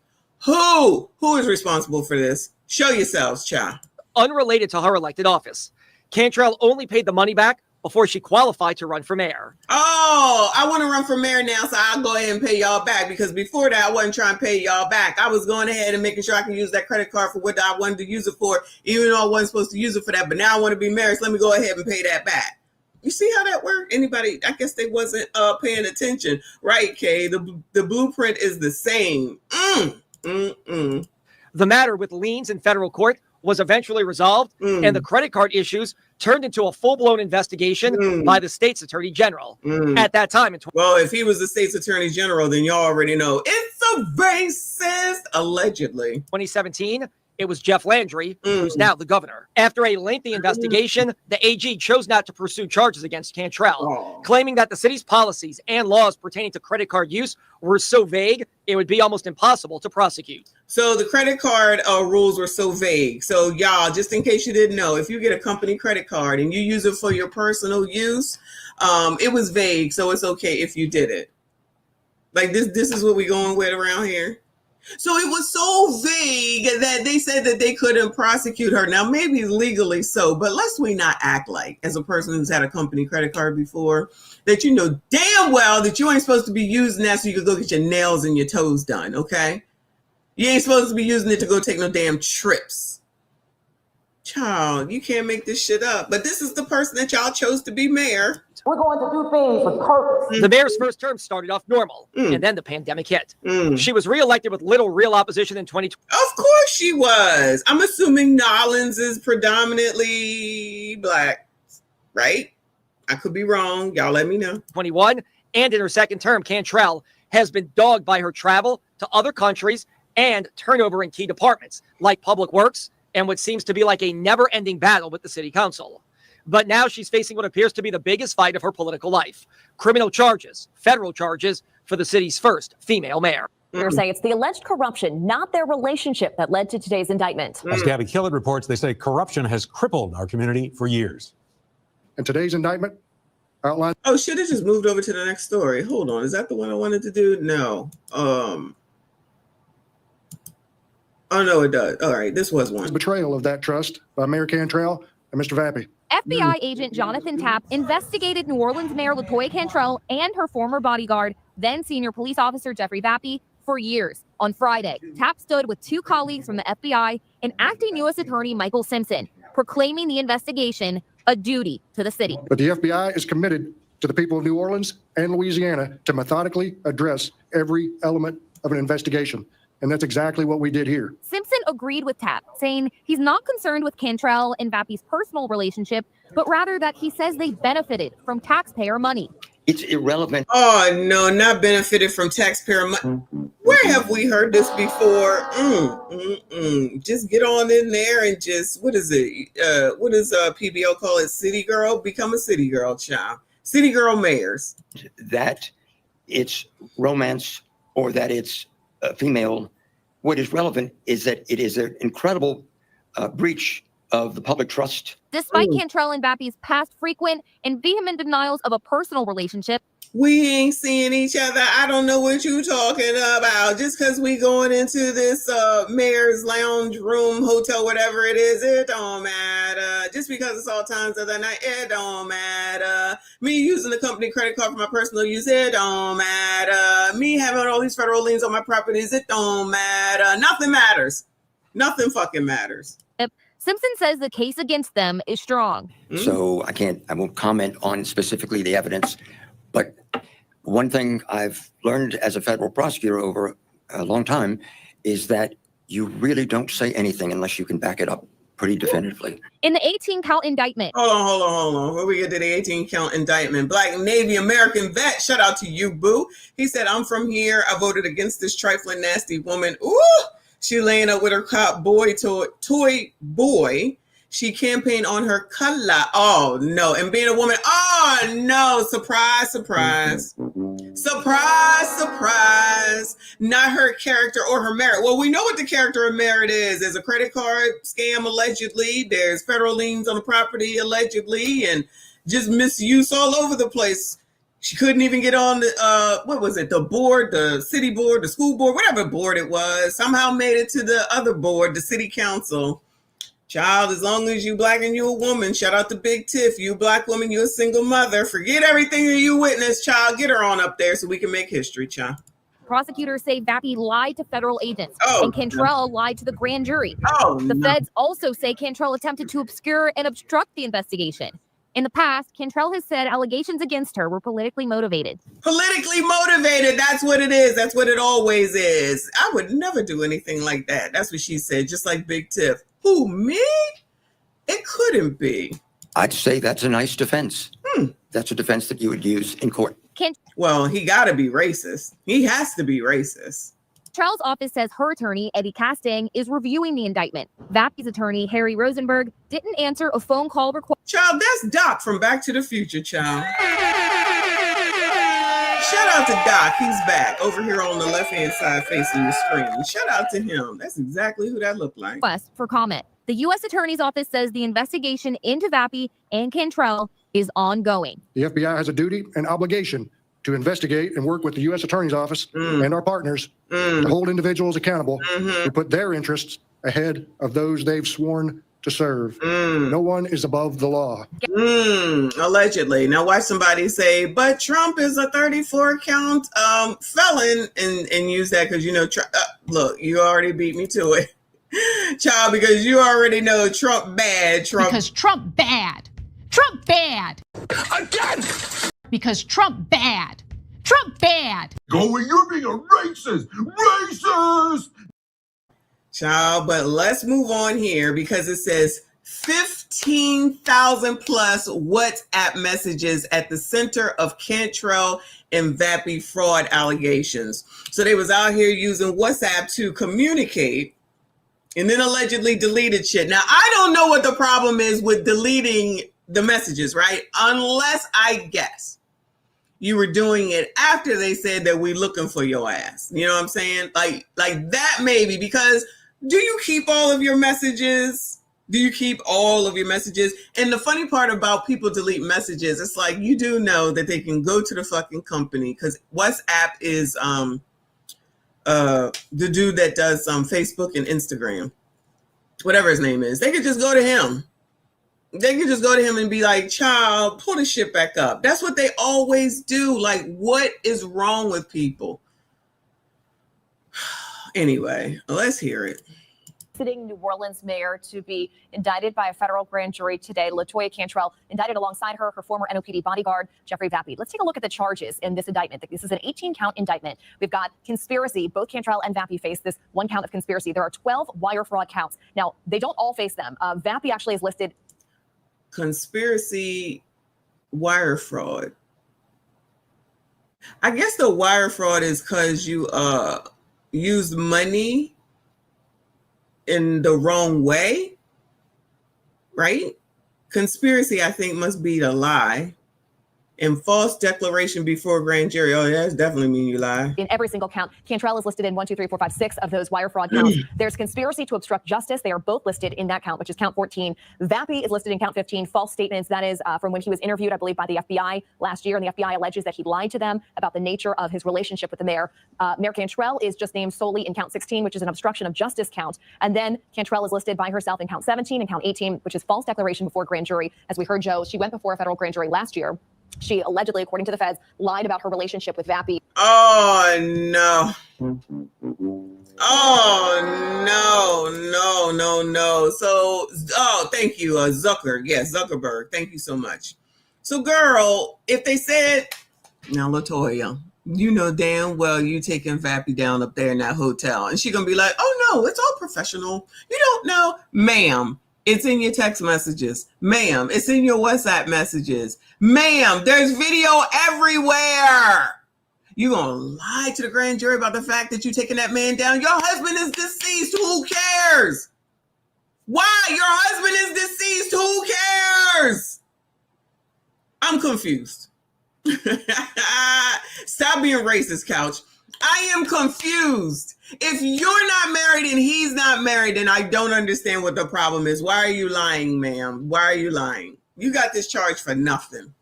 is responsible for this? Show yourselves, child. Unrelated to her elected office, Cantrell only paid the money back before she qualified to run for mayor. Oh, I want to run for mayor now, so I'll go ahead and pay y'all back, because before that, I wasn't trying to pay y'all back. I was going ahead and making sure I can use that credit card for what I wanted to use it for, even though I wasn't supposed to use it for that. But now I want to be mayor, so let me go ahead and pay that back. You see how that worked? Anybody? I guess they wasn't paying attention. Right, Kay? The blueprint is the same. The matter with liens in federal court was eventually resolved, and the credit card issues turned into a full-blown investigation by the state's attorney general. At that time, well, if he was the state's attorney general, then y'all already know it's a racist, allegedly. 2017, it was Jeff Landry, who's now the governor. After a lengthy investigation, the AG chose not to pursue charges against Cantrell, claiming that the city's policies and laws pertaining to credit card use were so vague, it would be almost impossible to prosecute. So the credit card rules were so vague. So y'all, just in case you didn't know, if you get a company credit card and you use it for your personal use, it was vague. So it's okay if you did it. Like this is what we going with around here. So it was so vague that they said that they couldn't prosecute her. Now, maybe legally so, but let's we not act like, as a person who's had a company credit card before, that you know damn well that you ain't supposed to be using that so you can go get your nails and your toes done, okay? You ain't supposed to be using it to go take no damn trips. Child, you can't make this shit up. But this is the person that y'all chose to be mayor. We're going to do things with purpose. The mayor's first term started off normal, and then the pandemic hit. She was reelected with little real opposition in 2020. Of course she was. I'm assuming Orleans is predominantly black, right? I could be wrong. Y'all let me know. 21, and in her second term, Cantrell has been dogged by her travel to other countries and turnover in key departments like public works and what seems to be like a never-ending battle with the city council. But now she's facing what appears to be the biggest fight of her political life. Criminal charges, federal charges for the city's first female mayor. They're saying it's the alleged corruption, not their relationship, that led to today's indictment. As Gabby Killett reports, they say corruption has crippled our community for years. And today's indictment outlines. Oh shit, it just moved over to the next story. Hold on. Is that the one I wanted to do? No. Oh no, it does. All right, this was one. Betrayal of that trust by Mayor Cantrell and Mr. Vappy. FBI agent Jonathan Tapp investigated New Orleans Mayor LaToya Cantrell and her former bodyguard, then senior police officer Jeffrey Vappy, for years. On Friday, Tapp stood with two colleagues from the FBI and acting U.S. Attorney Michael Simpson, proclaiming the investigation a duty to the city. But the FBI is committed to the people of New Orleans and Louisiana to methodically address every element of an investigation. And that's exactly what we did here. Simpson agreed with Tapp, saying he's not concerned with Cantrell and Vappy's personal relationship, but rather that he says they benefited from taxpayer money. It's irrelevant. Oh, no, not benefited from taxpayer money. Where have we heard this before? Just get on in there and just, what is it? What does PBO call it? City girl? Become a city girl, child. City girl mayors. That it's romance or that it's female. What is relevant is that it is an incredible breach of the public trust. Despite Cantrell and Vappy's past frequent and vehement denials of a personal relationship, we ain't seeing each other. I don't know what you talking about. Just because we going into this mayor's lounge room, hotel, whatever it is, it don't matter. Just because it's all times of the night, it don't matter. Me using the company credit card for my personal use, it don't matter. Me having all these federal liens on my properties, it don't matter. Nothing matters. Nothing fucking matters. Simpson says the case against them is strong. So I won't comment on specifically the evidence, but one thing I've learned as a federal prosecutor over a long time is that you really don't say anything unless you can back it up pretty definitively. In the 18-count indictment. Hold on. Before we get to the 18-count indictment, Black Navy American vet, shout out to you, boo. He said, I'm from here. I voted against this trifling, nasty woman. Ooh, she laying up with her cop boy, toy boy. She campaigned on her color. Oh, no. And being a woman, oh, no. Surprise. Surprise. Not her character or her merit. Well, we know what the character or merit is. There's a credit card scam, allegedly. There's federal liens on the property, allegedly, and just misuse all over the place. She couldn't even get on the, what was it? The board, the city board, the school board, whatever board it was. Somehow made it to the other board, the city council. Child, as long as you Black and you a woman, shout out to Big Tiff, you Black woman, you a single mother. Forget everything that you witnessed, child. Get her on up there so we can make history, child. Prosecutors say Vappy lied to federal agents and Cantrell lied to the grand jury. The feds also say Cantrell attempted to obscure and obstruct the investigation. In the past, Cantrell has said allegations against her were politically motivated. Politically motivated, that's what it is. That's what it always is. I would never do anything like that. That's what she said, just like Big Tiff. Who, me? It couldn't be. I'd say that's a nice defense. That's a defense that you would use in court. Well, he got to be racist. He has to be racist. Cantrell's office says her attorney, Eddie Castang, is reviewing the indictment. Vappy's attorney, Harry Rosenberg, didn't answer a phone call request. Child, that's Doc from Back to the Future, child. Shout out to Doc. He's back over here on the left-hand side facing the screen. Shout out to him. That's exactly who that looked like. Request for comment. The U.S. Attorney's Office says the investigation into Vappy and Cantrell is ongoing. The FBI has a duty and obligation to investigate and work with the U.S. Attorney's Office and our partners to hold individuals accountable to put their interests ahead of those they've sworn to serve. No one is above the law. Allegedly. Now watch somebody say, but Trump is a 34-count felon and use that because, you know, look, you already beat me to it. Child, because you already know Trump bad. Because Trump bad. Trump bad. Again! Because Trump bad. Trump bad. Go where you're being a racist. Racist! Child, but let's move on here because it says 15,000 plus WhatsApp messages at the center of Cantrell and Vappy fraud allegations. So they was out here using WhatsApp to communicate and then allegedly deleted shit. Now, I don't know what the problem is with deleting the messages, right? Unless I guess you were doing it after they said that we looking for your ass. You know what I'm saying? Like that maybe, because do you keep all of your messages? Do you keep all of your messages? And the funny part about people delete messages, it's like you do know that they can go to the fucking company because WhatsApp is the dude that does Facebook and Instagram, whatever his name is. They could just go to him. They could just go to him and be like, child, pull the shit back up. That's what they always do. Like, what is wrong with people? Anyway, let's hear it. Sitting New Orleans mayor to be indicted by a federal grand jury today. LaToya Cantrell indicted alongside her former NOPD bodyguard, Jeffrey Vappy. Let's take a look at the charges in this indictment. This is an 18-count indictment. We've got conspiracy. Both Cantrell and Vappy face this one count of conspiracy. There are 12 wire fraud counts. Now, they don't all face them. Vappy actually is listed. Conspiracy, wire fraud. I guess the wire fraud is because you used money in the wrong way, right? Conspiracy, I think, must be the lie. And false declaration before grand jury. Oh, yeah, that's definitely mean you lie. In every single count, Cantrell is listed in 1, 2, 3, 4, 5, 6 of those wire fraud counts. There's conspiracy to obstruct justice. They are both listed in that count, which is count 14. Vappy is listed in count 15. False statements. That is from when he was interviewed, I believe, by the FBI last year. And the FBI alleges that he lied to them about the nature of his relationship with the mayor. Mayor Cantrell is just named solely in count 16, which is an obstruction of justice count. And then Cantrell is listed by herself in count 17 and count 18, which is false declaration before grand jury. As we heard, Joe, she went before a federal grand jury last year. She allegedly, according to the feds, lied about her relationship with Vappy. Oh, no. Oh, No. So, thank you, Zucker. Yes, Zuckerberg. Thank you so much. So, girl, if they said, now, LaToya, you know damn well you taking Vappy down up there in that hotel. And she going to be like, oh, no, it's all professional. You don't know. Ma'am, it's in your text messages. Ma'am, it's in your WhatsApp messages. Ma'am, there's video everywhere. You gonna lie to the grand jury about the fact that you taking that man down? Your husband is deceased. Who cares? Why? Your husband is deceased. Who cares? I'm confused. Stop being racist, Couch. I am confused. If you're not married and he's not married, then I don't understand what the problem is. Why are you lying, ma'am? Why are you lying? You got this charge for nothing.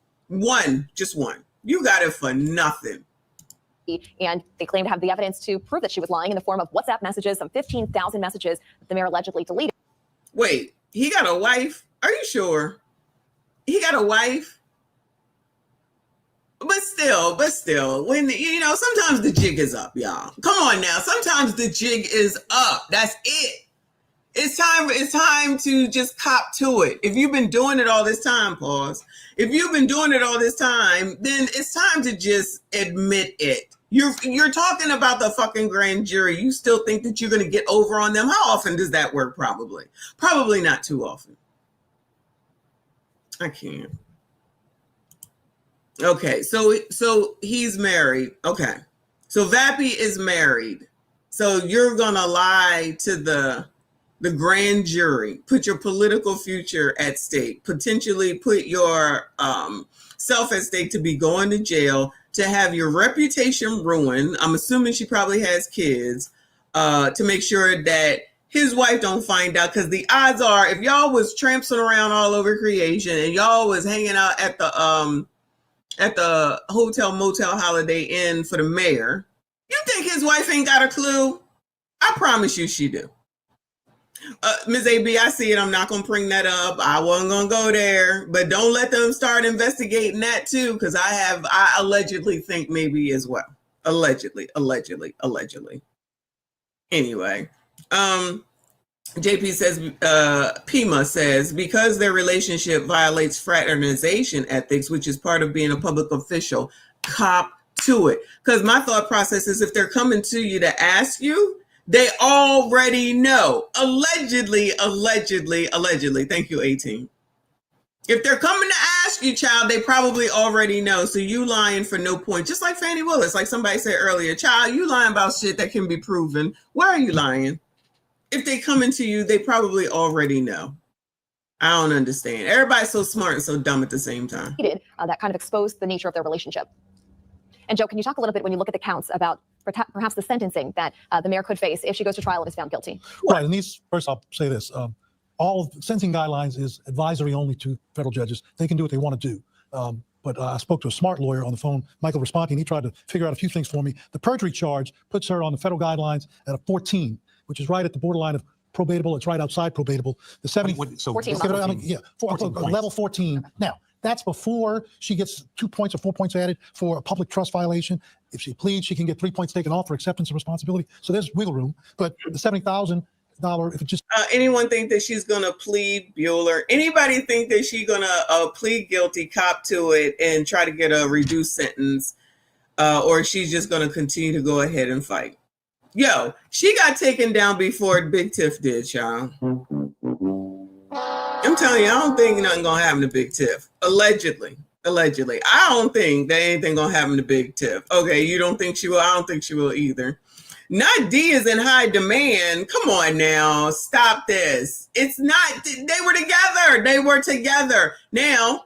Just one. You got it for nothing. And they claim to have the evidence to prove that she was lying in the form of WhatsApp messages, some 15,000 messages that the mayor allegedly deleted. Wait, he got a wife? Are you sure? He got a wife? But still, when, sometimes the jig is up, y'all. Come on now. Sometimes the jig is up. That's it. It's time to just cop to it. If you've been doing it all this time, pause. If you've been doing it all this time, then it's time to just admit it. You're talking about the fucking grand jury. You still think that you're going to get over on them? How often does that work? Probably not too often. I can't. Okay, so he's married. Okay, so Vappy is married. So you're gonna lie to the grand jury, put your political future at stake, potentially put your self at stake to be going to jail, to have your reputation ruined. I'm assuming she probably has kids, to make sure that his wife don't find out, because the odds are, if y'all was tramping around all over creation and y'all was hanging out at the hotel motel Holiday Inn for the mayor, you think his wife ain't got a clue? I promise you she do. Ms. AB, I see it. I'm not going to bring that up. I wasn't going to go there, but don't let them start investigating that too, because I allegedly think maybe as well. Allegedly. Anyway, JP says, Pima says, because their relationship violates fraternization ethics, which is part of being a public official, cop to it. Because my thought process is, if they're coming to you to ask you, they already know. Allegedly. Thank you, 18. If they're coming to ask you, child, they probably already know. So you lying for no point. Just like Fannie Willis, like somebody said earlier, child, you lying about shit that can be proven. Why are you lying? If they come into you, they probably already know. I don't understand. Everybody's so smart and so dumb at the same time. That kind of exposed the nature of their relationship. And Joe, can you talk a little bit, when you look at the counts, about perhaps the sentencing that the mayor could face if she goes to trial and is found guilty? Right. And first I'll say this. All sentencing guidelines is advisory only to federal judges. They can do what they want to do. But I spoke to a smart lawyer on the phone, Michael Responti, and he tried to figure out a few things for me. The perjury charge puts her on the federal guidelines at a 14, which is right at the borderline of probatable. It's right outside probatable. The 70. So 14 level 14. Now, that's before she gets 2 points or 4 points added for a public trust violation. If she pleads, she can get 3 points taken off for acceptance of responsibility. So there's wiggle room. But the $70,000, if it just anyone think that she's gonna plead Bueller? Anybody think that she's gonna plead guilty, cop to it, and try to get a reduced sentence, or she's just gonna continue to go ahead and fight? Yo, she got taken down before Big Tiff did, y'all. I'm telling you, I don't think nothing gonna happen to Big Tiff. Allegedly. I don't think that anything gonna happen to Big Tiff. Okay, you don't think she will? I don't think she will either. Not D is in high demand. Come on now, stop this. It's not. They were together. Now,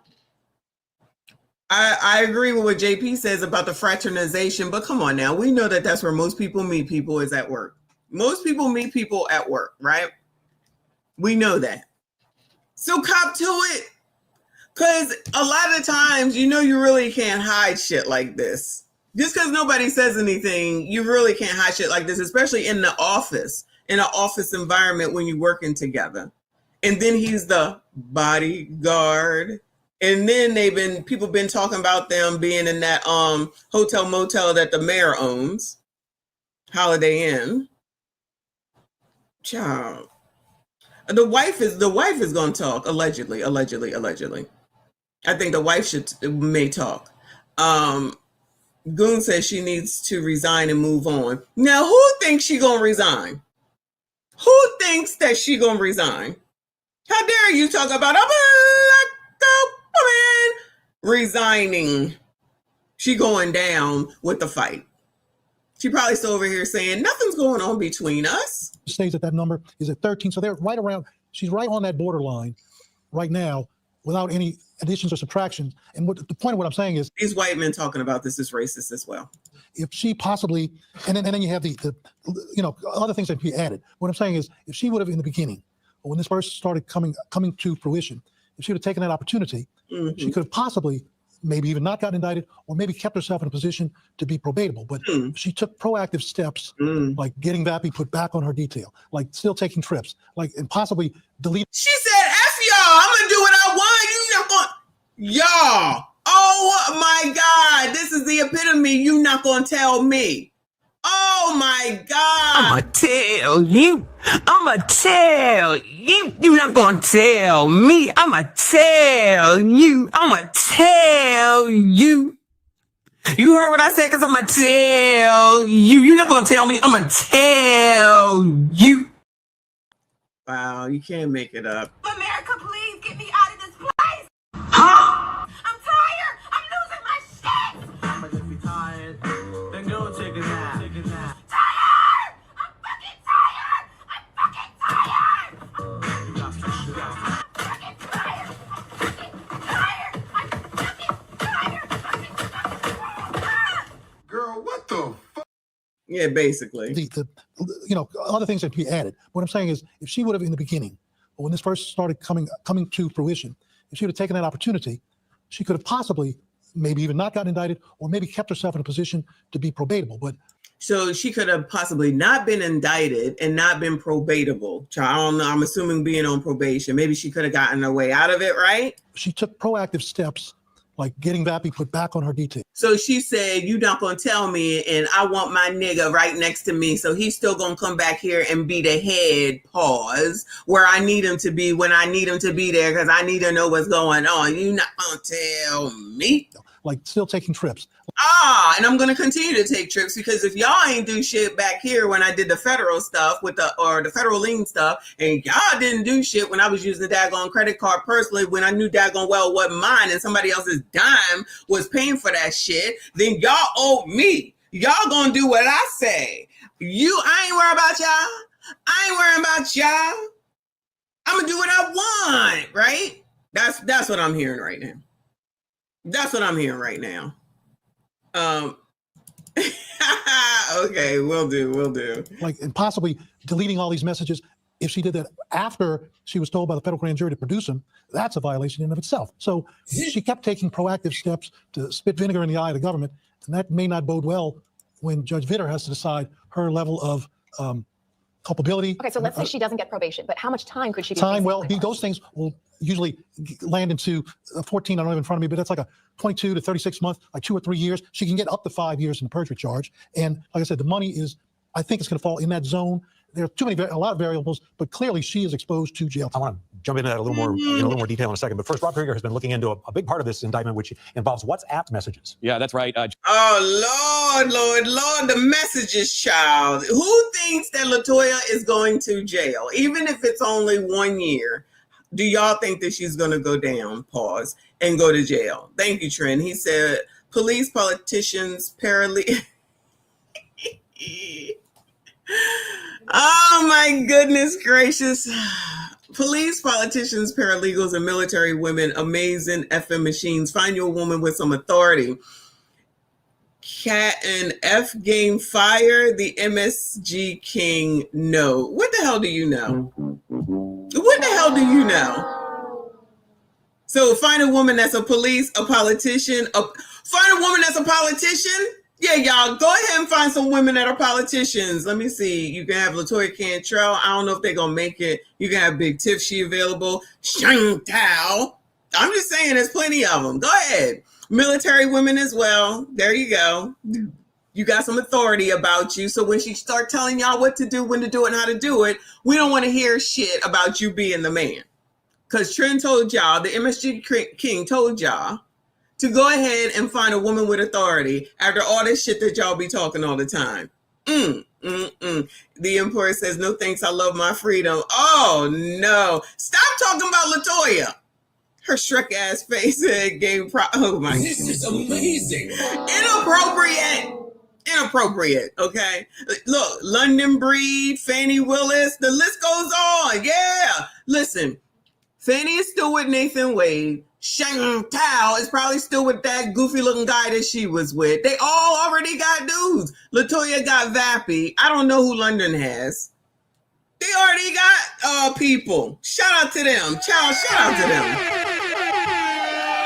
I agree with what JP says about the fraternization, but come on now. We know that that's where most people meet people, is at work. Most people meet people at work, right? We know that. So cop to it. Because a lot of times, you really can't hide shit like this. Just because nobody says anything, you really can't hide shit like this, especially in the office, in an office environment when you're working together. And then he's the bodyguard. And then people been talking about them being in that hotel motel that the mayor owns, Holiday Inn. Child. The wife is going to talk, allegedly. I think the wife may talk. Goon says she needs to resign and move on. Now, who thinks she gonna resign? Who thinks that she gonna resign? How dare you talk about a black woman resigning? She going down with the fight. She probably still over here saying nothing's going on between us. Stays at that number is at 13, so they're right around. She's right on that borderline right now, without any additions or subtractions. And what the point of what I'm saying is, these white men talking about this is racist as well. If she possibly, and then you have the other things that be added. What I'm saying is, if she would have in the beginning, when this first started coming to fruition, if she would have taken that opportunity, she could have possibly maybe even not gotten indicted, or maybe kept herself in a position to be probatable. But she took proactive steps, like getting Vappy put back on her detail, like still taking trips, like, and possibly delete. She said, F y'all, I'm gonna do what I want. You not gonna, y'all. Oh my God, this is the epitome. You not gonna tell me. Oh my God. I'ma tell you. I'ma tell you. You not gonna tell me. I'ma tell you. I'ma tell you. You heard what I said? Cause I'ma tell you. You not gonna tell me. I'ma tell you. Wow, you can't make it up. America, please get me out of this place. Huh? I'm tired. I'm losing my shit. I'ma just be tired. Then go take a nap. Tired. I'm fucking tired. I'm fucking tired. You got to shut up. I'm fucking tired. I'm fucking tired. I'm fucking tired. Girl, what the fuck? Yeah, basically. The other things that be added. What I'm saying is, if she would have in the beginning, or when this first started coming to fruition, if she would have taken that opportunity, she could have possibly maybe even not gotten indicted, or maybe kept herself in a position to be probatable. But so she could have possibly not been indicted and not been probatable. I don't know. I'm assuming being on probation. Maybe she could have gotten her way out of it, right? She took proactive steps, like getting Vappy put back on her detail. So she said, you not gonna tell me, and I want my nigga right next to me, so he's still gonna come back here and be the head, pause, where I need him to be when I need him to be there, because I need to know what's going on. You not gonna tell me? Like still taking trips. And I'm gonna continue to take trips, because if y'all ain't do shit back here when I did the federal stuff the federal lien stuff, and y'all didn't do shit when I was using the daggone credit card personally, when I knew daggone well what mine and somebody else's dime was paying for that shit, then y'all owe me. Y'all gonna do what I say. I ain't worried about y'all. I ain't worrying about y'all. I'm gonna do what I want, right? That's what I'm hearing right now. That's what I'm hearing right now. Okay, we'll do. Like, and possibly deleting all these messages. If she did that after she was told by the federal grand jury to produce them, that's a violation in and of itself. So she kept taking proactive steps to spit vinegar in the eye of the government, and that may not bode well when Judge Vitter has to decide her level of culpability. Okay, so let's say she doesn't get probation, but how much time could she be? Time, well, those things will usually land into 14, I don't have in front of me, but that's like a 22 to 36 months, like 2 or 3 years. She can get up to 5 years in the perjury charge. And like I said, the money is, I think it's going to fall in that zone. There are a lot of variables, but clearly she is exposed to jail time. I want to jump into that a little more, in a little more detail in a second. But first, Rob Krieger has been looking into a big part of this indictment, which involves WhatsApp messages. Yeah, that's right. Oh, Lord, the messages, child. Who thinks that LaToya is going to jail, even if it's only 1 year? Do y'all think that she's going to go down, pause, and go to jail? Thank you, Trent. He said, police, politicians, paralegals. Oh, my goodness gracious. Police, politicians, paralegals, and military women, amazing FM machines. Find your woman with some authority. Cat and F game fire, the MSG king, no. What the hell do you know? What the hell do you know? So find a woman that's a police, a politician, find a woman that's a politician. Yeah, y'all, go ahead and find some women that are politicians. Let me see. You can have LaToya Cantrell. I don't know if they're going to make it. You can have Big Tiff, she available. Chantal. I'm just saying there's plenty of them. Go ahead. Military women as well. There you go. You got some authority about you. So when she start telling y'all what to do, when to do it, and how to do it, we don't want to hear shit about you being the man. Because Trent told y'all, the MSG King told y'all to go ahead and find a woman with authority after all this shit that y'all be talking all the time. The Emperor says, no thanks, I love my freedom. Oh, no. Stop talking about LaToya. Her Shrek ass face gave oh my God. This is amazing. Inappropriate, okay? Look, London Breed, Fannie Willis, the list goes on. Yeah. Listen, Fannie is still with Nathan Wade. Chantal is probably still with that goofy looking guy that she was with. They all already got dudes. LaToya got Vappy. I don't know who London has. They already got people. Shout out to them. Child, shout out to them.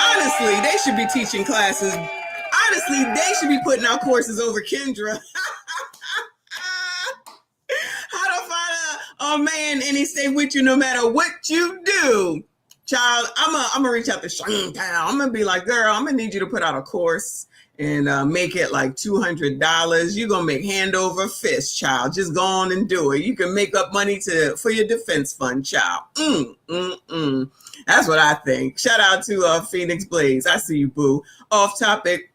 Honestly, they should be teaching classes. Honestly, they should be putting out courses over Kendra. How to find a man and he stay with you no matter what you do. Child, I'm gonna reach out to Chantal. I'm gonna be like, girl, I'm gonna need you to put out a course and make it like $200. You're gonna make hand over fist, child. Just go on and do it. You can make up money for your defense fund, child. That's what I think. Shout out to Phoenix Blaze. I see you, boo. Off topic.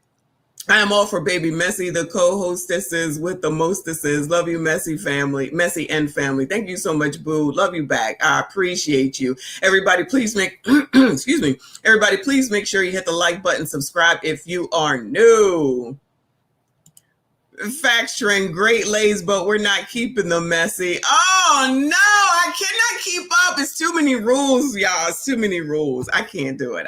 I am all for baby Messy, the co-hostesses with the mostesses. Love you, Messy family, Messy and family. Thank you so much, boo. Love you back. I appreciate you. Everybody, please make, excuse me. Everybody, please make sure you hit the like button, subscribe if you are new. Factoring great lays, but we're not keeping them messy. Oh no, I cannot keep up. It's too many rules, y'all. It's too many rules. I can't do it.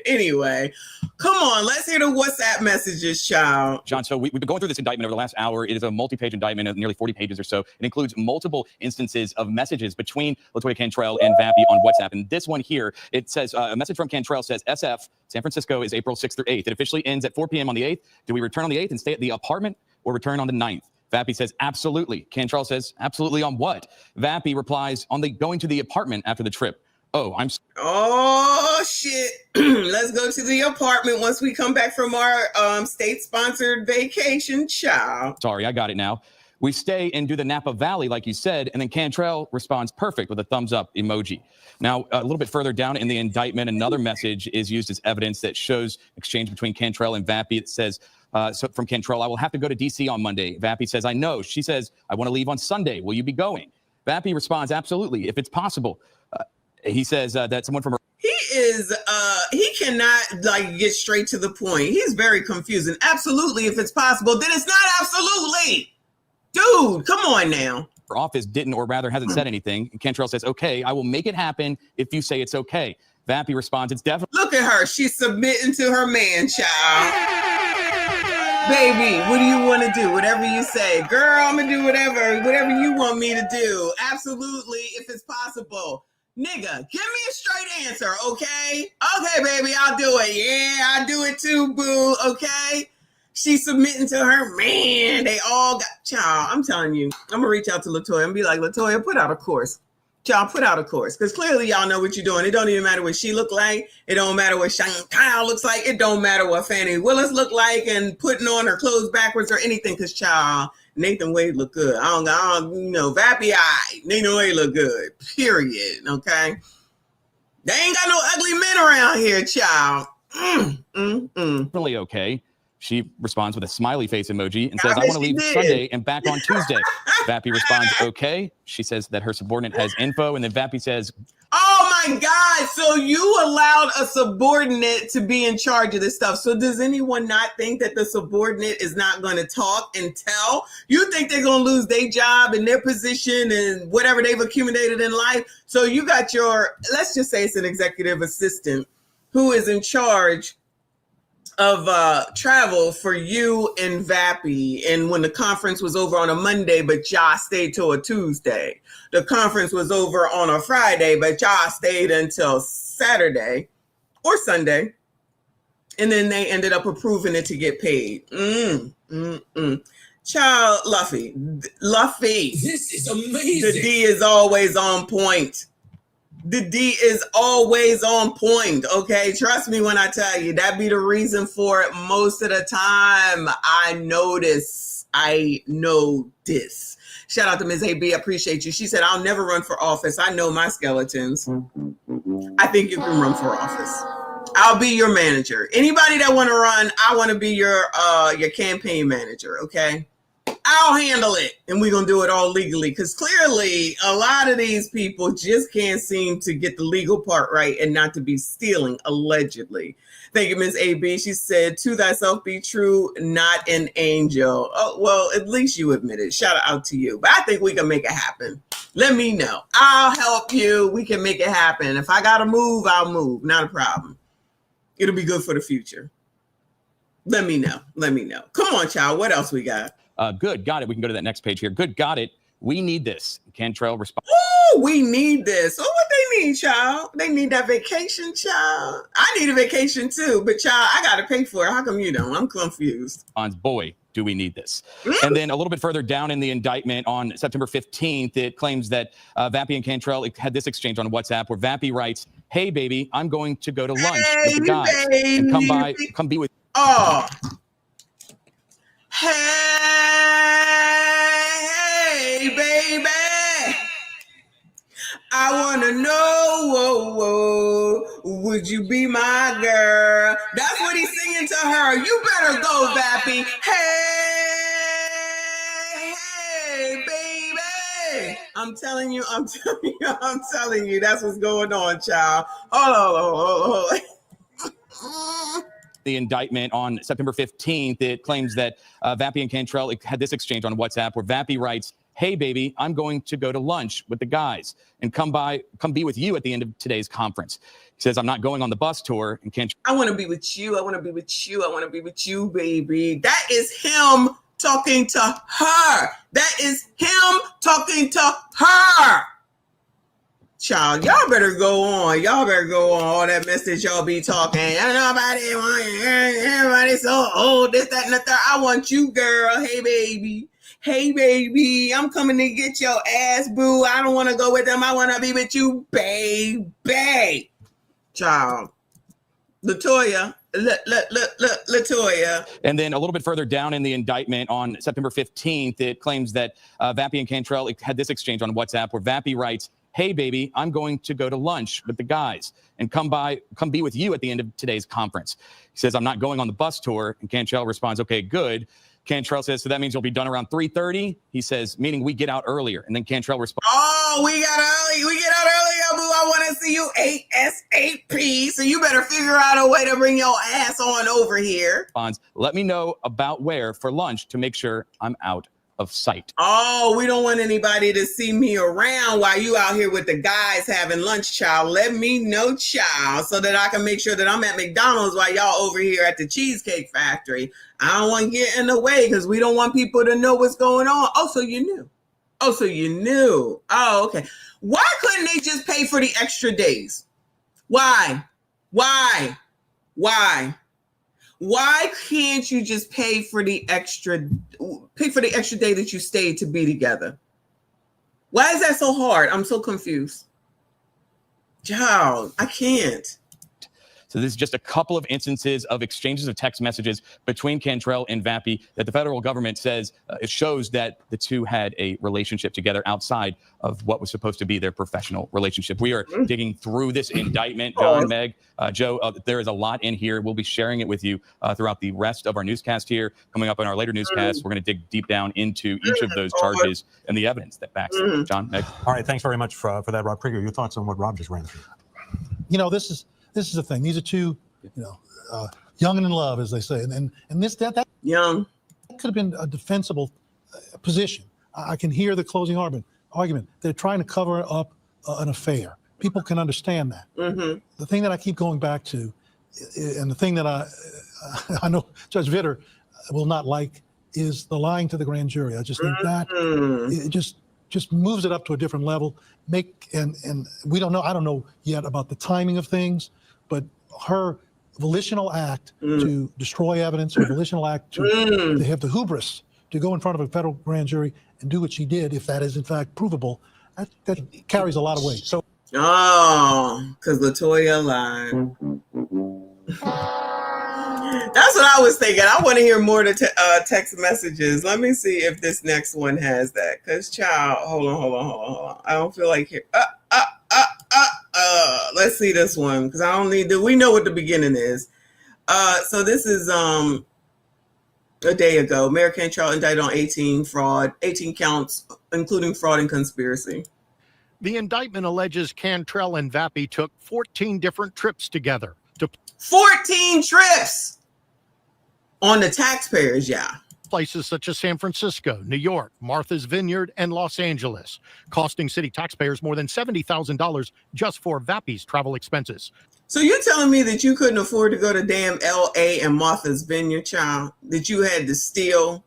Anyway, come on, let's hear the WhatsApp messages, child. John, so we've been going through this indictment over the last hour. It is a multi-page indictment of nearly 40 pages or so. It includes multiple instances of messages between LaToya Cantrell and Vappy on WhatsApp. And this one here, it says, a message from Cantrell says, SF, San Francisco is April 6th through 8th. It officially ends at 4 p.m. on the 8th. Do we return on the 8th and stay at the apartment or return on the 9th? Vappy says, absolutely. Cantrell says, absolutely on what? Vappy replies, on the going to the apartment after the trip. Oh, shit. Let's go to the apartment once we come back from our state-sponsored vacation, child. Sorry, I got it now. We stay and do the Napa Valley, like you said, and then Cantrell responds perfect with a thumbs up emoji. Now, a little bit further down in the indictment, another message is used as evidence that shows exchange between Cantrell and Vappy. It says, so from Cantrell, I will have to go to D.C. on Monday. Vappy says, I know. She says, I want to leave on Sunday. Will you be going? Vappy responds, absolutely, if it's possible. He says that someone from her... He cannot get straight to the point. He's very confusing. Absolutely, if it's possible, then it's not absolutely. Dude, come on now. Her office didn't, or rather hasn't said anything. And Cantrell says, okay, I will make it happen if you say it's okay. Vappy responds, it's definitely... Look at her. She's submitting to her man, child. Baby, what do you want to do? Whatever you say. Girl, I'm going to do whatever you want me to do. Absolutely, if it's possible. Nigga, give me a straight answer, okay? Okay, baby, I'll do it. Yeah, I'll do it too, boo, okay? She's submitting to her man. They all got, child, I'm telling you, I'm going to reach out to LaToya and be like, LaToya, put out a course. Child, put out a course. Because clearly y'all know what you're doing. It don't even matter what she look like. It don't matter what Chantal looks like. It don't matter what Fannie Willis look like and putting on her clothes backwards or anything. Because, child, Nathan Wade look good. I don't Vappy eye. Nathan Wade look good. Period. Okay? They ain't got no ugly men around here, child. Really okay. She responds with a smiley face emoji and says, I want to leave Sunday and back on Tuesday. Vappy responds, okay. She says that her subordinate has info, and then Vappy says, oh my God, so you allowed a subordinate to be in charge of this stuff. So does anyone not think that the subordinate is not going to talk and tell? You think they're going to lose their job and their position and whatever they've accumulated in life? So you got your, let's just say it's an executive assistant who is in charge of travel for you and Vappy. And when the conference was over on a Monday, but y'all stayed till a Tuesday. The conference was over on a Friday, but y'all stayed until Saturday or Sunday. And then they ended up approving it to get paid. Child, Luffy. This is amazing. The D is always on point. The D is always on point, okay? Trust me when I tell you, that be the reason for it most of the time. I know this. Shout out to Ms. AB, appreciate you. She said, I'll never run for office. I know my skeletons. I think you can run for office. I'll be your manager. Anybody that want to run, I want to be your campaign manager, okay? I'll handle it, and we're going to do it all legally, because clearly a lot of these people just can't seem to get the legal part right and not to be stealing, allegedly. Thank you, Ms. AB. She said, to thyself be true, not an angel. Oh, well, at least you admit it. Shout out to you. But I think we can make it happen. Let me know. I'll help you. We can make it happen. If I got to move, I'll move. Not a problem. It'll be good for the future. Let me know. Let me know. Come on, child. What else we got? Good. Got it. We can go to that next page here. Good. Got it. We need this. Cantrell responds. Oh, we need this. Oh, what they need, child? They need that vacation, child. I need a vacation too, but child, I got to pay for it. How come you don't? I'm confused. Boy, do we need this. And then a little bit further down in the indictment on September 15th, it claims that Vappy and Cantrell had this exchange on WhatsApp where Vappy writes, hey, baby, I'm going to go to lunch with the guys and come be with. Oh. Hey, baby, I want to know, would you be my girl? That's what he's singing to her. You better go, Vappy. Hey, baby. I'm telling you, that's what's going on, child. Hold on. The indictment on September 15th, it claims that Vappy and Cantrell had this exchange on WhatsApp where Vappy writes, hey, baby, I'm going to go to lunch with the guys and come be with you at the end of today's conference. He says, I'm not going on the bus tour. And Cantrell, I want to be with you. I want to be with you. I want to be with you, baby. That is him talking to her. That is him talking to her. Child, y'all better go on. Y'all better go on all that mess that y'all be talking. Nobody want you. Everybody's so old. This, that, and the third. I want you, girl. Hey, baby. Hey, baby. I'm coming to get your ass, boo. I don't want to go with them. I want to be with you, baby. Child. LaToya. LaToya. And then a little bit further down in the indictment on September 15th, it claims that Vappy and Cantrell had this exchange on WhatsApp where Vappy writes, hey, baby, I'm going to go to lunch with the guys and come be with you at the end of today's conference. He says, I'm not going on the bus tour. And Cantrell responds, okay, good. Cantrell says, so that means you'll be done around 3:30. He says, meaning we get out earlier. And then Cantrell responds, oh, we get out earlier, boo. I want to see you ASAP. So you better figure out a way to bring your ass on over here. Let me know about where for lunch to make sure I'm out of sight. Oh, we don't want anybody to see me around while you out here with the guys having lunch, child. Let me know, child, so that I can make sure that I'm at McDonald's while y'all over here at the Cheesecake Factory. I don't want to get in the way because we don't want people to know what's going on. Oh, so you knew. Oh, okay. Why couldn't they just pay for the extra days? Why? Why can't you just pay for the extra day that you stayed to be together? Why is that so hard? I'm so confused. Child, I can't. So this is just a couple of instances of exchanges of text messages between Cantrell and Vappy that the federal government says it shows that the two had a relationship together outside of what was supposed to be their professional relationship. We are digging through this indictment, John, Meg, Joe. There is a lot in here. We'll be sharing it with you throughout the rest of our newscast here. Coming up in our later newscast, we're going to dig deep down into each of those charges and the evidence that backs them. John, Meg. All right, thanks very much for that, Rob Krieger. Your thoughts on what Rob just ran through? You know, this is the thing. These are two, young and in love, as they say, and this that young could have been a defensible position. I can hear the closing argument. They're trying to cover up an affair. People can understand that. Mm-hmm. The thing that I keep going back to, and the thing that I know Judge Vitter will not like, is the lying to the grand jury. I just think that it just moves it up to a different level. And we don't know. I don't know yet about the timing of things, but her volitional act to destroy evidence, her volitional act to have the hubris to go in front of a federal grand jury and do what she did, if that is in fact provable, that carries a lot of weight. So Oh, because LaToya lied. That's what I was thinking. I want to hear more to text messages. Let me see if this next one has that. Because, child, hold on. I don't feel like here. Let's see this one because I don't need to. We know what the beginning is. So this is a day ago. Mayor Cantrell indicted on 18 counts, including fraud and conspiracy. The indictment alleges Cantrell and Vappy took 14 different trips together. 14 trips on the taxpayers, yeah. Places such as San Francisco, New York, Martha's Vineyard, and Los Angeles, costing city taxpayers more than $70,000 just for Vappy's travel expenses. So you're telling me that you couldn't afford to go to damn L.A. and Martha's Vineyard, child? That you had to steal?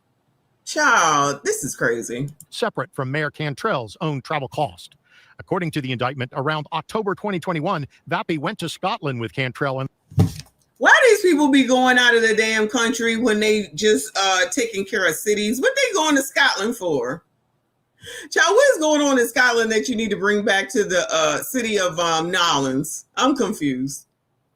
Child, this is crazy. Separate from Mayor Cantrell's own travel cost. According to the indictment, around October 2021, Vappy went to Scotland with Cantrell and why these people be going out of the damn country when they just taking care of cities? What they going to Scotland for? Child, what is going on in Scotland that you need to bring back to the city of Nolans? I'm confused.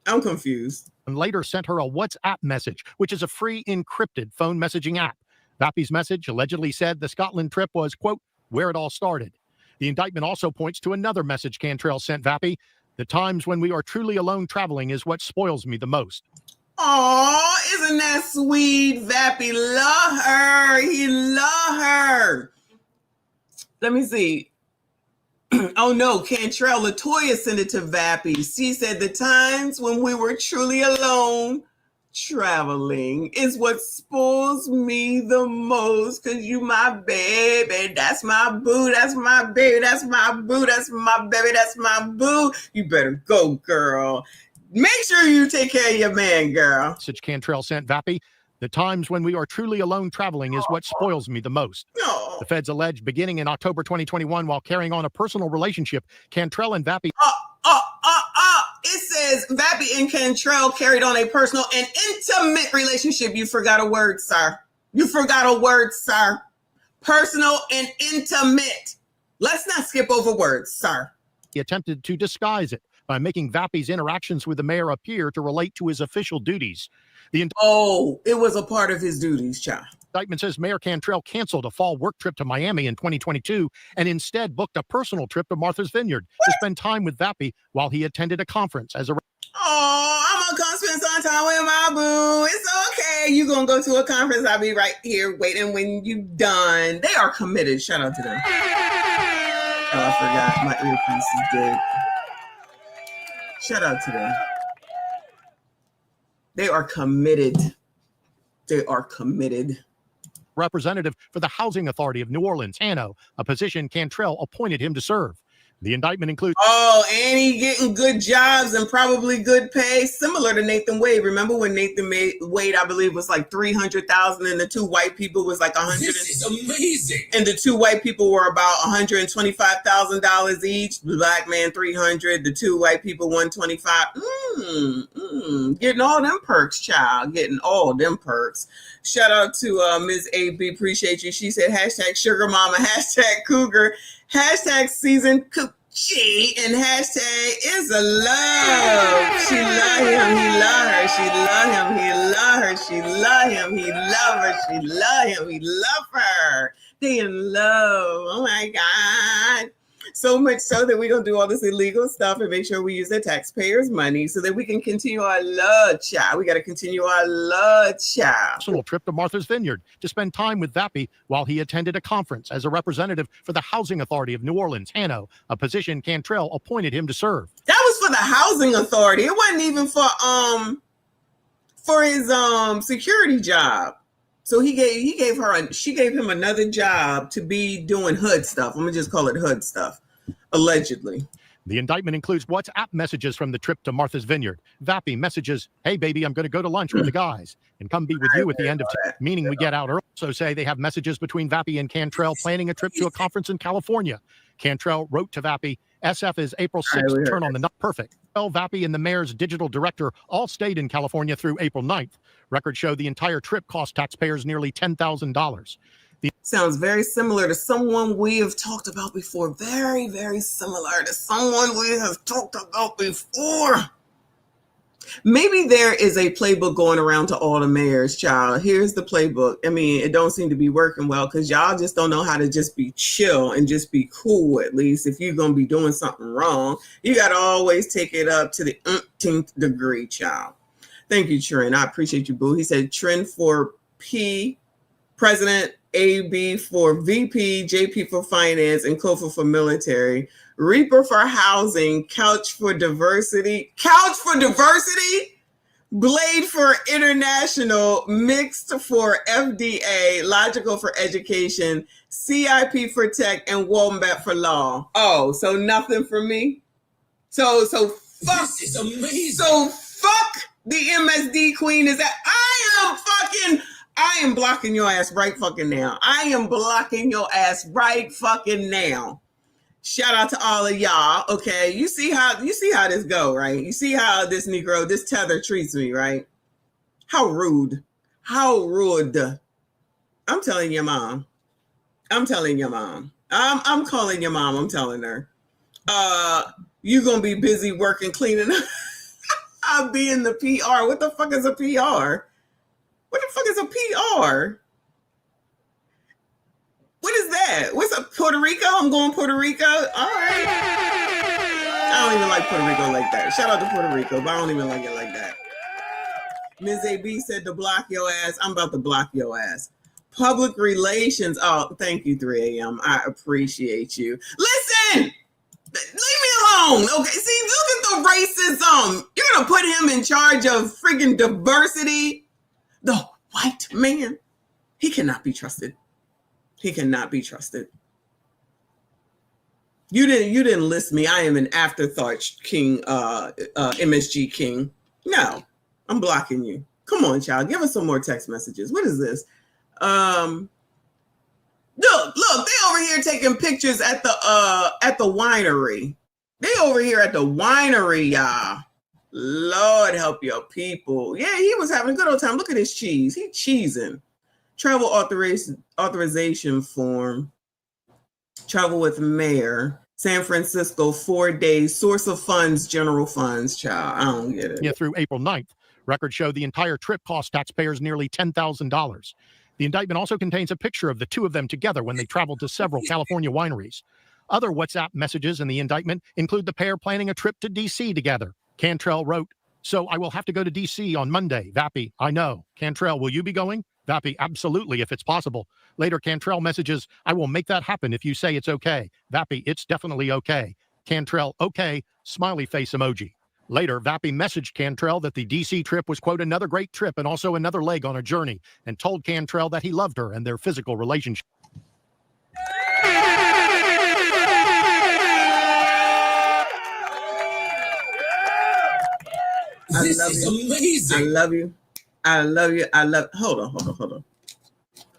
And later sent her a WhatsApp message, which is a free encrypted phone messaging app. Vappy's message allegedly said the Scotland trip was, quote, where it all started. The indictment also points to another message Cantrell sent Vappy. The times when we are truly alone traveling is what spoils me the most. Oh, isn't that sweet? Vappy love her. He love her. Let me see. Oh no, Cantrell, LaToya sent it to Vappy. She said the times when we were truly alone traveling is what spoils me the most, because you my baby, that's my boo, that's my baby, that's my boo, that's my baby, that's my boo. You better go, girl. Make sure you take care of your man, girl. Message Cantrell sent Vappy. The times when we are truly alone traveling is what spoils me the most. No. The feds allege beginning in October 2021, while carrying on a personal relationship, Cantrell and Vappy. It says Vappy and Cantrell carried on a personal and intimate relationship. You forgot a word, sir. You forgot a word, sir. Personal and intimate. Let's not skip over words, sir. He attempted to disguise it by making Vappy's interactions with the mayor appear to relate to his official duties. It was a part of his duties, child. Indictment says Mayor Cantrell canceled a fall work trip to Miami in 2022 and instead booked a personal trip to Martha's Vineyard to spend time with Vappy while he attended a conference as a. Oh, I'm gonna come spend some time with my boo. It's okay. You gonna go to a conference? I'll be right here waiting when you done. They are committed. Shout out to them. Oh, I forgot my earpiece is dead. Shout out to them. They are committed. They are committed. Representative for the Housing Authority of New Orleans, Hano, a position Cantrell appointed him to serve. The indictment includes. Oh, and he getting good jobs and probably good pay, similar to Nathan Wade. Remember when Nathan Wade, I believe, was like $300,000, and the two white people was like $100. This is amazing. And the two white people were about $125,000 each. The black man $300. The two white people $125. Getting all them perks, child. Getting all them perks. Shout out to Ms. AB. Appreciate you. She said hashtag sugar mama, hashtag cougar, hashtag seasoned coochie, and hashtag is a love. She love him, he love her. She love him, he love her. She love him, he love her. She love him, he love her. They in love. Oh my God. So much so that we're going to do all this illegal stuff and make sure we use the taxpayers' money so that we can continue our love, child. We got to continue our love, child. Personal trip to Martha's Vineyard to spend time with Vappy while he attended a conference as a representative for the Housing Authority of New Orleans, Hano, a position Cantrell appointed him to serve. That was for the Housing Authority. It wasn't even for his security job. So she gave him another job to be doing hood stuff. I'm gonna just call it hood stuff, allegedly. The indictment includes WhatsApp messages from the trip to Martha's Vineyard. Vappy messages, hey baby, I'm going to go to lunch with the guys and come be with you at the end of meaning we get out early. So say they have messages between Vappy and Cantrell planning a trip to a conference in California. Cantrell wrote to Vappy, SF is April 6th, turn on the nut. Perfect. Vappy and the mayor's digital director all stayed in California through April 9th. Records show the entire trip cost taxpayers nearly $10,000. Sounds very similar to someone we have talked about before. Very, very similar to someone we have talked about before. Maybe there is a playbook going around to all the mayors, child. Here's the playbook. I mean, it don't seem to be working well because y'all just don't know how to just be chill and just be cool. At least if you're going to be doing something wrong, you got to always take it up to the 10th degree, child. Thank you, Trent. I appreciate you, boo. He said Trent for P, President, AB for VP, JP for Finance, and Kofa for Military. Reaper for Housing, Couch for Diversity, Blade for International, Mixed for FDA, Logical for Education, CIP for Tech, and Wombat for Law. Oh, so nothing for me? So fuck. This is amazing. So fuck the MSD queen. Is that I am blocking your ass right fucking now. I am blocking your ass right fucking now. Shout out to all of y'all. Okay, you see how this go, right? You see how this Negro, this tether treats me, right? How rude. How rude. I'm telling your mom. I'm telling your mom. I'm calling your mom. I'm telling her. You gonna be busy working, cleaning up. I'll be in the PR. What the fuck is a PR? What the fuck is a PR? What is that? What's up, Puerto Rico? I'm going Puerto Rico. All right. I don't even like Puerto Rico like that. Shout out to Puerto Rico, but I don't even like it like that. Ms. AB said to block your ass. I'm about to block your ass. Public relations. Oh, thank you, 3 a.m. I appreciate you. Listen! Leave me alone. Okay, see, look at the racism. You're going to put him in charge of freaking diversity? The white man. He cannot be trusted. He cannot be trusted. You didn't list me. I am an afterthought king, MSG king. No, I'm blocking you. Come on, child. Give us some more text messages. What is this? Look, they over here taking pictures at the winery. They over here at the winery, y'all. Lord help your people. Yeah, he was having a good old time. Look at his cheese. He cheesing. Travel authorization form. Travel with mayor. San Francisco, 4 days. Source of funds, general funds, child. I don't get it. Yeah, through April 9th. Records show the entire trip cost taxpayers nearly $10,000. The indictment also contains a picture of the two of them together when they traveled to several California wineries. Other WhatsApp messages in the indictment include the pair planning a trip to D.C. together. Cantrell wrote, "So I will have to go to D.C. on Monday. Vappy, I know. Cantrell, will you be going? Vappy, absolutely, if it's possible." Later, Cantrell messages, "I will make that happen if you say it's okay. Vappy, it's definitely okay." Cantrell, okay, smiley face emoji. Later, Vappy messaged Cantrell that the D.C. trip was, quote, another great trip and also another leg on a journey, and told Cantrell that he loved her and their physical relationship. This is amazing. I love you. I love you. I love. Hold on.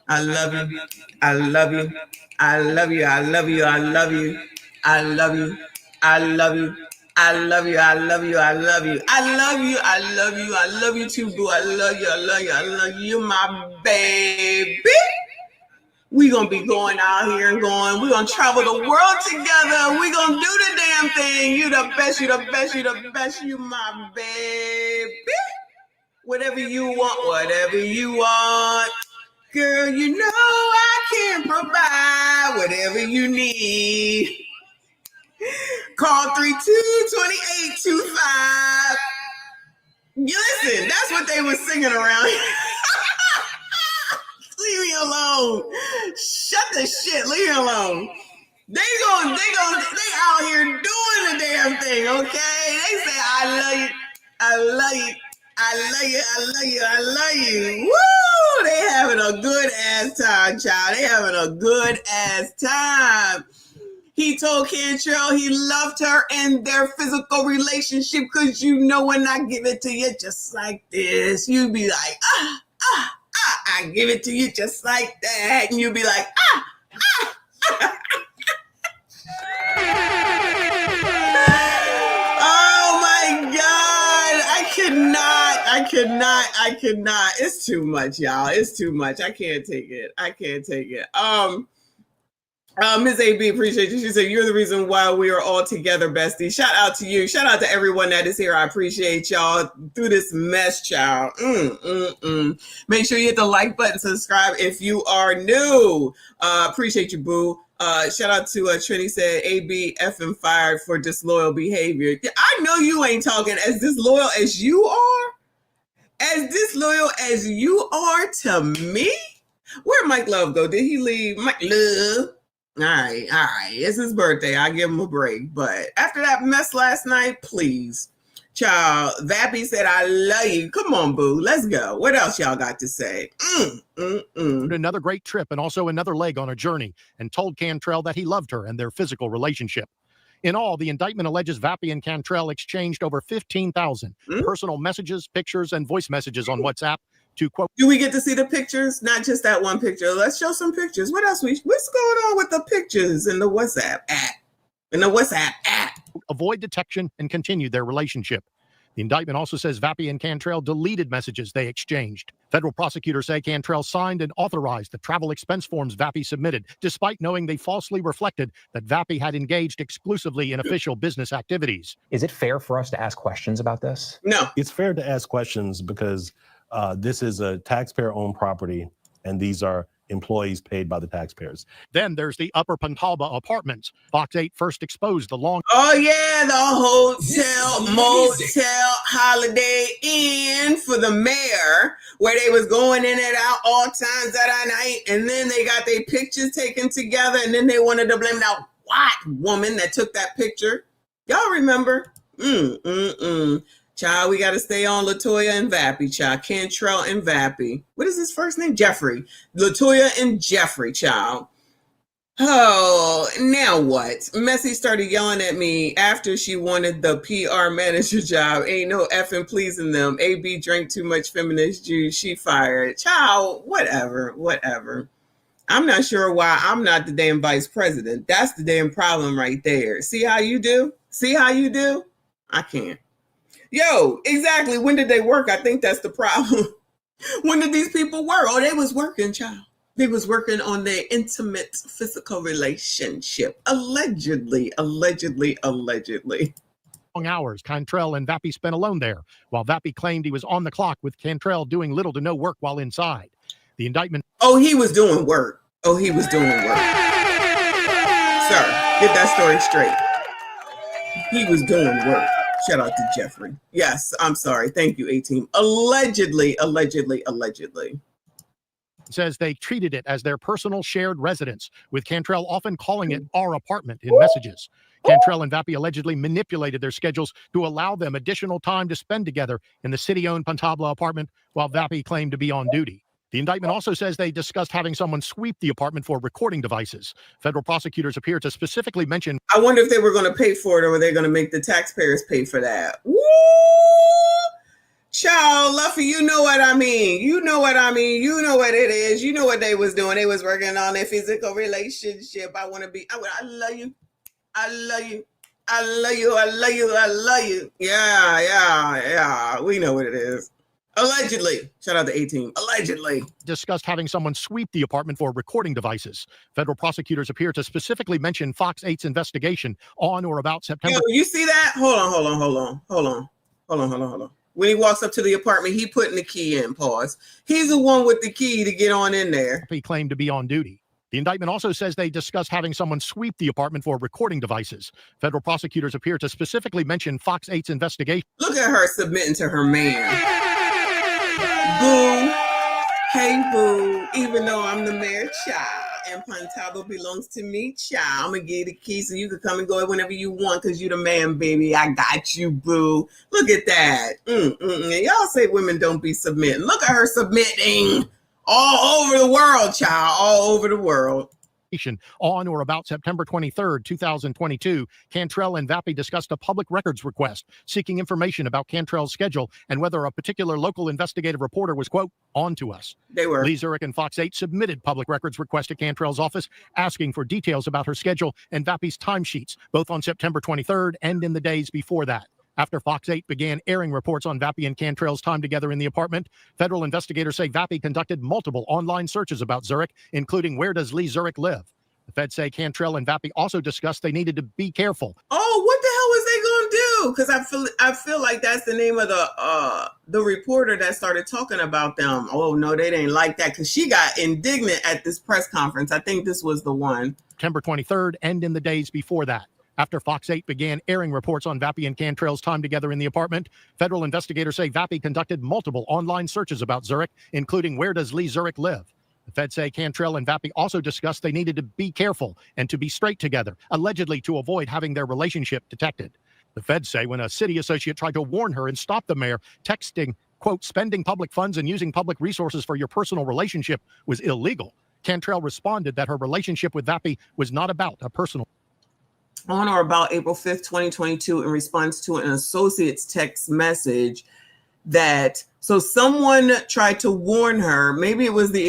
I love you. I love you. I love you. I love you. I love you. I love you. I love you. I love you. I love you. I love you. I love you. I love you. I love you too, boo. I love you. I love you. I love you, my baby. We gonna be going out here and going. We gonna travel the world together. We gonna do the damn thing. You the best. You the best. You the best. You my baby. Whatever you want. Whatever you want. Girl, you know I can provide whatever you need. Call 322825. Listen, that's what they were singing around here. Leave me alone. Shut the shit. Leave me alone. They out here doing the damn thing, okay? They say, I love you. I love you. I love you. I love you. I love you. Woo! They having a good ass time, child. They having a good ass time. He told Cantrell he loved her and their physical relationship because you know when I give it to you just like this, you be like, I give it to you just like that. And you be like, Oh my God. I cannot. It's too much, y'all. It's too much. I can't take it. Ms. AB, appreciate you. She said, you're the reason why we are all together, bestie. Shout out to you. Shout out to everyone that is here. I appreciate y'all through this mess, child. Make sure you hit the like button, subscribe if you are new. Appreciate you, boo. Shout out to Trini said, AB effing fired for disloyal behavior. I know you ain't talking as disloyal as you are. As disloyal as you are to me? Where'd Mike Love go? Did he leave? Mike Love. All right. It's his birthday. I give him a break. But after that mess last night, please. Child, Vappy said, I love you. Come on, boo. Let's go. What else y'all got to say? Another great trip and also another leg on a journey, and told Cantrell that he loved her and their physical relationship. In all, the indictment alleges Vappy and Cantrell exchanged over 15,000 personal messages, pictures, and voice messages on WhatsApp to, quote, do we get to see the pictures? Not just that one picture. Let's show some pictures. What else? What's going on with the pictures in the WhatsApp app? Avoid detection and continue their relationship. The indictment also says Vappy and Cantrell deleted messages they exchanged. Federal prosecutors say Cantrell signed and authorized the travel expense forms Vappy submitted, despite knowing they falsely reflected that Vappy had engaged exclusively in official business activities. Is it fair for us to ask questions about this? No. It's fair to ask questions because this is a taxpayer-owned property, and these are employees paid by the taxpayers. Then there's the Upper Pontalba apartments. Fox 8 first exposed the long... Oh, yeah, the hotel, motel, Holiday Inn for the mayor, where they was going in and out all times of the night, and then they got their pictures taken together, and then they wanted to blame that white woman that took that picture. Y'all remember? Child, we got to stay on LaToya and Vappy, child. Cantrell and Vappy. What is his first name? Jeffrey. LaToya and Jeffrey, child. Oh, now what? Messy started yelling at me after she wanted the PR manager job. Ain't no effing pleasing them. AB drank too much feminist juice. She fired. Child, whatever. I'm not sure why I'm not the damn vice president. That's the damn problem right there. See how you do? I can't. Yo, exactly. When did they work? I think that's the problem. When did these people work? Oh, they was working, child. They was working on their intimate physical relationship. Allegedly. Long hours Cantrell and Vappy spent alone there, while Vappy claimed he was on the clock with Cantrell doing little to no work while inside. The indictment... Oh, he was doing work. Sir, get that story straight. He was doing work. Shout out to Jeffrey. Yes, I'm sorry. Thank you, A-Team. Allegedly. Says they treated it as their personal shared residence, with Cantrell often calling it our apartment in messages. Cantrell and Vappy allegedly manipulated their schedules to allow them additional time to spend together in the city-owned Pontalba apartment, while Vappy claimed to be on duty. The indictment also says they discussed having someone sweep the apartment for recording devices. Federal prosecutors appear to specifically mention... I wonder if they were going to pay for it, or were they going to make the taxpayers pay for that? Woo! Child, Luffy, you know what I mean. You know what it is. You know what they was doing. They was working on their physical relationship. I love you. Yeah. We know what it is. Allegedly. Shout out to A-Team. Allegedly. Discussed having someone sweep the apartment for recording devices. Federal prosecutors appear to specifically mention Fox 8's investigation on or about September... Yo, you see that? Hold on. When he walks up to the apartment, he putting the key in. Pause. He's the one with the key to get on in there. He claimed to be on duty. The indictment also says they discussed having someone sweep the apartment for recording devices. Federal prosecutors appear to specifically mention Fox 8's investigation. Look at her submitting to her man. Boo. Hey, boo. Even though I'm the mayor, child, and Pontalba belongs to me, child, I'm going to give you the key so you can come and go whenever you want because you the man, baby. I got you, boo. Look at that. Y'all say women don't be submitting. Look at her submitting all over the world, child, all over the world. On or about September 23rd, 2022, Cantrell and Vappy discussed a public records request seeking information about Cantrell's schedule and whether a particular local investigative reporter was, quote, on to us. They were. Lee Zurich and Fox 8 submitted public records request to Cantrell's office asking for details about her schedule and Vappy's timesheets, both on September 23rd and in the days before that. After Fox 8 began airing reports on Vappy and Cantrell's time together in the apartment, federal investigators say Vappy conducted multiple online searches about Zurich, including where does Lee Zurich live. The feds say Cantrell and Vappy also discussed they needed to be careful. Oh, what the hell was they gonna do? Because I feel like that's the name of the reporter that started talking about them. Oh no, they didn't like that because she got indignant at this press conference. I think this was the one. September 23rd and in the days before that. After Fox 8 began airing reports on Vappy and Cantrell's time together in the apartment, federal investigators say Vappy conducted multiple online searches about Zurich, including where does Lee Zurich live. The feds say Cantrell and Vappy also discussed they needed to be careful and to be straight together, allegedly to avoid having their relationship detected. The feds say when a city associate tried to warn her and stop the mayor, texting, quote, spending public funds and using public resources for your personal relationship was illegal, Cantrell responded that her relationship with Vappy was not about a personal. On or about April 5th, 2022, in response to an associate's text message that, so someone tried to warn her, maybe it was the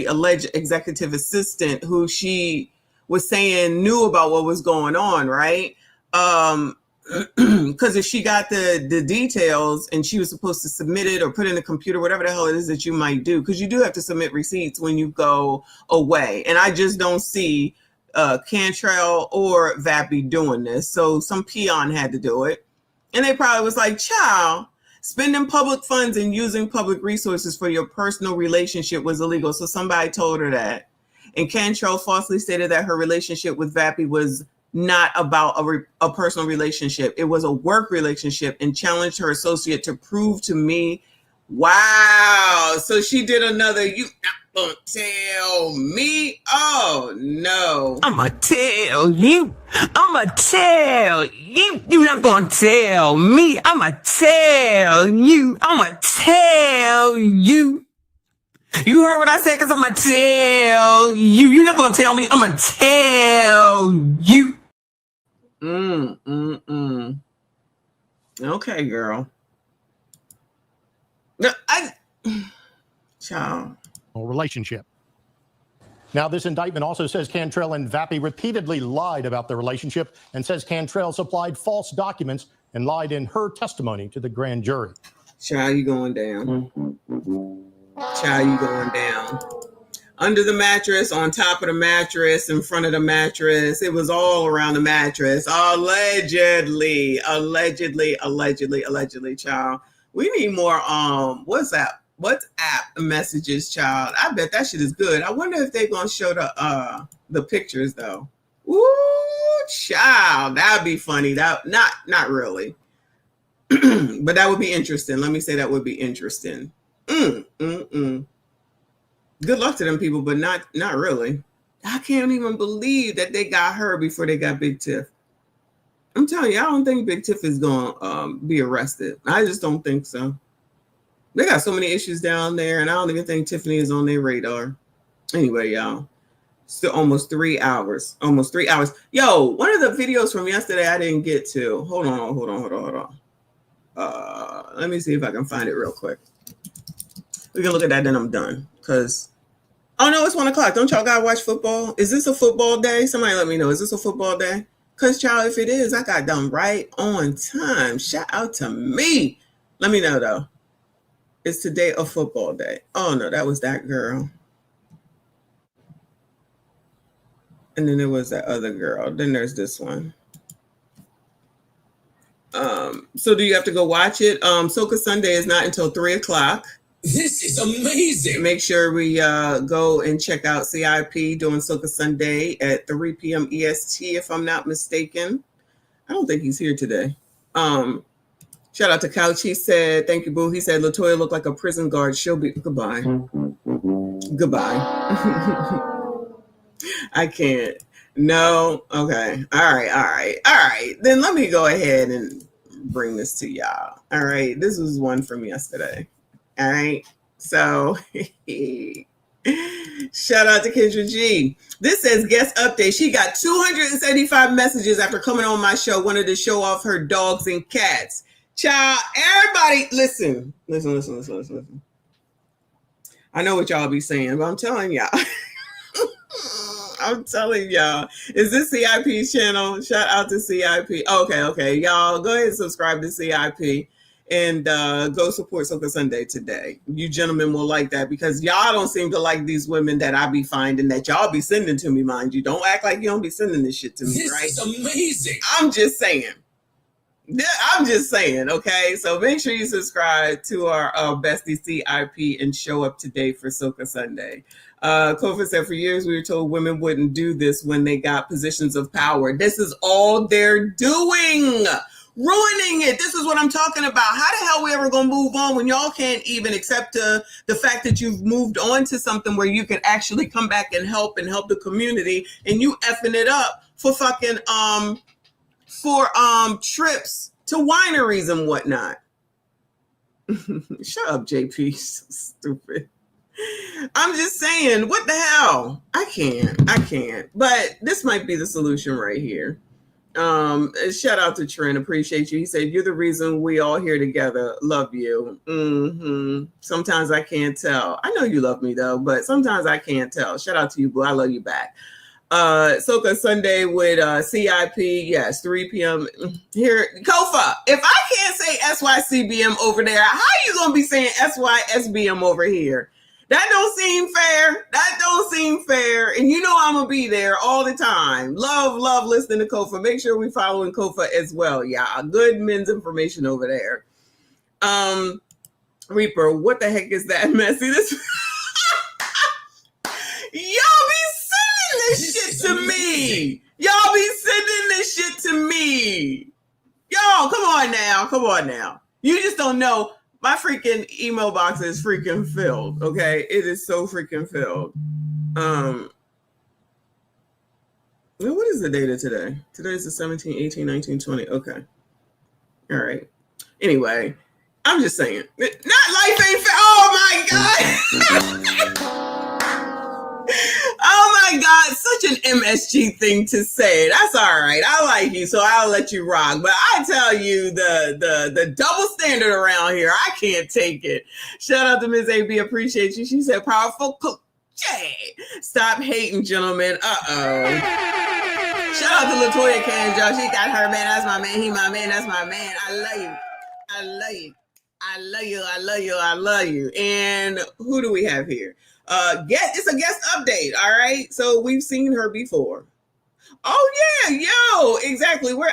alleged executive assistant who she was saying knew about what was going on, right? Because if she got the details and she was supposed to submit it or put in the computer, whatever the hell it is that you might do, because you do have to submit receipts when you go away. And I just don't see Cantrell or Vappy doing this. So some peon had to do it. And they probably was like, child, spending public funds and using public resources for your personal relationship was illegal. So somebody told her that. And Cantrell falsely stated that her relationship with Vappy was not about a personal relationship. It was a work relationship, and challenged her associate to prove to me. Wow. So she did another, you not gonna tell me? Oh no. I'ma tell you. I'ma tell you. You not gonna tell me. I'ma tell you. I'ma tell you. You heard what I said? Cause I'ma tell you. You're not gonna tell me. I'ma tell you. Okay, girl. No, child. Relationship. Now, this indictment also says Cantrell and Vappy repeatedly lied about their relationship and says Cantrell supplied false documents and lied in her testimony to the grand jury. Child, you going down. Child, you going down. Under the mattress, on top of the mattress, in front of the mattress. It was all around the mattress. Allegedly, child. We need more WhatsApp messages, child. I bet that shit is good. I wonder if they're gonna show the pictures though. Ooh, child, that'd be funny. That not really. But that would be interesting. Let me say that would be interesting. Good luck to them people, but not really. I can't even believe that they got her before they got Big Tiff. I'm telling you, I don't think Big Tiff is going to be arrested. I just don't think so. They got so many issues down there, and I don't even think Tiffany is on their radar. Anyway, y'all, still almost 3 hours. Almost 3 hours. Yo, one of the videos from yesterday I didn't get to. Hold on. Let me see if I can find it real quick. We can look at that, then I'm done. Because, oh no, it's 1 o'clock. Don't y'all gotta watch football? Is this a football day? Somebody let me know. Is this a football day? Because, child, if it is, I got done right on time. Shout out to me. Let me know, though. Is today a football day? Oh, no, that was that girl. And then there was that other girl. Then there's this one. So do you have to go watch it? Soca Sunday is not until 3 o'clock. This is amazing. Make sure we go and check out CIP doing Soca Sunday at 3 p.m. EST, if I'm not mistaken. I don't think he's here today. Shout out to Couch. He said, thank you, boo. He said, LaToya looked like a prison guard. She'll be, goodbye. Goodbye. I can't. No. Okay. All right. Then let me go ahead and bring this to y'all. All right. This was one from yesterday. All right. So shout out to Kendra G. This says guest update. She got 275 messages after coming on my show, wanted to show off her dogs and cats. Child, everybody, listen. I know what y'all be saying, but I'm telling y'all. I'm telling y'all. Is this CIP's channel? Shout out to CIP. Okay. Y'all go ahead and subscribe to CIP and go support Soca Sunday today. You gentlemen will like that because y'all don't seem to like these women that I be finding that y'all be sending to me, mind you. Don't act like you don't be sending this shit to me, right? This is amazing. I'm just saying. Okay? So make sure you subscribe to our bestie CIP and show up today for Soca Sunday. Kofa said, for years we were told women wouldn't do this when they got positions of power. This is all they're doing. Ruining it. This is what I'm talking about. How the hell we ever gonna move on when y'all can't even accept the fact that you've moved on to something where you can actually come back and help the community, and you effing it up for fucking trips to wineries and whatnot. Shut up, JP. So stupid. I'm just saying, what the hell? I can't. But this might be the solution right here. Shout out to Trent. Appreciate you. He said, you're the reason we all here together. Love you. Sometimes I can't tell. I know you love me though, but sometimes I can't tell. Shout out to you, boo. I love you back. Soca Sunday with CIP. Yes, 3 p.m. here. Kofa, if I can't say SYCBM over there, how you gonna be saying SYSBM over here? That don't seem fair. And you know I'm gonna be there all the time. Love listening to Kofa. Make sure we following Kofa as well. Yeah, good men's information over there. Reaper, what the heck is that, Messy? This y'all be sending this shit to me. Y'all, come on now. You just don't know. My freaking email box is freaking filled. Okay, it is so freaking filled. What is the date of today? Today is the 17, 18, 19, 20. Okay. All right. Anyway, I'm just saying. Not life ain't fair. Oh my God. Oh my God, such an MSG thing to say. That's all right. I like you, so I'll let you rock. But I tell you, the double standard around here, I can't take it. Shout out to Ms. AB, appreciate you. She said, powerful cook. Jay. Stop hating, gentlemen. Uh-oh. Shout out to LaToya Cantrell. She got her man. That's my man. He my man. That's my man. I love you. And who do we have here? It's a guest update. All right. So we've seen her before. Oh yeah, yo, exactly. Where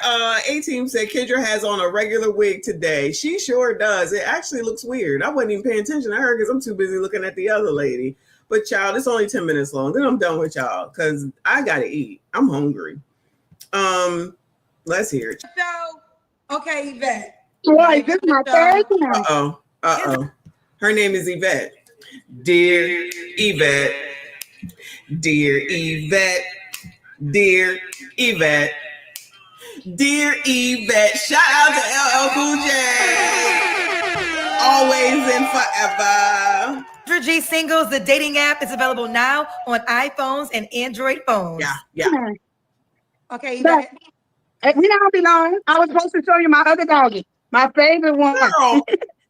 A-Team said Kendra has on a regular wig today. She sure does. It actually looks weird. I wasn't even paying attention to her because I'm too busy looking at the other lady. But y'all, it's only 10 minutes long. Then I'm done with y'all because I gotta eat. I'm hungry. Let's hear it. So, okay, Yvette. Right, this is my third time. Uh-oh. Her name is Yvette. Dear Yvette. Dear Yvette. Dear Yvette. Dear Yvette. Shout out to LL Cool J. Always and forever. G Singles, the dating app, is available now on iPhones and Android phones. Yeah. Okay, but we don't be long. I was supposed to show you my other doggy, my favorite one.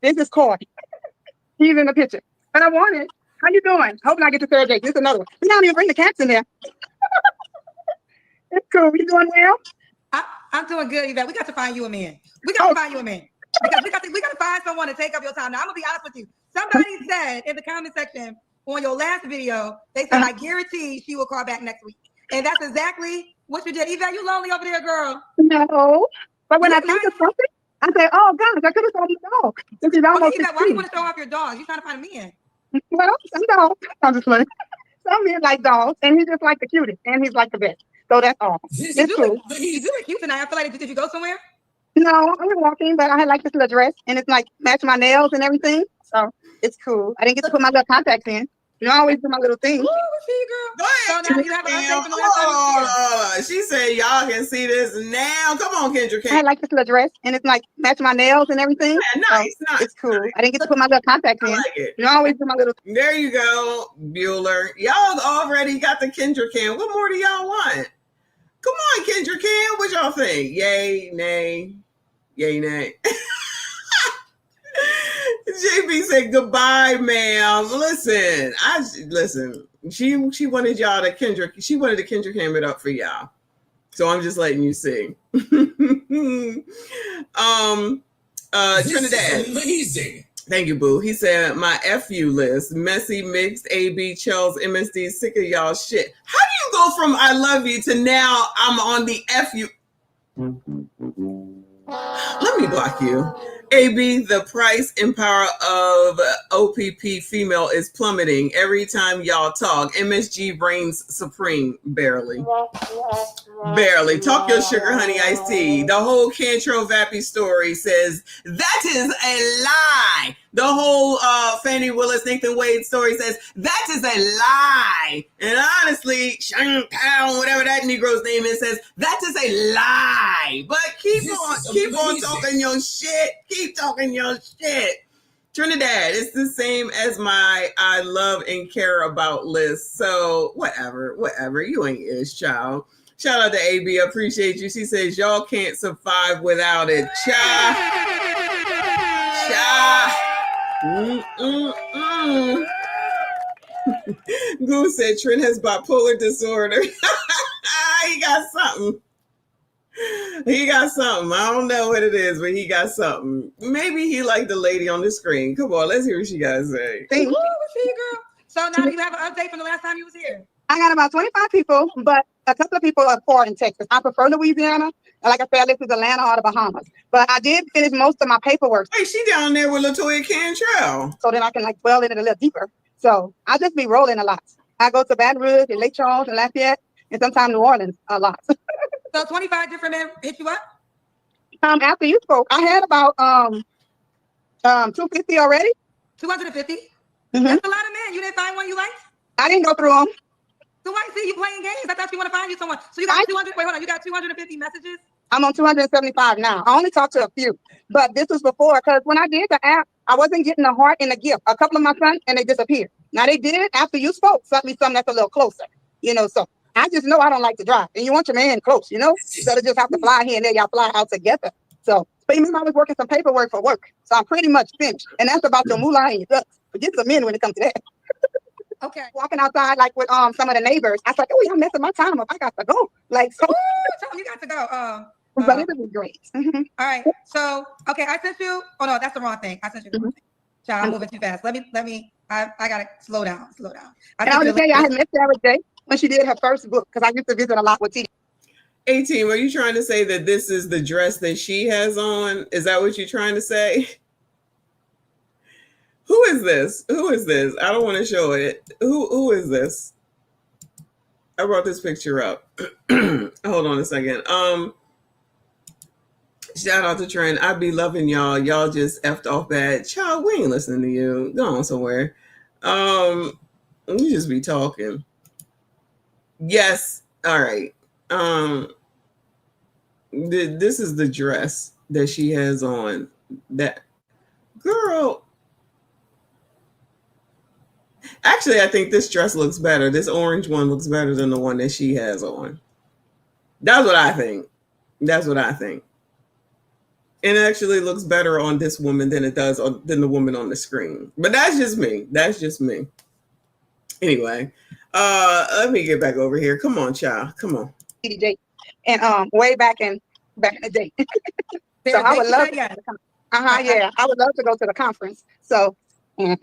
This is Corey. He's in the picture. But I want it. How you doing? Hoping I get to third date. This is another one. We don't even bring the cats in there. It's cool. You doing well? I'm doing good, Yvette. We got to find you a man. Because we got to find someone to take up your time. Now I'm gonna be honest with you. Somebody said in the comment section on your last video, they said I guarantee she will call back next week. And that's exactly what you did. Yvette, you lonely over there, girl? No. But when I think of something, I say, oh gosh, I could have sold the dog. This is almost Yvette, why you want to show off your dogs? You trying to find a man? Well, some dogs. I'm just playing. Some men like dogs, and he's just like the cutest, and he's like the best. So that's all. It's cool. You do look cute tonight. I feel like, did you go somewhere? No, I was walking, but I had like this little dress, and it's like match my nails and everything. So it's cool. I didn't get to put my little contacts in. You know, I always do my little thing. Ooh, see, girl. So now you have an update from the last time. She said y'all can see this now. Come on, Kendra. I had like this little dress, and it's like match my nails and everything. Yeah, nice. It's cool. I didn't get to put my little contacts in. Like it. You know, I always do my little. There you go, Bueller. Y'all already got the Kendra can. What more do y'all want? Come on, Kendra can. What y'all think? Yay, nay. Yay, nay. JB said goodbye, ma'am. Listen. She wanted y'all to Kendrick. She wanted to Kendrick ham it up for y'all. So I'm just letting you see. Trinidad. Amazing. Thank you, boo. He said my FU list: messy, mixed, AB, Chels, MSD, sick of y'all shit. How do you go from I love you to now I'm on the FU? Let me block you. AB, the price and power of OPP female is plummeting every time y'all talk. MSG reigns supreme. Barely. Barely. Talk your sugar, honey, iced tea. The whole Cantrell Vappy story says that is a lie. The whole Fannie Willis, Nathan Wade story says that is a lie. And honestly, Shang Pound, whatever that Negro's name is, says that is a lie. But keep on talking your shit. Keep talking your shit. Trinidad, it's the same as my I love and care about list. So whatever, you ain't ish, child. Shout out to AB, appreciate you. She says y'all can't survive without it. Cha. Goose said Trent has bipolar disorder. He got something. I don't know what it is, but he got something. Maybe he liked the lady on the screen. Come on, let's hear what she got to say. Thank you. Girl. So now you have an update from the last time you was here. I got about 25 people, but a couple of people are poor in Texas. I prefer Louisiana. And like I said, I live in Atlanta or the Bahamas. But I did finish most of my paperwork. Wait, she down there with LaToya Cantrell. So then I can like dwell in it a little deeper. So I'll just be rolling a lot. I go to Baton Rouge and Lake Charles and Lafayette and sometimes New Orleans a lot. So 25 different men hit you up? After you spoke, I had about 250 already. 250? Mm-hmm. That's a lot of men. You didn't find one you liked? I didn't go through them. So why see you playing games? I thought you want to find you someone. So you got 200. Wait, hold on. You got 250 messages? I'm on 275 now. I only talked to a few, but this was before because when I did the app, I wasn't getting a heart and a gift. A couple of my sons and they disappeared. Now they did it after you spoke. Sent me something that's a little closer, So I just know I don't like to drive, and you want your man close, Instead of just have to fly here and there, y'all fly out together. So, but even I was working some paperwork for work, so I'm pretty much finished. And that's about your moolah and your ducks. Forget some men when it comes to that. Okay. Walking outside like with some of the neighbors, I was like, oh, y'all messing my time up. I got to go. Like so. Ooh, you got to go. But it would be great. Mm-hmm. All right. So okay, I sent you. Oh no, that's the wrong thing. I sent you the wrong thing. Child, I'm moving too fast. Let me. I gotta slow down. And I want to tell you, I had met Sarah J when she did her first book because I used to visit a lot with T. 18, are you trying to say that this is the dress that she has on? Is that what you're trying to say? Who is this? I don't want to show it. Who is this? I brought this picture up. Hold on a second. Shout out to Trent. I be loving y'all. Y'all just effed off bad. Child, we ain't listening to you. Go on somewhere. You just be talking. Yes. All right. This is the dress that she has on. That girl. Actually, I think this dress looks better. This orange one looks better than the one that she has on. That's what I think. It actually looks better on this woman than it does than the woman on the screen. But that's just me. Anyway, let me get back over here. Come on, child. Come on. DJ. And way back in the day. So I would love to. I would love to go to the conference. So and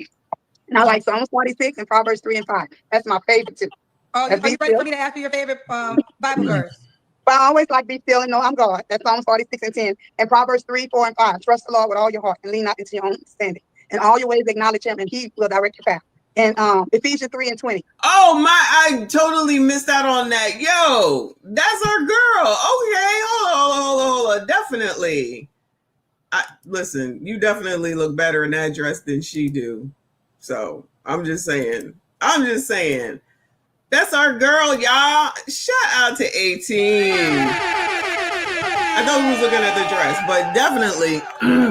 I like Psalms 46 and Proverbs 3 and 5. That's my favorite too. Oh, are you ready for me to ask you your favorite Bible verse? But I always like be still and know I'm God. That's Psalms 46 and 10. And Proverbs 3, 4, and 5. Trust the Lord with all your heart and lean not into your own understanding. In all your ways acknowledge him and he will direct your path. And Ephesians 3 and 20. Oh my, I totally missed out on that. Yo, that's our girl. Okay, hold on. Definitely. Listen, you definitely look better in that dress than she do. So I'm just saying. That's our girl, y'all. Shout out to 18. I thought we was looking at the dress, but definitely,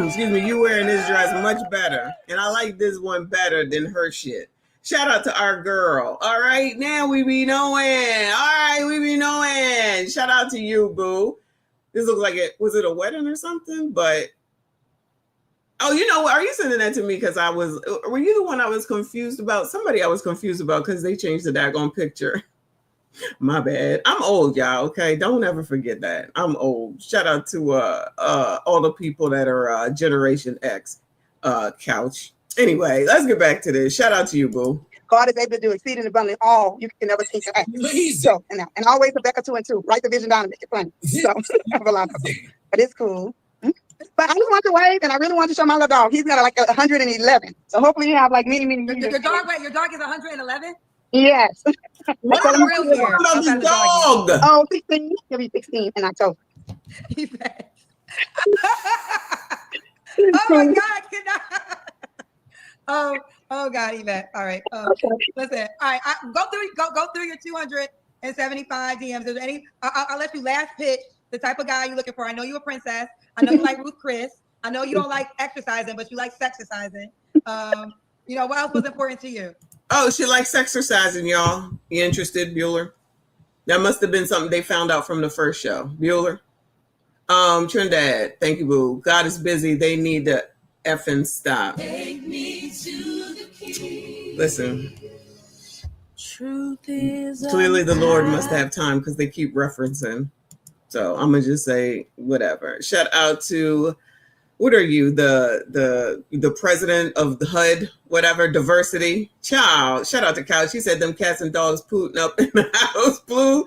excuse me, you wearing this dress much better. And I like this one better than her shit. Shout out to our girl. All right, now we be knowing. Shout out to you, boo. This looks like was it a wedding or something? But Oh, you know what? Are you sending that to me? Because were you the one I was confused about? Somebody I was confused about because they changed the daggone picture. My bad. I'm old, y'all. Okay, don't ever forget that. I'm old. Shout out to all the people that are Generation X couch. Anyway, let's get back to this. Shout out to you, boo. God is able to do exceeding abundantly all you can ever think of. So, and always Rebecca 2 and 2. Write the vision down and make it funny. So, I have a lot of them. But it's cool. But I just want to wave, and I really want to show my little dog. He's got like 111. So hopefully you have like many Your dog, wait, your dog is 111? Yes. What's the real year? Dog. Oh, 16. He'll be 16 in October. Oh my God, I cannot. Oh God, Yvette. All right. Listen. All right. Go through your 275 DMs. Is there any? I'll let you last pitch the type of guy you're looking for. I know you're a princess. I know you like Ruth Chris. I know you don't like exercising, but you like sexercising. You know, what else was important to you? Oh, she likes exercising, y'all. You interested, Bueller? That must have been something they found out from the first show. Bueller? Trinidad, thank you, boo. God is busy. They need to effing stop. Take me to the king. Listen. Truth is Clearly the Lord must have time because they keep referencing. So I'm gonna just say whatever. Shout out to, what are you, the president of the HUD, whatever, diversity. Child, shout out to Couch. She said them cats and dogs pooting up in the house blue.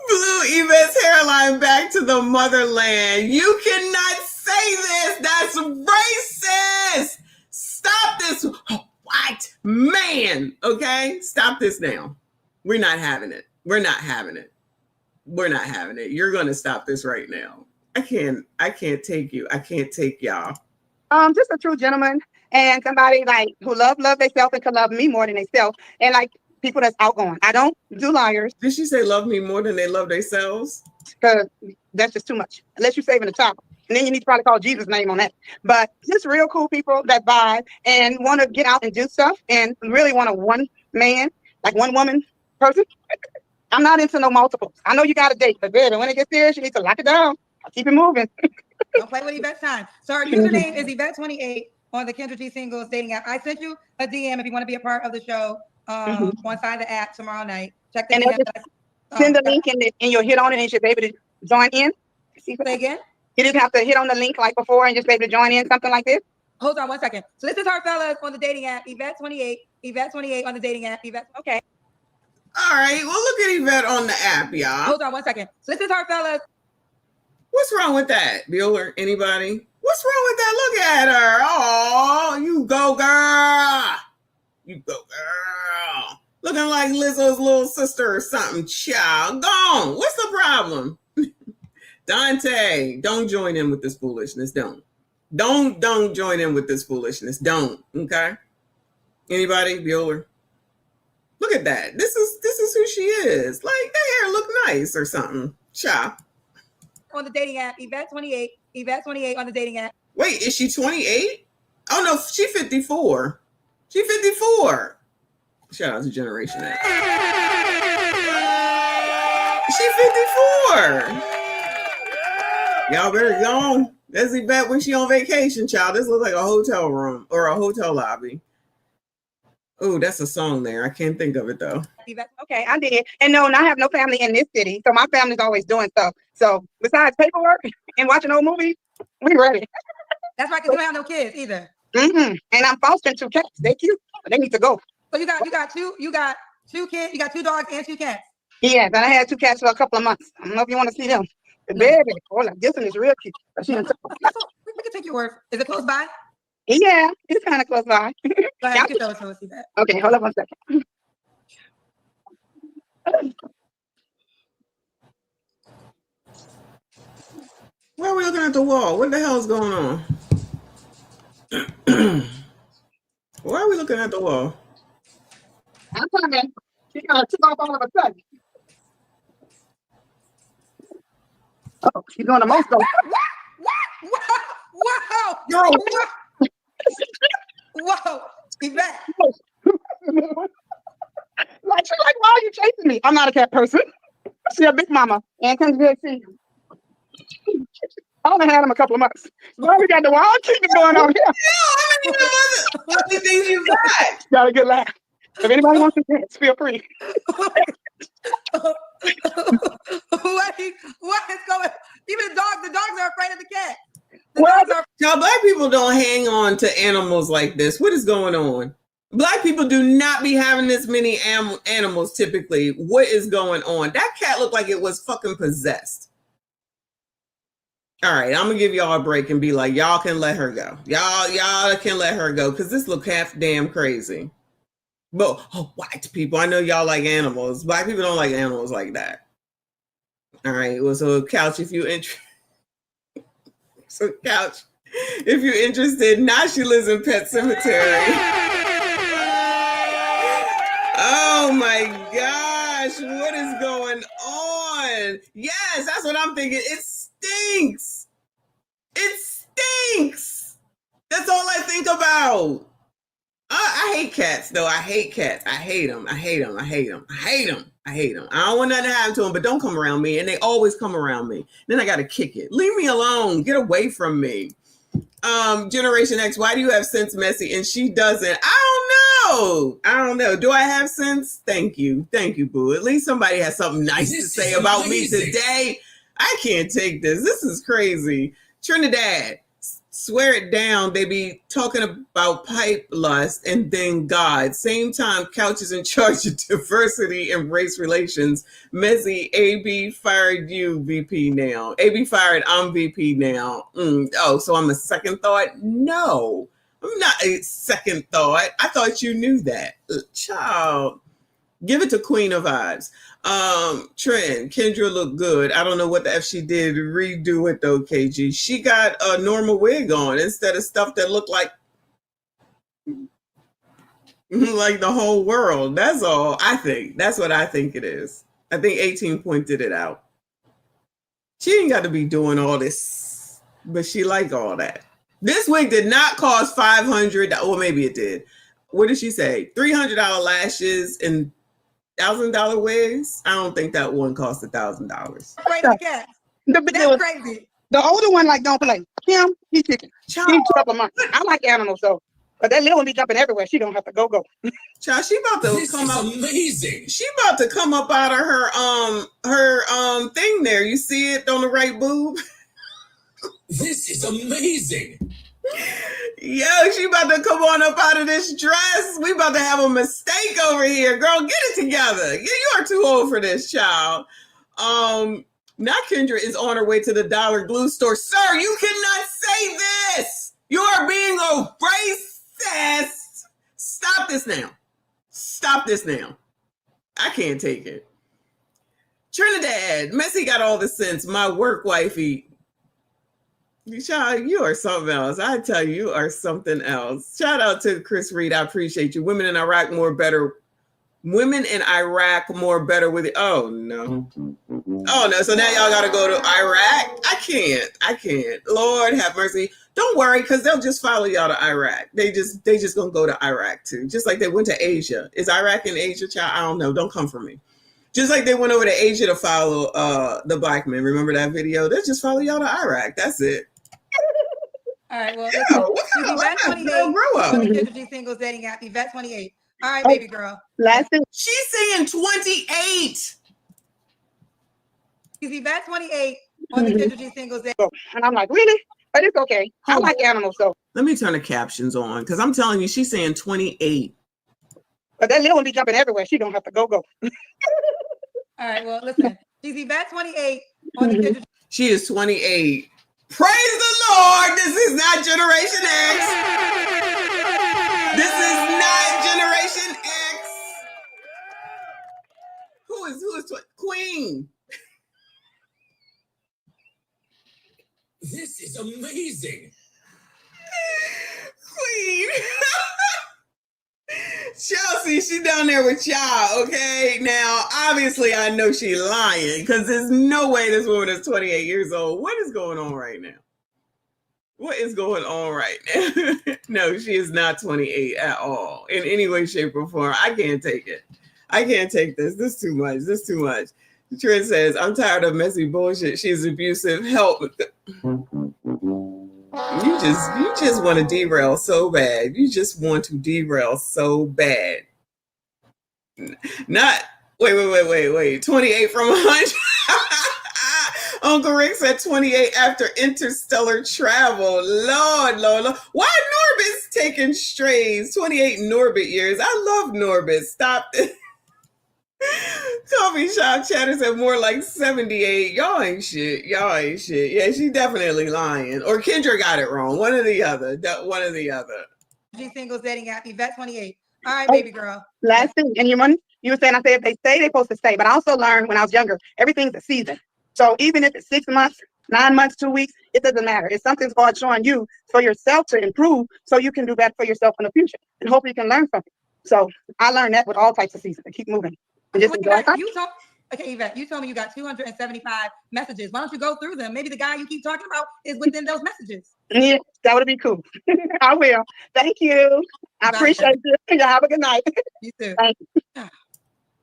Blue Yvette's hairline back to the motherland. You cannot say this. That's racist. Stop this white man. Okay? Stop this now. We're not having it. We're not having it. We're not having it. You're going to stop this right now. I can't take you. I can't take y'all. Just a true gentleman and somebody like who love themselves and can love me more than themselves, and like people that's outgoing. I don't do liars. Did she say love me more than they love themselves? Because that's just too much. Unless you're saving the child. And then you need to probably call Jesus' name on that. But just real cool people that vibe and want to get out and do stuff and really want a one man, like one woman person. I'm not into no multiples. I know you got a date, but baby, when it gets serious, you need to lock it down. I'll keep it moving. Don't play with Yvette's time. So our username is Yvette28 on the Kendra G Singles dating app. I sent you a DM if you want to be a part of the show on Sign the app tomorrow night. Check the DM. Send the link and you'll hit on it and you'll be able to join in. Say again? You just have to hit on the link like before and just be able to join in, something like this. Hold on 1 second. So this is our fellas on the dating app, Yvette28 on the dating app, Yvette. Okay. All right. Well, look at Yvette on the app, y'all. Hold on 1 second. So this is our fellas. What's wrong with that, Bueller? Anybody? What's wrong with that? Look at her. Oh, you go, girl. You go, girl. Looking like Lizzo's little sister or something, child. Gone. What's the problem? Dante, don't join in with this foolishness. Don't join in with this foolishness. Don't. Okay. Anybody? Bueller? Look at that. This is who she is. Like, that hair look nice or something. Child. On the dating app, Yvette28 on the dating app. Wait, is she 28? Oh no, she 54. She 54. Shout out to Generation X. She 54. Y'all better go on. That's Yvette when she on vacation, child. This looks like a hotel room or a hotel lobby. Oh, that's a song there. I can't think of it though. Okay, I did. And no, and I have no family in this city. So my family's always doing stuff. So besides paperwork and watching old movies, we ready. That's right, because you don't have no kids either. And I'm fostering 2 cats. They cute, but they need to go. So you got two kids, you got 2 dogs and 2 cats. Yeah, but I had 2 cats for a couple of months. I don't know if you want to see them. The baby, hold on, this one is real cute. We can take your word. Is it close by? Yeah, it's kind of close by. Go ahead, you can show it to us, see that. Okay, hold on 1 second. Why are we looking at the wall? What the hell is going on? Why are we looking at the wall? I'm coming. She kind of took off all of a sudden. Oh, she's doing the most though. Wow! No. Whoa! Yvette. Like, she's like, why are you chasing me? I'm not a cat person. See a big mama and come to see you. I only had him a couple of months. Well, we got the wild treatment going on here. How many things you got? Got a good laugh. If anybody wants to dance, feel free. What is going? Even the dogs are afraid of the cat. Now, black people don't hang on to animals like this. What is going on? Black people do not be having this many animals typically. What is going on? That cat looked like it was fucking possessed. All right, I'm gonna give y'all a break and be like, y'all can let her go. Y'all can let her go because this look half damn crazy. But white people, I know y'all like animals. Black people don't like animals like that. All right, well, so Couch, if you're interested. So Couch, if you're interested, now she lives in Pet Cemetery. Oh my gosh, what is going on? Yes, that's what I'm thinking. It stinks. It stinks. That's all I think about. I hate cats, though. I hate cats. I hate them. I hate them. I hate them. I hate them. I hate them. I don't want nothing to happen to them, but don't come around me. And they always come around me. Then I got to kick it. Leave me alone. Get away from me. Generation X, why do you have sense, Messy? And she doesn't. I don't know. Do I have sense? Thank you. Thank you, boo. At least somebody has something nice to say about me today. I can't take this. This is crazy. Trinidad, swear it down. They be talking about pipe lust and then God. Same time, Couch is in charge of diversity and race relations. Messy, AB fired you VP now. AB fired, I'm VP now. Oh, so I'm a second thought? No, I'm not a second thought. I thought you knew that. Child, give it to Queen of Vibes. Trend, Kendra looked good. I don't know what the F she did. Redo it though, KG. She got a normal wig on instead of stuff that looked like the whole world. That's all I think. That's what I think it is. I think 18 pointed it out. She ain't got to be doing all this, but she like all that. This wig did not cost $500. Well, maybe it did. What did she say? $300 lashes and $1,000 wigs. I don't think that one cost $1,000. That's crazy. The older one like don't play. Him, he chicken. He's trouble month. I like animals though, but that little one be jumping everywhere. She don't have to go. Child, she about to come up. Amazing. She about to come up out of her thing there. You see it on the right boob? This is amazing. Yo, she about to come on up out of this dress. We about to have a mistake over here. Girl, get it together. You are too old for this, child. Now Kendra is on her way to the Dollar Glue store. Sir, you cannot say this. You are being a racist. Stop this now. Stop this now. I can't take it. Trinidad, Messy got all the sense. My work wifey. Child, you are something else. I tell you, you are something else. Shout out to Chris Reed. I appreciate you. Women in Iraq more better. Women in Iraq more better with it. Oh no. Oh no. So now y'all gotta go to Iraq. I can't. Lord have mercy. Don't worry, because they'll just follow y'all to Iraq. They just gonna go to Iraq too. Just like they went to Asia. Is Iraq in Asia, child? I don't know. Don't come for me. Just like they went over to Asia to follow the black men. Remember that video? They'll just follow y'all to Iraq. That's it. All right, well, Yvette 28. G singles dating app. Yvette 28. All right, baby girl. She's saying 28. She's Yvette 28 on the Kendra G singles dating. And I'm like, really? But it's okay. I like animals though. Let me turn the captions on because I'm telling you, she's saying 28. But that little one be jumping everywhere. She don't have to go. All right, well, listen. She's Yvette 28 on the Kendra. She is 28. Praise the Lord. This is not Generation X. This is not Generation X. Who is Queen? This is amazing. Queen. Chelsea, she down there with y'all, okay? Now, obviously, I know she lying because there's no way this woman is 28 years old. What is going on right now? What is going on right now? No, she is not 28 at all in any way, shape, or form. I can't take it. I can't take this. This is too much. This is too much. Trent says, I'm tired of messy bullshit. She's abusive. Help. You just want to derail so bad. You just want to derail so bad. Not wait. 28 from 100. Uncle Rick said 28 after interstellar travel. Lord. Why Norbit's taking strays? 28 Norbit years. I love Norbit. Stop it. Coffee shop chatter said more like 78. Y'all ain't shit. Yeah, she definitely lying. Or Kendra got it wrong. One or the other. G singles dating app, Yvette 28. All right, baby girl. Last thing, and you were saying, I said, if they stay, they're supposed to stay. But I also learned when I was younger, everything's a season. So even if it's 6 months, 9 months, 2 weeks, it doesn't matter. It's something's God showing you for yourself to improve so you can do better for yourself in the future. And hopefully you can learn something. So I learned that with all types of seasons. Keep moving. And just enjoy it. Okay, Yvette, you told me you got 275 messages. Why don't you go through them? Maybe the guy you keep talking about is within those messages. Yeah, that would be cool. I will. Thank you. I appreciate you. Have a good night. You too. Thank you.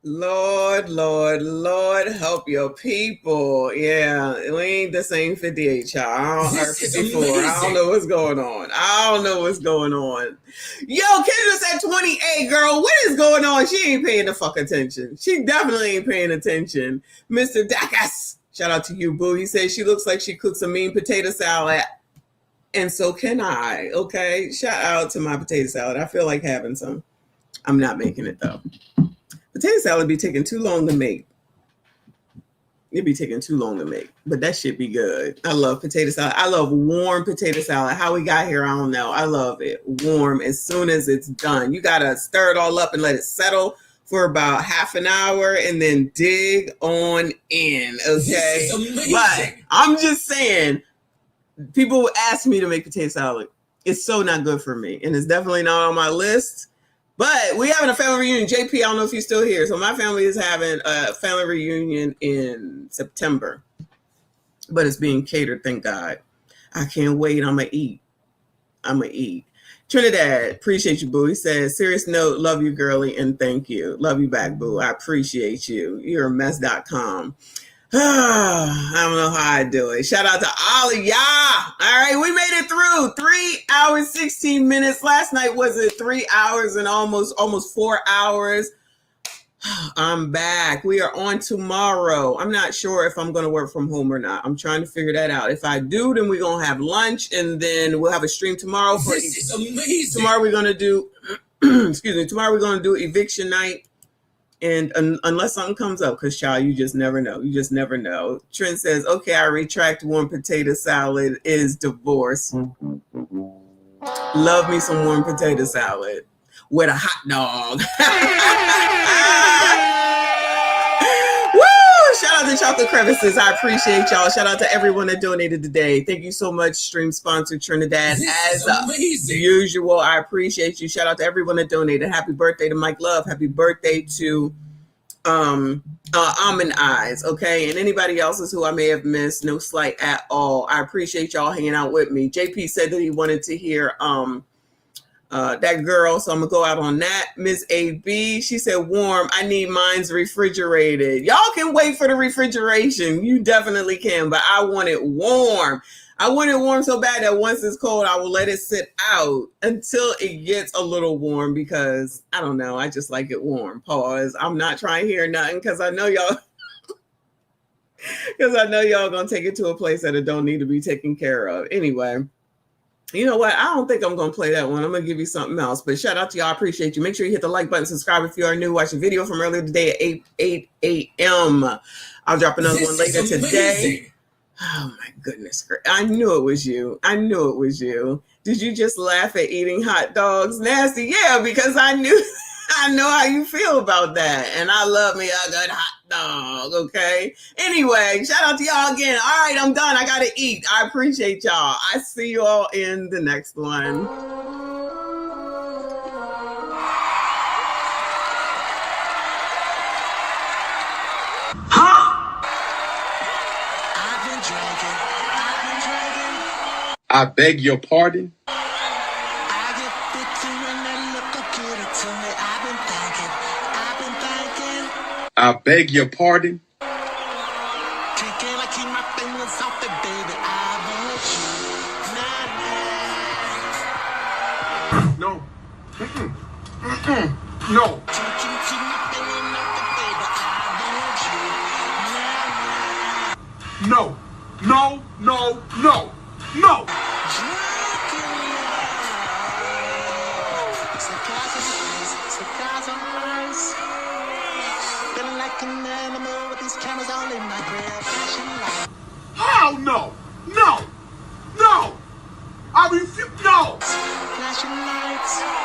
Lord, help your people. Yeah, we ain't the same 58, y'all. Or 54. I don't know what's going on. Yo, Kendra said 28, girl. What is going on? She ain't paying the fuck attention. She definitely ain't paying attention. Mr. Dacus, shout out to you, boo. He says she looks like she cooks a mean potato salad. And so can I. Okay, shout out to my potato salad. I feel like having some. I'm not making it though. Potato salad be taking too long to make. It'd be taking too long to make, but that shit be good. I love potato salad. I love warm potato salad. How we got here, I don't know. I love it warm as soon as it's done. You gotta stir it all up and let it settle for about half an hour and then dig on in, okay? But I'm just saying, people ask me to make potato salad. It's so not good for me, and it's definitely not on my list. But we having a family reunion. JP, I don't know if you're still here. So my family is having a family reunion in September. But it's being catered, thank God. I can't wait. I'm going to eat. Trinidad, appreciate you, boo. He says, serious note, love you, girly, and thank you. Love you back, boo. I appreciate you. You're a mess.com. I don't know how I do it. Shout out to all of y'all. All right, we made it through 3 hours, 16 minutes. Last night was it 3 hours and almost 4 hours. I'm back. We are on tomorrow. I'm not sure if I'm going to work from home or not. I'm trying to figure that out. If I do, then we're going to have lunch and then we'll have a stream tomorrow. This is amazing. Tomorrow we're going to do, tomorrow we're going to do eviction night. And unless something comes up, because child, you just never know. Trent says, okay, I retract warm potato salad is divorce. Love me some warm potato salad with a hot dog. Woo! Shout out to Chocolate Crevices. I appreciate y'all. Shout out to everyone that donated today. Thank you so much, stream sponsor Trinidad. As usual, I appreciate you. Shout out to everyone that donated. Happy birthday to Mike Love. Happy birthday to Almond Eyes. Okay, and anybody else's who I may have missed. No slight at all. I appreciate y'all hanging out with me. JP said that he wanted to hear that girl, so I'm gonna go out on that. Miss AB, she said warm. I need mine's refrigerated. Y'all can wait for the refrigeration. You definitely can, but I want it warm. I want it warm so bad that once it's cold, I will let it sit out until it gets a little warm because I don't know. I just like it warm. Pause. I'm not trying to hear nothing because I know y'all gonna take it to a place that it don't need to be taken care of. Anyway. You know what? I don't think I'm going to play that one. I'm going to give you something else. But shout out to y'all. I appreciate you. Make sure you hit the like button. Subscribe if you are new. Watch the video from earlier today at 8 a.m. I'll drop another one later today. Oh, my goodness. I knew it was you. Did you just laugh at eating hot dogs? Nasty. Yeah, because I know how you feel about that. And I love me a good hot dog, okay? Anyway, shout out to y'all again. All right, I'm done. I got to eat. I appreciate y'all. I see you all in the next one. I beg your pardon. I beg your pardon. Can I keep my fingers off it, baby? I want you. Nah, nah. No. Mm-mm. Mm-mm. No. Can I keep my fingers off it, baby? I want you. Nah, nah. No. No, no, no, no. Cigars on ice. Feeling like an animal with these cameras all in my grill. Flashing lights. Hell no! No! No! I refuse. No! Flashing lights.